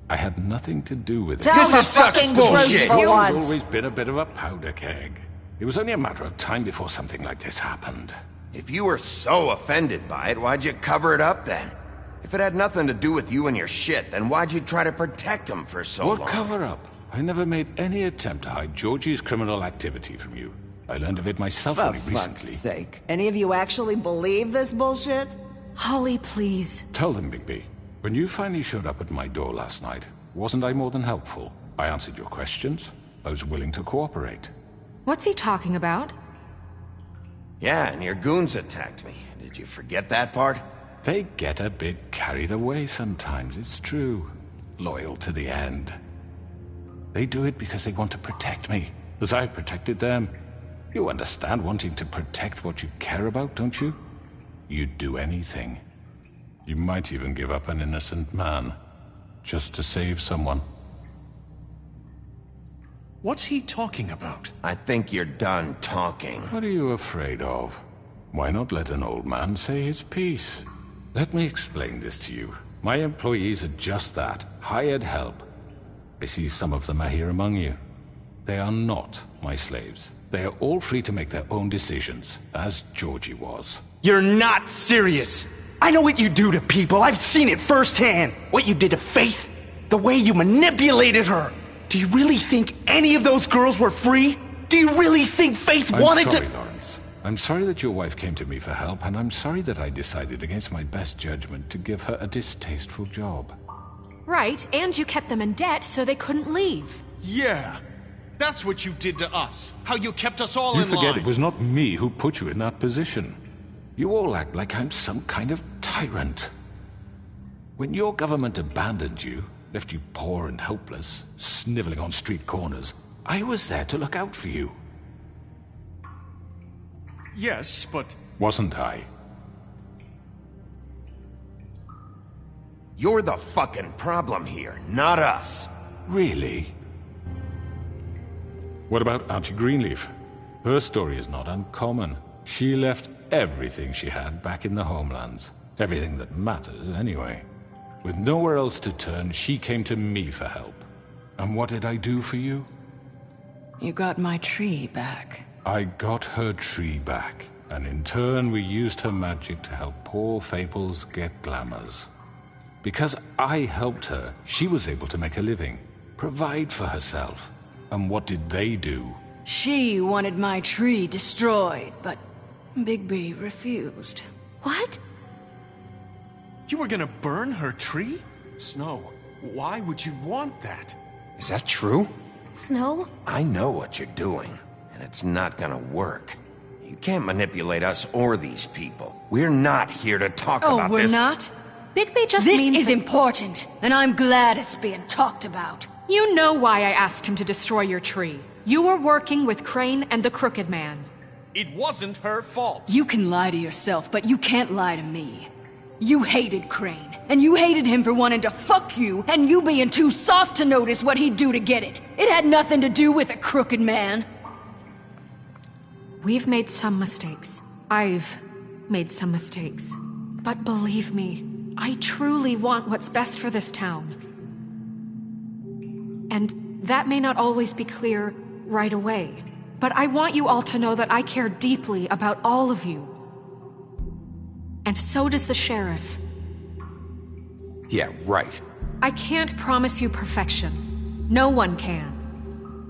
I had nothing to do with it. Tell the fucking truth for He's once. always been a bit of a powder keg. It was only a matter of time before something like this happened. If you were so offended by it, why'd you cover it up then? If it had nothing to do with you and your shit, then why'd you try to protect him for so long? What cover up? I never made any attempt to hide Georgie's criminal activity from you. I learned of it myself For only fuck's recently. sake. Any of you actually believe this bullshit? Holly, please. Tell them, Bigby. When you finally showed up at my door last night, wasn't I more than helpful? I answered your questions. I was willing to cooperate. What's he talking about? Yeah, and your goons attacked me. Did you forget that part? They get a bit carried away sometimes, it's true. Loyal to the end. They do it because they want to protect me, as I protected them. You understand wanting to protect what you care about, don't you? You'd do anything. You might even give up an innocent man, just to save someone. What's he talking about? I think you're done talking. What are you afraid of? Why not let an old man say his piece? Let me explain this to you. My employees are just that, hired help. I see some of them are here among you. They are not my slaves. They are all free to make their own decisions, as Georgie was. You're not serious! I know what you do to people, I've seen it firsthand! What you did to Faith, the way you manipulated her! Do you really think any of those girls were free? Do you really think Faith wanted to— I'm sorry, Lawrence. I'm sorry that your wife came to me for help, and I'm sorry that I decided against my best judgment to give her a distasteful job. Right, and you kept them in debt so they couldn't leave. Yeah, that's what you did to us. How you kept us all in line. You forget it was not me who put you in that position. You all act like I'm some kind of tyrant. When your government abandoned you, left you poor and helpless, sniveling on street corners, I was there to look out for you. Yes, but... Wasn't I? You're the fucking problem here, not us. Really? What about Archie Greenleaf? Her story is not uncommon. She left everything she had back in the homelands. Everything that matters, anyway. With nowhere else to turn, she came to me for help. And what did I do for you? You got my tree back. I got her tree back. And in turn, we used her magic to help poor Fables get glamours. Because I helped her, she was able to make a living, provide for herself. And what did they do? She wanted my tree destroyed, but Bigby refused. What? You were gonna burn her tree? Snow, why would you want that? Is that true? Snow? I know what you're doing, and it's not gonna work. You can't manipulate us or these people. We're not here to talk about this. Oh, we're not? Bigby just This means is important, and I'm glad it's being talked about. You know why I asked him to destroy your tree. You were working with Crane and the Crooked Man. It wasn't her fault. You can lie to yourself, but you can't lie to me. You hated Crane, and you hated him for wanting to fuck you, and you being too soft to notice what he'd do to get it. It had nothing to do with the Crooked Man. We've made some mistakes. I've made some mistakes. But believe me, I truly want what's best for this town. And that may not always be clear right away, but I want you all to know that I care deeply about all of you. And so does the sheriff. Yeah, right. I can't promise you perfection. No one can.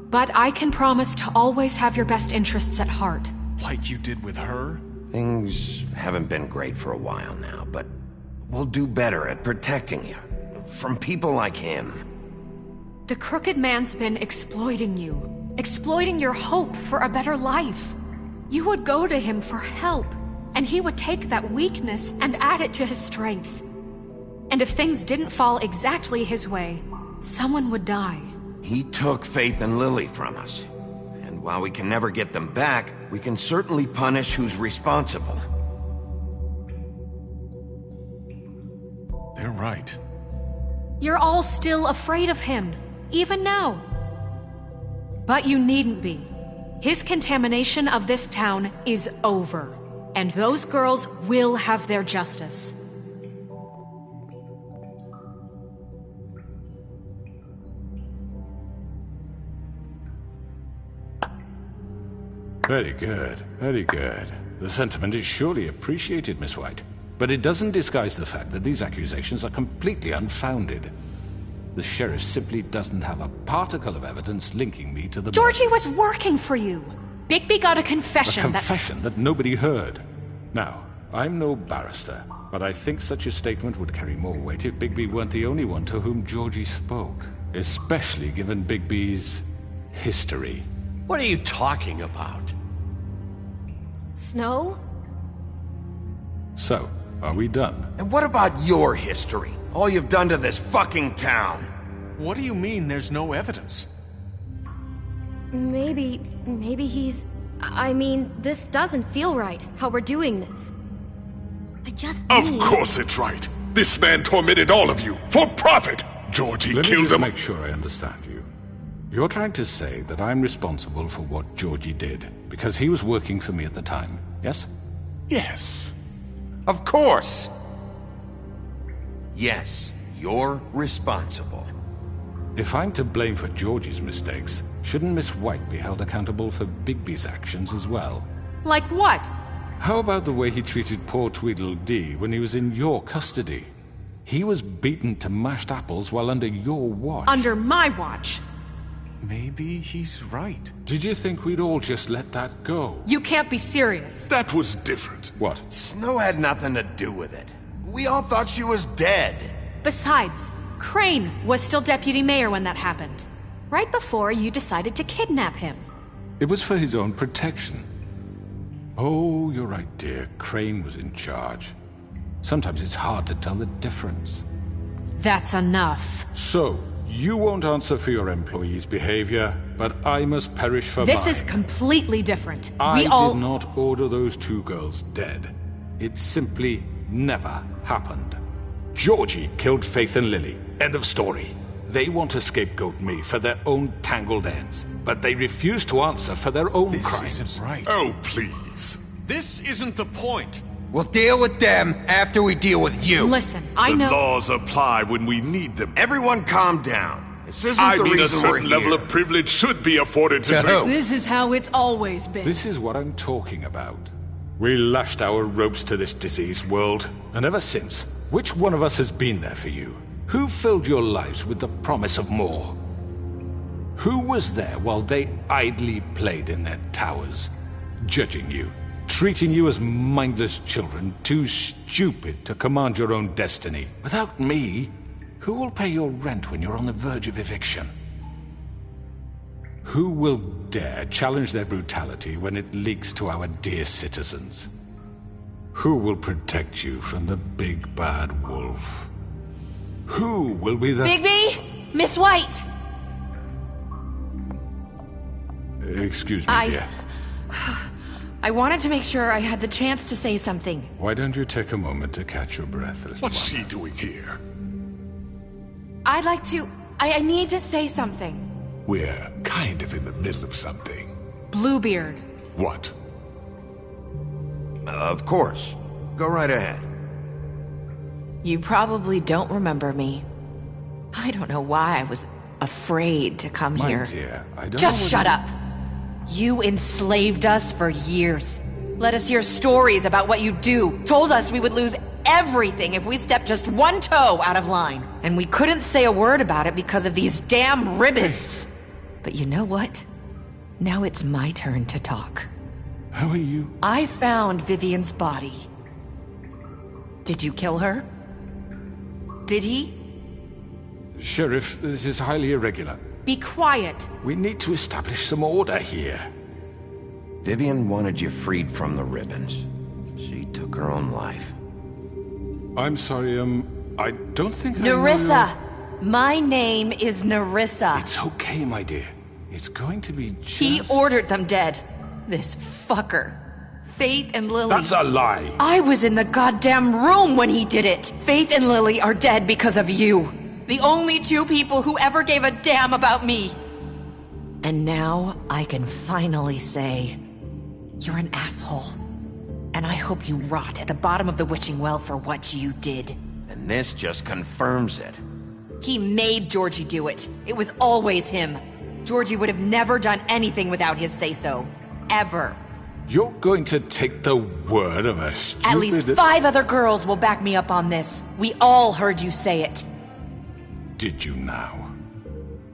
But I can promise to always have your best interests at heart. Like you did with her? Things haven't been great for a while now, but we'll do better at protecting you. From people like him. The Crooked Man's been exploiting you. Exploiting your hope for a better life. You would go to him for help, and he would take that weakness and add it to his strength. And if things didn't fall exactly his way, someone would die. He took Faith and Lily from us. And while we can never get them back, we can certainly punish who's responsible. They're right. You're all still afraid of him, even now. But you needn't be. His contamination of this town is over, and those girls will have their justice. Very good, very good. The sentiment is surely appreciated, Miss White. But it doesn't disguise the fact that these accusations are completely unfounded. The sheriff simply doesn't have a particle of evidence linking me to the Georgie was working for you. Bigby got a confession that nobody heard. Now, I'm no barrister, but I think such a statement would carry more weight if Bigby weren't the only one to whom Georgie spoke. Especially given Bigby's history. What are you talking about? Snow? So, are we done? And what about your history? All you've done to this fucking town? What do you mean there's no evidence? Maybe he's... I mean, this doesn't feel right, how we're doing this. I just Of course it's right. This man tormented all of you, for profit! Georgie Let me killed just them. make sure I understand you. You're trying to say that I'm responsible for what Georgie did, because he was working for me at the time, yes? Yes. Of course. Yes, you're responsible. If I'm to blame for Georgie's mistakes, shouldn't Miss White be held accountable for Bigby's actions as well? Like what? How about the way he treated poor Tweedledee when he was in your custody? He was beaten to mashed apples while under your watch. Under my watch? Maybe he's right. Did you think we'd all just let that go? You can't be serious. That was different. What? Snow had nothing to do with it. We all thought she was dead. Besides, Crane was still deputy mayor when that happened. Right before you decided to kidnap him. It was for his own protection. Oh, you're right, dear. Crane was in charge. Sometimes it's hard to tell the difference. That's enough. So, you won't answer for your employees' behavior, but I must perish for mine. This is completely different. I did not order those two girls dead. It simply never happened. Georgie killed Faith and Lily. End of story. They want to scapegoat me for their own tangled ends, but they refuse to answer for their own crimes. This isn't right. Oh, please. This isn't the point. We'll deal with them after we deal with you. Listen, I know... The laws apply when we need them. Everyone calm down. This isn't the reason we're here. a certain level of privilege should be afforded to... This is how it's always been. This is what I'm talking about. We lashed our ropes to this diseased world, and ever since, which one of us has been there for you? Who filled your lives with the promise of more? Who was there while they idly played in their towers, judging you, treating you as mindless children, too stupid to command your own destiny? Without me, who will pay your rent when you're on the verge of eviction? Who will dare challenge their brutality when it leaks to our dear citizens? Who will protect you from the big bad wolf? Who will be the... Bigby! Miss White! Excuse me, dear. I wanted to make sure I had the chance to say something. Why don't you take a moment to catch your breath, little What's she doing here? I'd like to... I need to say something. We're kind of in the middle of something. Bluebeard. What? Of course. Go right ahead. You probably don't remember me. I don't know why I was afraid to come My here. dear, I don't Just know shut up. You enslaved us for years. Let us hear stories about what you do. Told us we would lose everything if we stepped just one toe out of line. And we couldn't say a word about it because of these damn ribbons. But you know what? Now it's my turn to talk. How are you? I found Vivian's body. Did you kill her? Did he? Sheriff, this is highly irregular. Be quiet. We need to establish some order here. Vivian wanted you freed from the ribbons. She took her own life. I'm sorry, I don't think Nerissa! My name is Nerissa. It's okay, my dear. It's going to be just... He ordered them dead. This fucker. Faith and Lily... That's a lie! I was in the goddamn room when he did it! Faith and Lily are dead because of you. The only two people who ever gave a damn about me. And now I can finally say... You're an asshole. And I hope you rot at the bottom of the witching well for what you did. And this just confirms it. He made Georgie do it. It was always him. Georgie would have never done anything without his say-so. Ever. You're going to take the word of a stupid... At least 5 other girls will back me up on this. We all heard you say it. Did you now?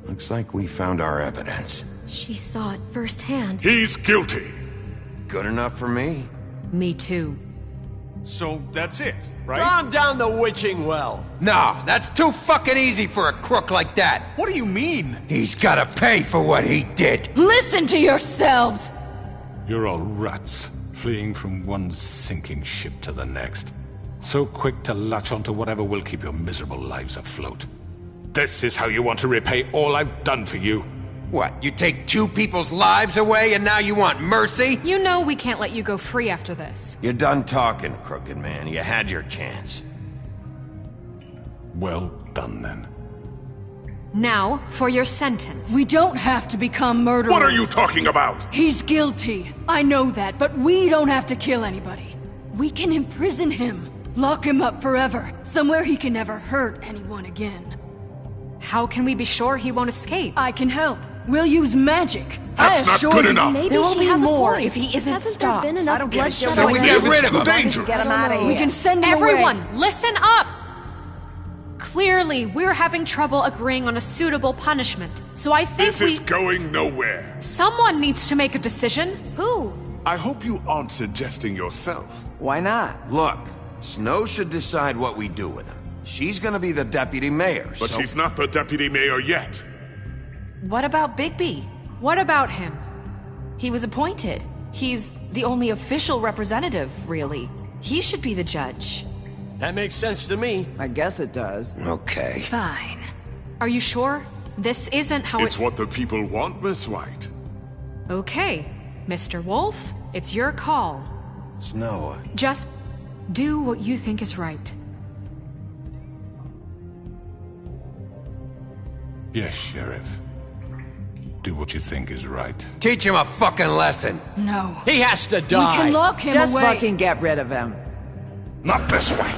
Looks like we found our evidence. She saw it firsthand. He's guilty. Good enough for me. Me too. So that's it, right? Calm down the witching well. No, that's too fucking easy for a crook like that. What do you mean? He's gotta pay for what he did. Listen to yourselves! You're all rats, fleeing from one sinking ship to the next. So quick to latch onto whatever will keep your miserable lives afloat. This is how you want to repay all I've done for you. What, you take 2 people's lives away and now you want mercy? You know we can't let you go free after this. You're done talking, Crooked Man. You had your chance. Well done, then. Now, for your sentence. We don't have to become murderers. What are you talking about? He's guilty. I know that, but we don't have to kill anybody. We can imprison him. Lock him up forever. Somewhere he can never hurt anyone again. How can we be sure he won't escape? I can help. We'll use magic. That's not good enough. Maybe there will be more if he isn't Hasn't stopped. there been enough bloodshed? So we get rid of him. Dangerous. Get him out of here. We can send him Everyone, away. listen up! Clearly, we're having trouble agreeing on a suitable punishment, so I think This is going nowhere. Someone needs to make a decision. Who? I hope you aren't suggesting yourself. Why not? Look, Snow should decide what we do with him. She's gonna be the deputy mayor, But so... she's not the deputy mayor yet. What about Bigby? What about him? He was appointed. He's the only official representative, really. He should be the judge. That makes sense to me. I guess it does. Okay. Fine. Are you sure? This isn't how It's what the people want, Miss White. Okay, Mr. Wolf, it's your call. Snow, Just do what you think is right. Yes, Sheriff. Do what you think is right. Teach him a fucking lesson. No. He has to die. We can lock him Just away. fucking get rid of him. Not this way.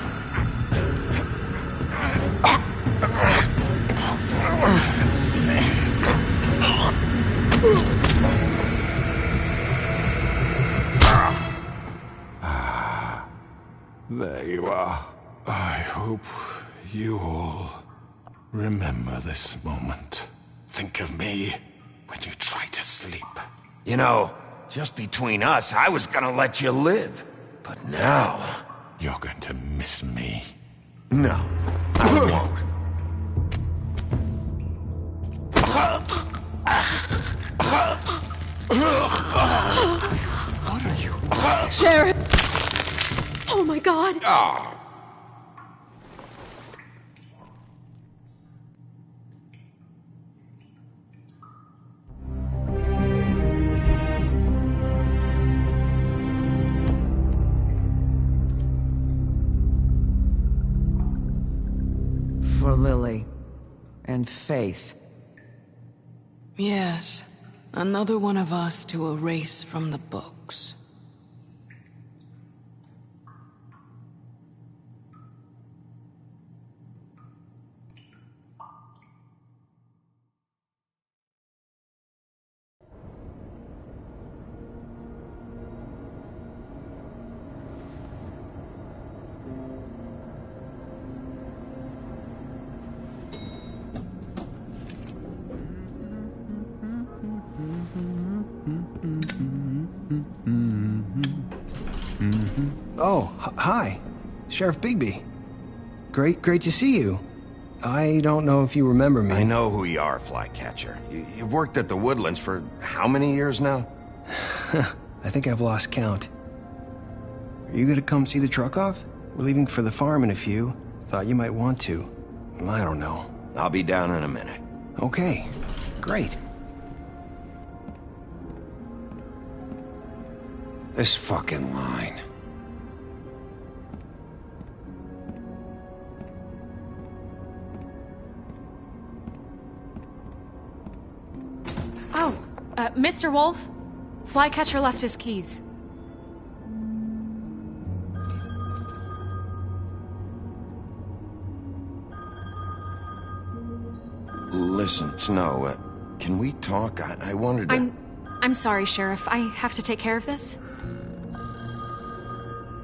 There you are. I hope you all remember this moment. Think of me when you try to sleep. you know, just between us, I was gonna let you live. But now... You're going to miss me. No, I won't. What are you... Sheriff! Oh my god! Oh. For Lily. And Faith. Yes. Another one of us to erase from the books. Oh, hi. Sheriff Bigby. Great to see you. I don't know if you remember me. I know who you are, Flycatcher. You've worked at the Woodlands for how many years now? I think I've lost count. Are you gonna come see the truck off? We're leaving for the farm in a few. Thought you might want to. I don't know. I'll be down in a minute. Okay, great. This fucking line. Oh, Mr. Wolf? Flycatcher left his keys. Listen, Snow, can we talk? I wanted to... I'm sorry, Sheriff. I have to take care of this.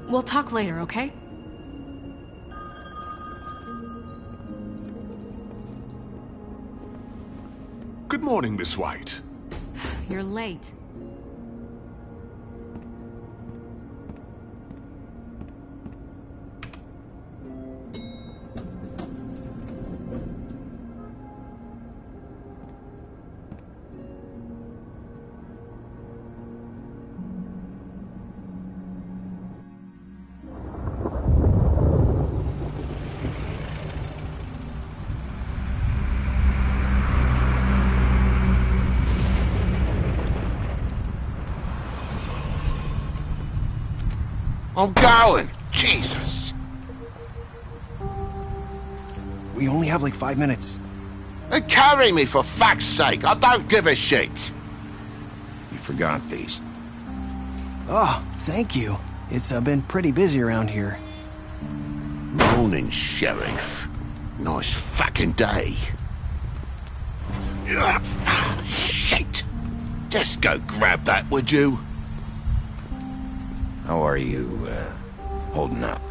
We'll talk later, okay? Good morning, Miss White. You're late. I'm going! Jesus! We only have like 5 minutes. Carry me, for fuck's sake. I don't give a shit. You forgot these. Oh, thank you. It's been pretty busy around here. Morning, Sheriff. Nice fucking day. Shit. Just go grab that, would you? How are you, holding up?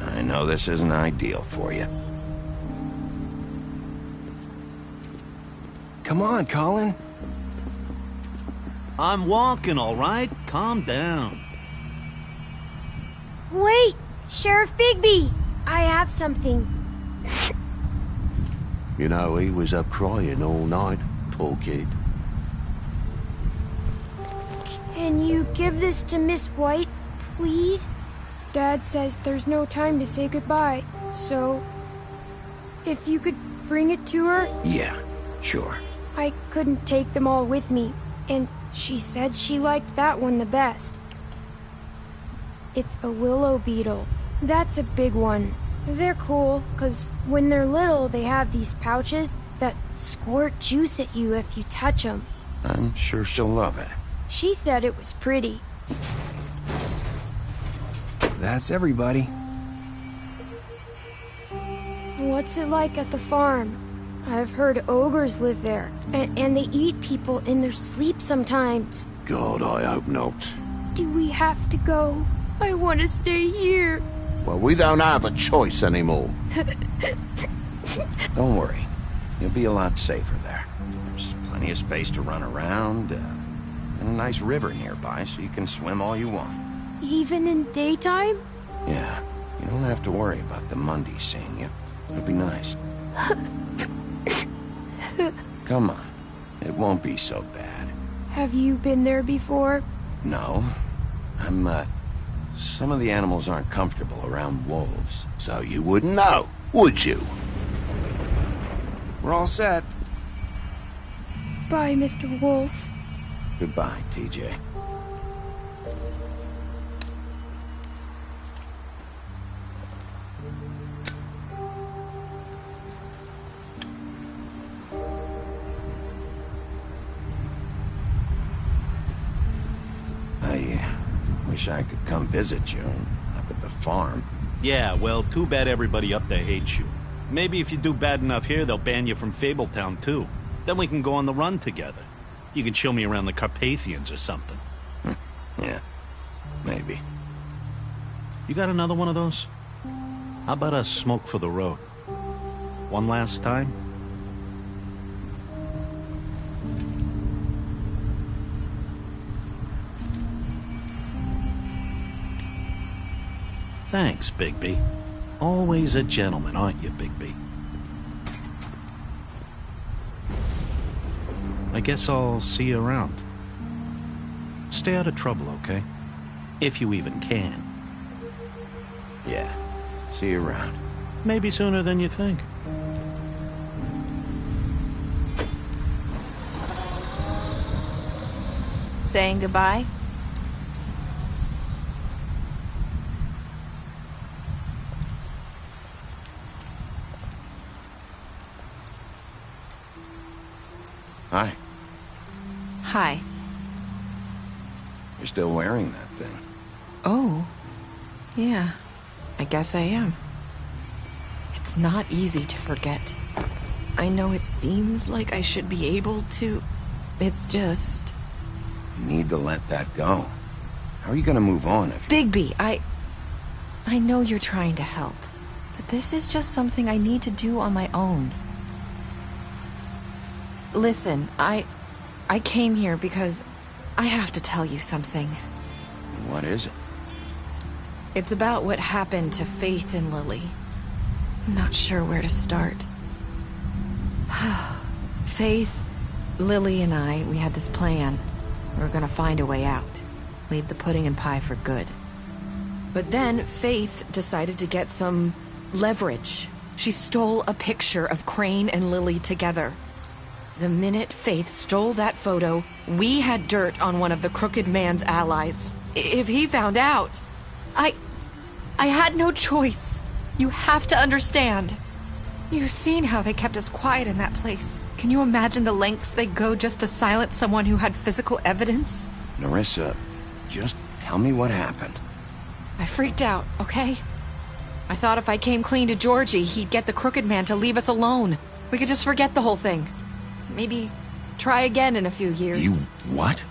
I know this isn't ideal for you. Come on, Colin. I'm walking, all right? Calm down. Wait! Sheriff Bigby! I have something. You know, he was up crying all night, poor kid. Can you give this to Miss White, please? Dad says there's no time to say goodbye, so... if you could bring it to her? Yeah, sure. I couldn't take them all with me, and she said she liked that one the best. It's a willow beetle. That's a big one. They're cool, 'cause when they're little, they have these pouches that squirt juice at you if you touch them. I'm sure she'll love it. She said it was pretty. That's everybody. What's it like at the farm? I've heard ogres live there, and they eat people in their sleep sometimes. God, I hope not. Do we have to go? I want to stay here. Well, we don't have a choice anymore. Don't worry. You'll be a lot safer there. There's plenty of space to run around, and a nice river nearby so you can swim all you want. Even in daytime? Yeah, you don't have to worry about the Mundies seeing you. It'll be nice. Come on. It won't be so bad. Have you been there before? No. Some of the animals aren't comfortable around wolves. So you wouldn't know, would you? We're all set. Bye, Mr. Wolf. Goodbye, TJ. Wish I could come visit you up at the farm. Yeah, well, too bad everybody up there hates you. Maybe if you do bad enough here, they'll ban you from Fabletown, too. Then we can go on the run together. You can show me around the Carpathians or something. Yeah, maybe. You got another one of those? How about a smoke for the road? One last time? Thanks, Bigby. Always a gentleman, aren't you, Bigby? I guess I'll see you around. Stay out of trouble, okay? If you even can. Yeah, see you around. Maybe sooner than you think. Saying goodbye? Hi. Hi. You're still wearing that thing. Oh. Yeah. I guess I am. It's not easy to forget. I know it seems like I should be able to. It's just... You need to let that go. How are you gonna move on if... Bigby, I know you're trying to help, but this is just something I need to do on my own. Listen, I came here because I have to tell you something. What is it? It's about what happened to Faith and Lily. I'm not sure where to start. Faith, Lily, and I, we had this plan. We were gonna find a way out. Leave the pudding and pie for good. But then Faith decided to get some leverage. She stole a picture of Crane and Lily together. The minute Faith stole that photo, we had dirt on one of the Crooked Man's allies. If he found out, I had no choice. You have to understand. You've seen how they kept us quiet in that place. Can you imagine the lengths they go just to silence someone who had physical evidence? Nerissa, just tell me what happened. I freaked out, okay? I thought if I came clean to Georgie, he'd get the Crooked Man to leave us alone. We could just forget the whole thing. Maybe try again in a few years. You what?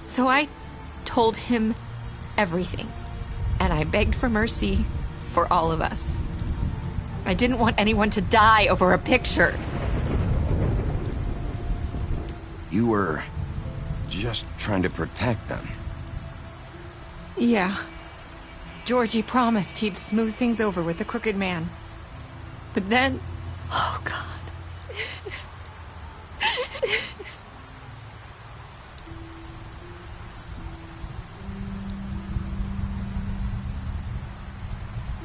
So I told him everything. And I begged for mercy for all of us. I didn't want anyone to die over a picture. You were just trying to protect them. Yeah. Georgie promised he'd smooth things over with the Crooked Man. But then... Oh, God.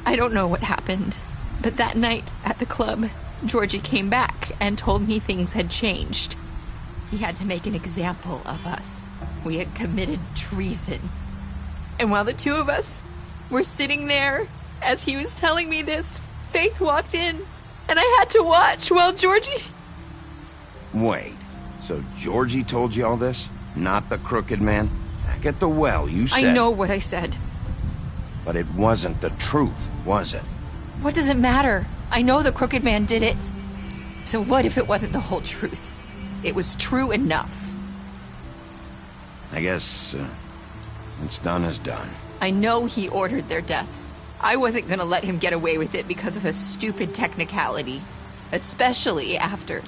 I don't know what happened, but that night at the club, Georgie came back and told me things had changed. He had to make an example of us. We had committed treason. And while the two of us were sitting there, as he was telling me this, Faith walked in, and I had to watch while Georgie... Wait, so Georgie told you all this? Not the Crooked Man? Back at the well, you said... I know what I said. But it wasn't the truth, was it? What does it matter? I know the Crooked Man did it. So what if it wasn't the whole truth? It was true enough. I guess, what's done is done. I know he ordered their deaths. I wasn't gonna let him get away with it because of a stupid technicality. Especially after...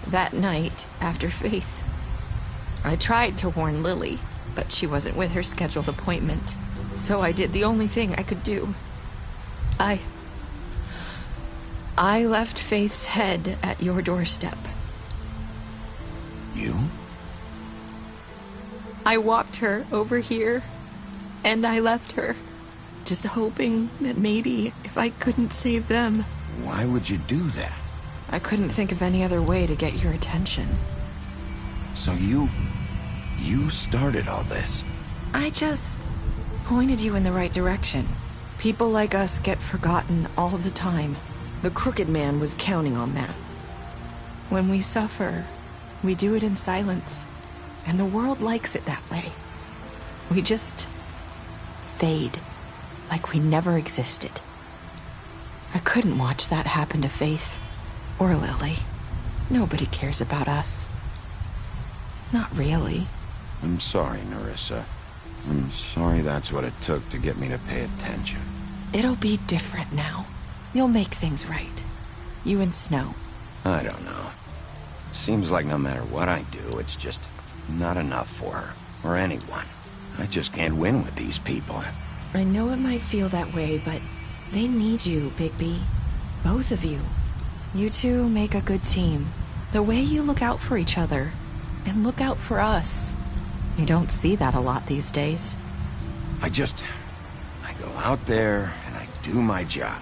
that night, after Faith. I tried to warn Lily, but she wasn't with her scheduled appointment. So I did the only thing I could do. I left Faith's head at your doorstep. You? I walked her over here, and I left her, just hoping that maybe if I couldn't save them... Why would you do that? I couldn't think of any other way to get your attention. So you started all this? I just pointed you in the right direction. People like us get forgotten all the time. The Crooked Man was counting on that. When we suffer, we do it in silence. And the world likes it that way. We just fade, like we never existed. I couldn't watch that happen to Faith, or Lily. Nobody cares about us. Not really. I'm sorry, Nerissa. I'm sorry that's what it took to get me to pay attention. It'll be different now. You'll make things right. You and Snow. I don't know. It seems like no matter what I do, it's just not enough for her, or anyone. I just can't win with these people. I know it might feel that way, but they need you, Bigby. Both of you. You two make a good team. The way you look out for each other, and look out for us. You don't see that a lot these days. I go out there, and I do my job.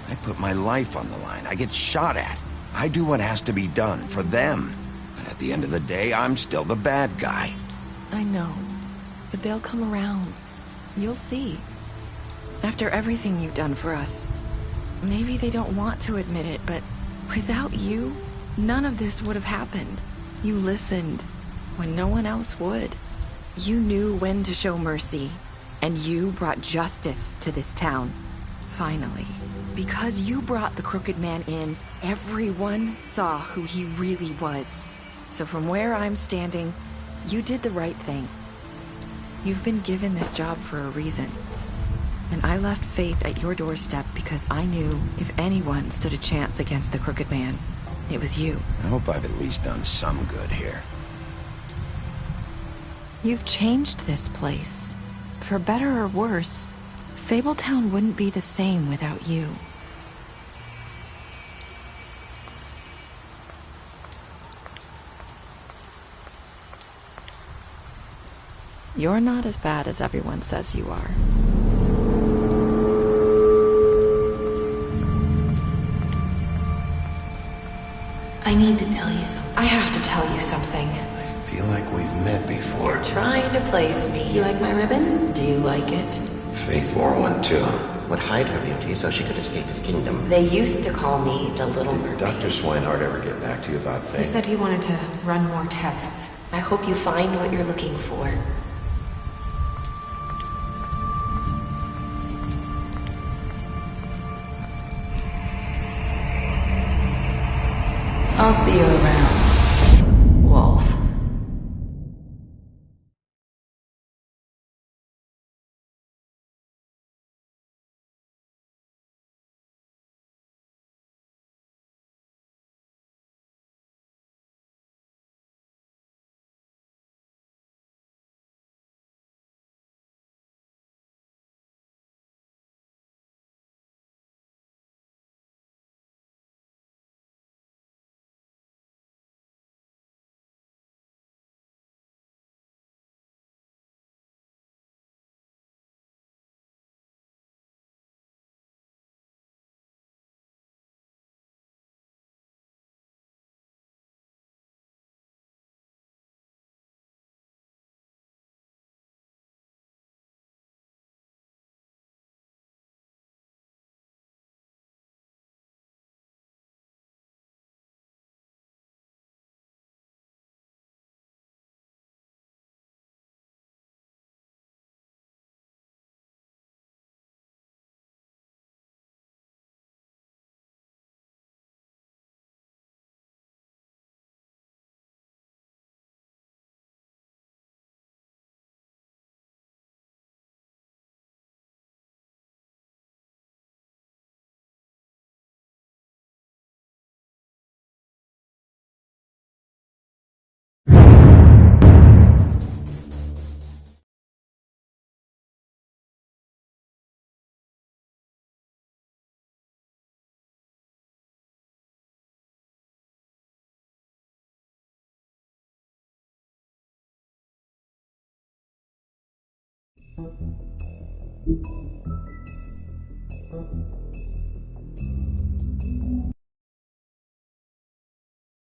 I put my life on the line. I get shot at. I do what has to be done for them. But at the end of the day, I'm still the bad guy. I know. But they'll come around. You'll see. After everything you've done for us. Maybe they don't want to admit it, but without you, none of this would have happened. You listened when no one else would. You knew when to show mercy, and you brought justice to this town. Finally. Because you brought the Crooked Man in, everyone saw who he really was. So from where I'm standing, you did the right thing. You've been given this job for a reason. And I left Faith at your doorstep because I knew if anyone stood a chance against the Crooked Man, it was you. I hope I've at least done some good here. You've changed this place. For better or worse, Fabletown wouldn't be the same without you. You're not as bad as everyone says you are. I need to tell you something. I have to tell you something. I feel like we've met before. Trying to place me. You like my ribbon? Do you like it? Faith wore one too. would hide her beauty so she could escape his kingdom. They used to call me the Little Mermaid. Did Dr. Swinehart ever get back to you about things? He said he wanted to run more tests. I hope you find what you're looking for. I'll see you around, Wolf.